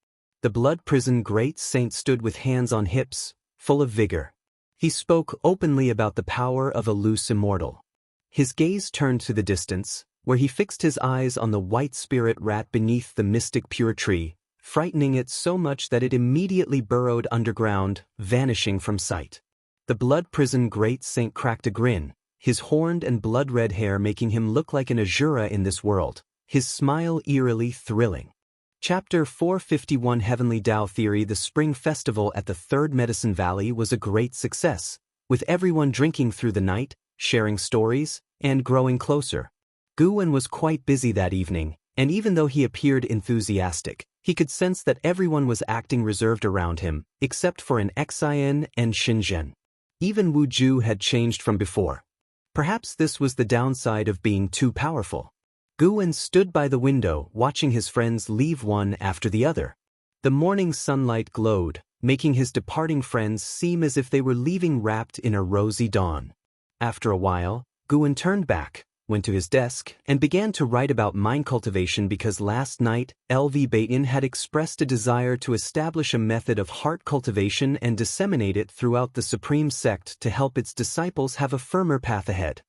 S1: The Blood Prison Great Saint stood with hands on hips, full of vigor. He spoke openly about the power of a loose immortal. His gaze turned to the distance, where he fixed his eyes on the white spirit rat beneath the mystic pure tree, frightening it so much that it immediately burrowed underground, vanishing from sight. The Blood Prison Great Saint cracked a grin, his horned and blood-red hair making him look like an Azura in this world, his smile eerily thrilling. Chapter 451 Heavenly Tao Theory. The spring festival at the Third Medicine Valley was a great success, with everyone drinking through the night, sharing stories, and growing closer. Guin was quite busy that evening, and even though he appeared enthusiastic, he could sense that everyone was acting reserved around him, except for an Xian and Xinzhen. Even Wu Ju had changed from before. Perhaps this was the downside of being too powerful. Guin stood by the window, watching his friends leave one after the other. The morning sunlight glowed, making his departing friends seem as if they were leaving wrapped in a rosy dawn. After a while, Guin turned back, went to his desk, and began to write about mind cultivation because last night, LV Baitin had expressed a desire to establish a method of heart cultivation and disseminate it throughout the Supreme Sect to help its disciples have a firmer path ahead.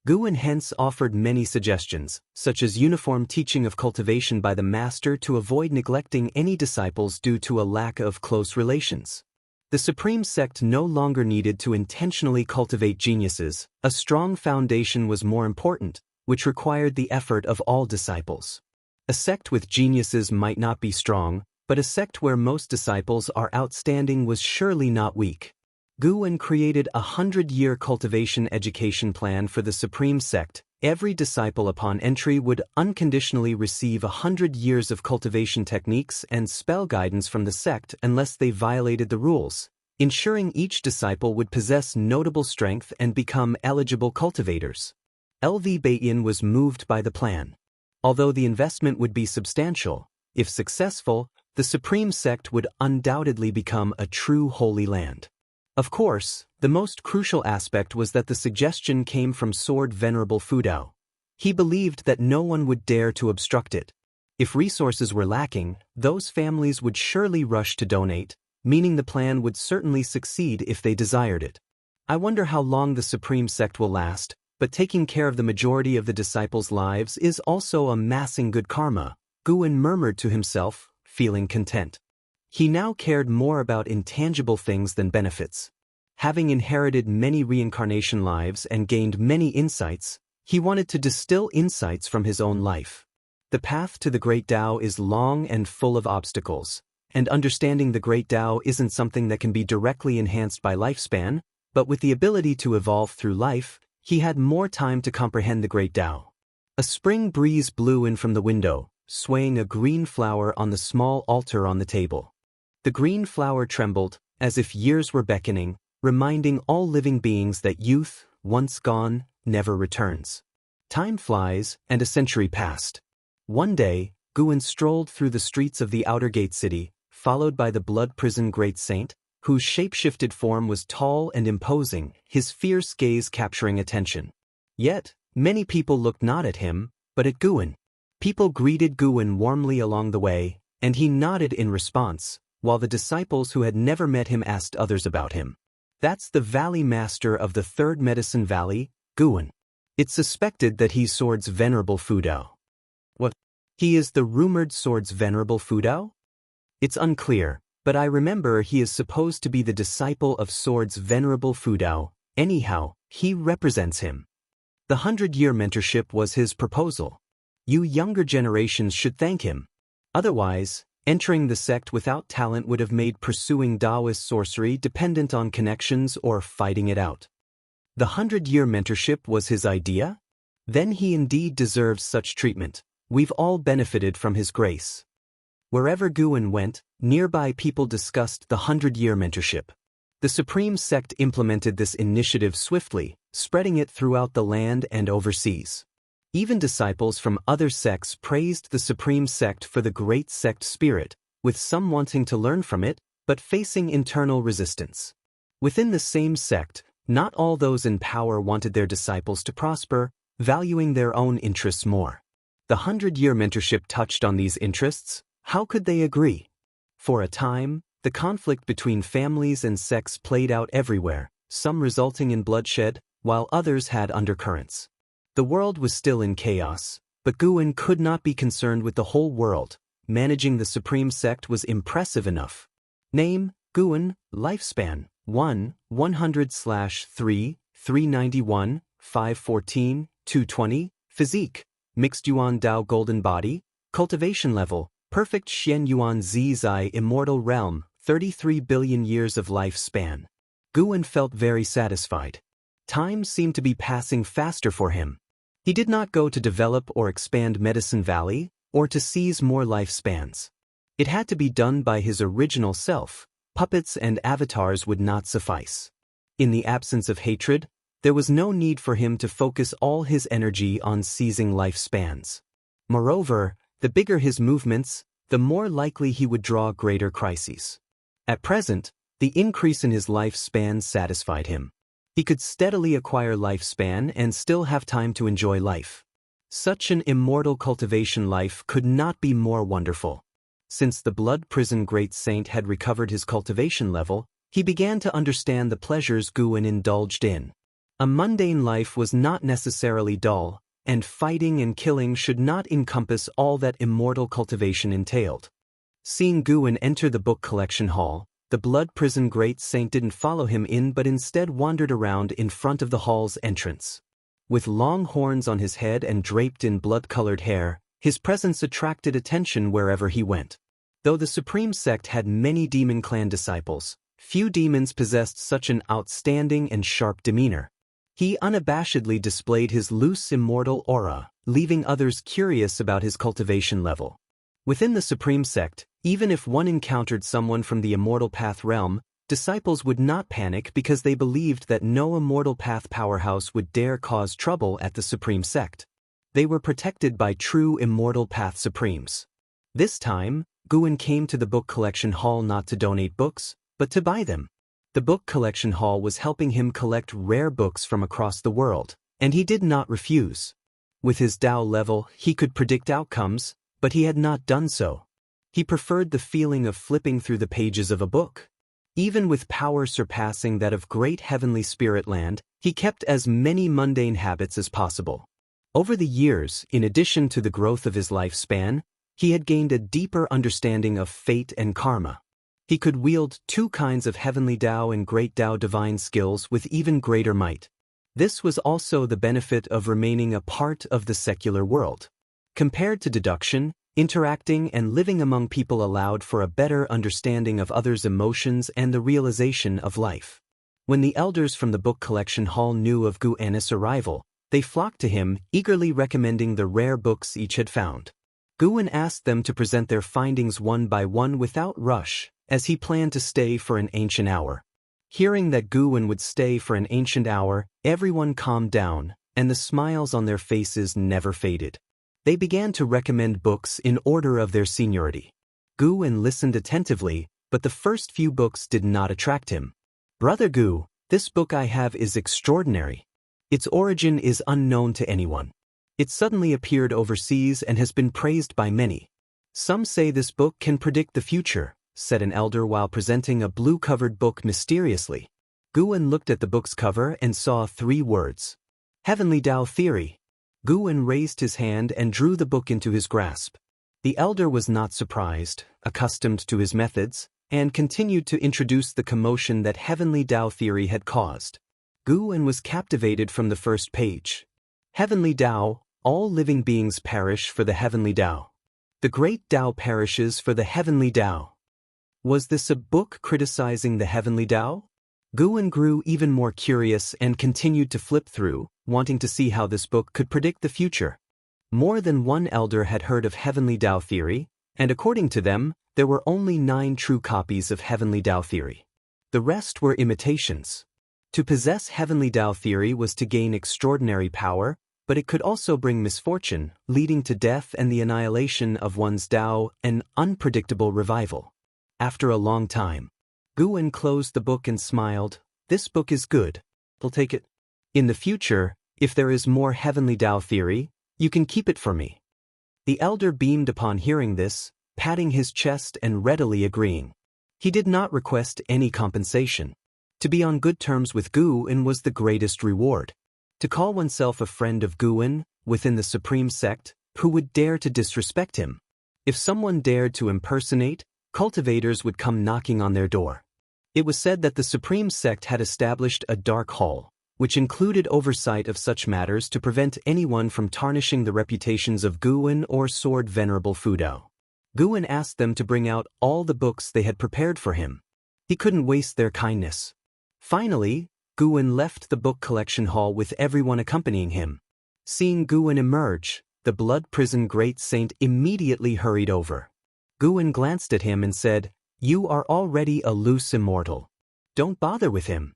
S1: Guin hence offered many suggestions, such as uniform teaching of cultivation by the master to avoid neglecting any disciples due to a lack of close relations. The Supreme Sect no longer needed to intentionally cultivate geniuses, a strong foundation was more important, which required the effort of all disciples. A sect with geniuses might not be strong, but a sect where most disciples are outstanding was surely not weak. Guin created a 100-year cultivation education plan for the Supreme Sect. Every disciple upon entry would unconditionally receive 100 years of cultivation techniques and spell guidance from the sect unless they violated the rules, ensuring each disciple would possess notable strength and become eligible cultivators. LV Baitin was moved by the plan. Although the investment would be substantial, if successful, the Supreme Sect would undoubtedly become a true Holy Land. Of course, the most crucial aspect was that the suggestion came from Sword Venerable Fudao. He believed that no one would dare to obstruct it. If resources were lacking, those families would surely rush to donate, meaning the plan would certainly succeed if they desired it. "I wonder how long the Supreme Sect will last," but taking care of the majority of the disciples' lives is also amassing good karma, Guan murmured to himself, feeling content. He now cared more about intangible things than benefits. Having inherited many reincarnation lives and gained many insights, he wanted to distill insights from his own life. The path to the Great Tao is long and full of obstacles, and understanding the Great Tao isn't something that can be directly enhanced by lifespan, but with the ability to evolve through life, he had more time to comprehend the Great Tao. A spring breeze blew in from the window, swaying a green flower on the small altar on the table. The green flower trembled, as if years were beckoning, reminding all living beings that youth, once gone, never returns. Time flies, and a century passed. One day, Guan strolled through the streets of the outer gate city, followed by the blood prison great saint, whose shape-shifted form was tall and imposing, his fierce gaze capturing attention. Yet, many people looked not at him, but at Guan. People greeted Guan warmly along the way, and he nodded in response, while the disciples who had never met him asked others about him. That's the Valley Master of the Third Medicine Valley, Guan. It's suspected that he's Sword's venerable Fudao. What? He is the rumored Sword's venerable Fudao? It's unclear, but I remember he is supposed to be the disciple of Sword's venerable Fudao. Anyhow, he represents him. The 100-year mentorship was his proposal. You younger generations should thank him. Otherwise, entering the sect without talent would have made pursuing Taoist sorcery dependent on connections or fighting it out. The 100-year mentorship was his idea? Then he indeed deserves such treatment. We've all benefited from his grace. Wherever Guan went, nearby people discussed the 100-year mentorship. The Supreme Sect implemented this initiative swiftly, spreading it throughout the land and overseas. Even disciples from other sects praised the Supreme Sect for the great sect spirit, with some wanting to learn from it, but facing internal resistance. Within the same sect, not all those in power wanted their disciples to prosper, valuing their own interests more. The 100-year mentorship touched on these interests. How could they agree? For a time, the conflict between families and sects played out everywhere, some resulting in bloodshed, while others had undercurrents. The world was still in chaos, but Guan could not be concerned with the whole world. Managing the Supreme Sect was impressive enough. Name, Guan, lifespan, 1/100/3, 391, 514, 220, physique, mixed Yuan Dao golden body, cultivation level, perfect Xian Yuan Zizai immortal realm, 33 billion years of lifespan. Guan felt very satisfied. Time seemed to be passing faster for him. He did not go to develop or expand Medicine Valley, or to seize more lifespans. It had to be done by his original self. Puppets and avatars would not suffice. In the absence of hatred, there was no need for him to focus all his energy on seizing lifespans. Moreover, the bigger his movements, the more likely he would draw greater crises. At present, the increase in his lifespan satisfied him. He could steadily acquire lifespan and still have time to enjoy life. Such an immortal cultivation life could not be more wonderful. Since the blood prison great saint had recovered his cultivation level, he began to understand the pleasures Guan indulged in. A mundane life was not necessarily dull, and fighting and killing should not encompass all that immortal cultivation entailed. Seeing Guan enter the book collection hall, the blood prison great saint didn't follow him in but instead wandered around in front of the hall's entrance. With long horns on his head and draped in blood-colored hair, his presence attracted attention wherever he went. Though the Supreme Sect had many demon clan disciples, few demons possessed such an outstanding and sharp demeanor. He unabashedly displayed his loose immortal aura, leaving others curious about his cultivation level. Within the Supreme Sect, even if one encountered someone from the Immortal Path realm, disciples would not panic because they believed that no Immortal Path powerhouse would dare cause trouble at the Supreme Sect. They were protected by true Immortal Path Supremes. This time, Guan came to the book collection hall not to donate books, but to buy them. The book collection hall was helping him collect rare books from across the world, and he did not refuse. With his Tao level, he could predict outcomes, but he had not done so. He preferred the feeling of flipping through the pages of a book. Even with power surpassing that of great heavenly spirit land, he kept as many mundane habits as possible. Over the years, in addition to the growth of his lifespan, he had gained a deeper understanding of fate and karma. He could wield two kinds of heavenly Tao and great Tao divine skills with even greater might. This was also the benefit of remaining a part of the secular world. Compared to deduction, interacting and living among people allowed for a better understanding of others' emotions and the realization of life. When the elders from the book collection hall knew of Gu Annis' arrival, they flocked to him, eagerly recommending the rare books each had found. Guan asked them to present their findings one by one without rush, as he planned to stay for an ancient hour. Hearing that Guan would stay for an ancient hour, everyone calmed down, and the smiles on their faces never faded. They began to recommend books in order of their seniority. Guan listened attentively, but the first few books did not attract him. "Brother Gu, this book I have is extraordinary. Its origin is unknown to anyone. It suddenly appeared overseas and has been praised by many. Some say this book can predict the future," said an elder while presenting a blue-covered book mysteriously. Guan looked at the book's cover and saw 3 words. Heavenly Tao Theory. Guan raised his hand and drew the book into his grasp. The elder was not surprised, accustomed to his methods, and continued to introduce the commotion that Heavenly Tao Theory had caused. Guan was captivated from the first page. Heavenly Tao, all living beings perish for the Heavenly Tao. The great Tao perishes for the Heavenly Tao. Was this a book criticizing the Heavenly Tao? Guan grew even more curious and continued to flip through, wanting to see how this book could predict the future. More than one elder had heard of Heavenly Tao Theory, and according to them, there were only 9 true copies of Heavenly Tao Theory. The rest were imitations. To possess Heavenly Tao Theory was to gain extraordinary power, but it could also bring misfortune, leading to death and the annihilation of one's Tao, an unpredictable revival. After a long time, Guan closed the book and smiled. "This book is good. I'll take it. In the future, if there is more Heavenly Tao Theory, you can keep it for me." The elder beamed upon hearing this, patting his chest and readily agreeing. He did not request any compensation. To be on good terms with Guan was the greatest reward. To call oneself a friend of Guan, within the supreme sect, who would dare to disrespect him? If someone dared to impersonate, cultivators would come knocking on their door. It was said that the supreme sect had established a dark hall, which included oversight of such matters to prevent anyone from tarnishing the reputations of Guan or Sword Venerable Fudao. Guan asked them to bring out all the books they had prepared for him. He couldn't waste their kindness. Finally, Guan left the book collection hall with everyone accompanying him. Seeing Guan emerge, the blood prison great saint immediately hurried over. Guan glanced at him and said, "You are already a loose immortal. Don't bother with him."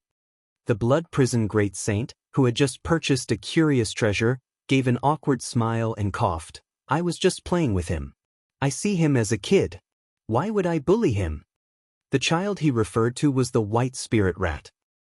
S1: The blood prison great saint, who had just purchased a curious treasure, gave an awkward smile and coughed. "I was just playing with him. I see him as a kid. Why would I bully him?" The child he referred to was the white spirit rat.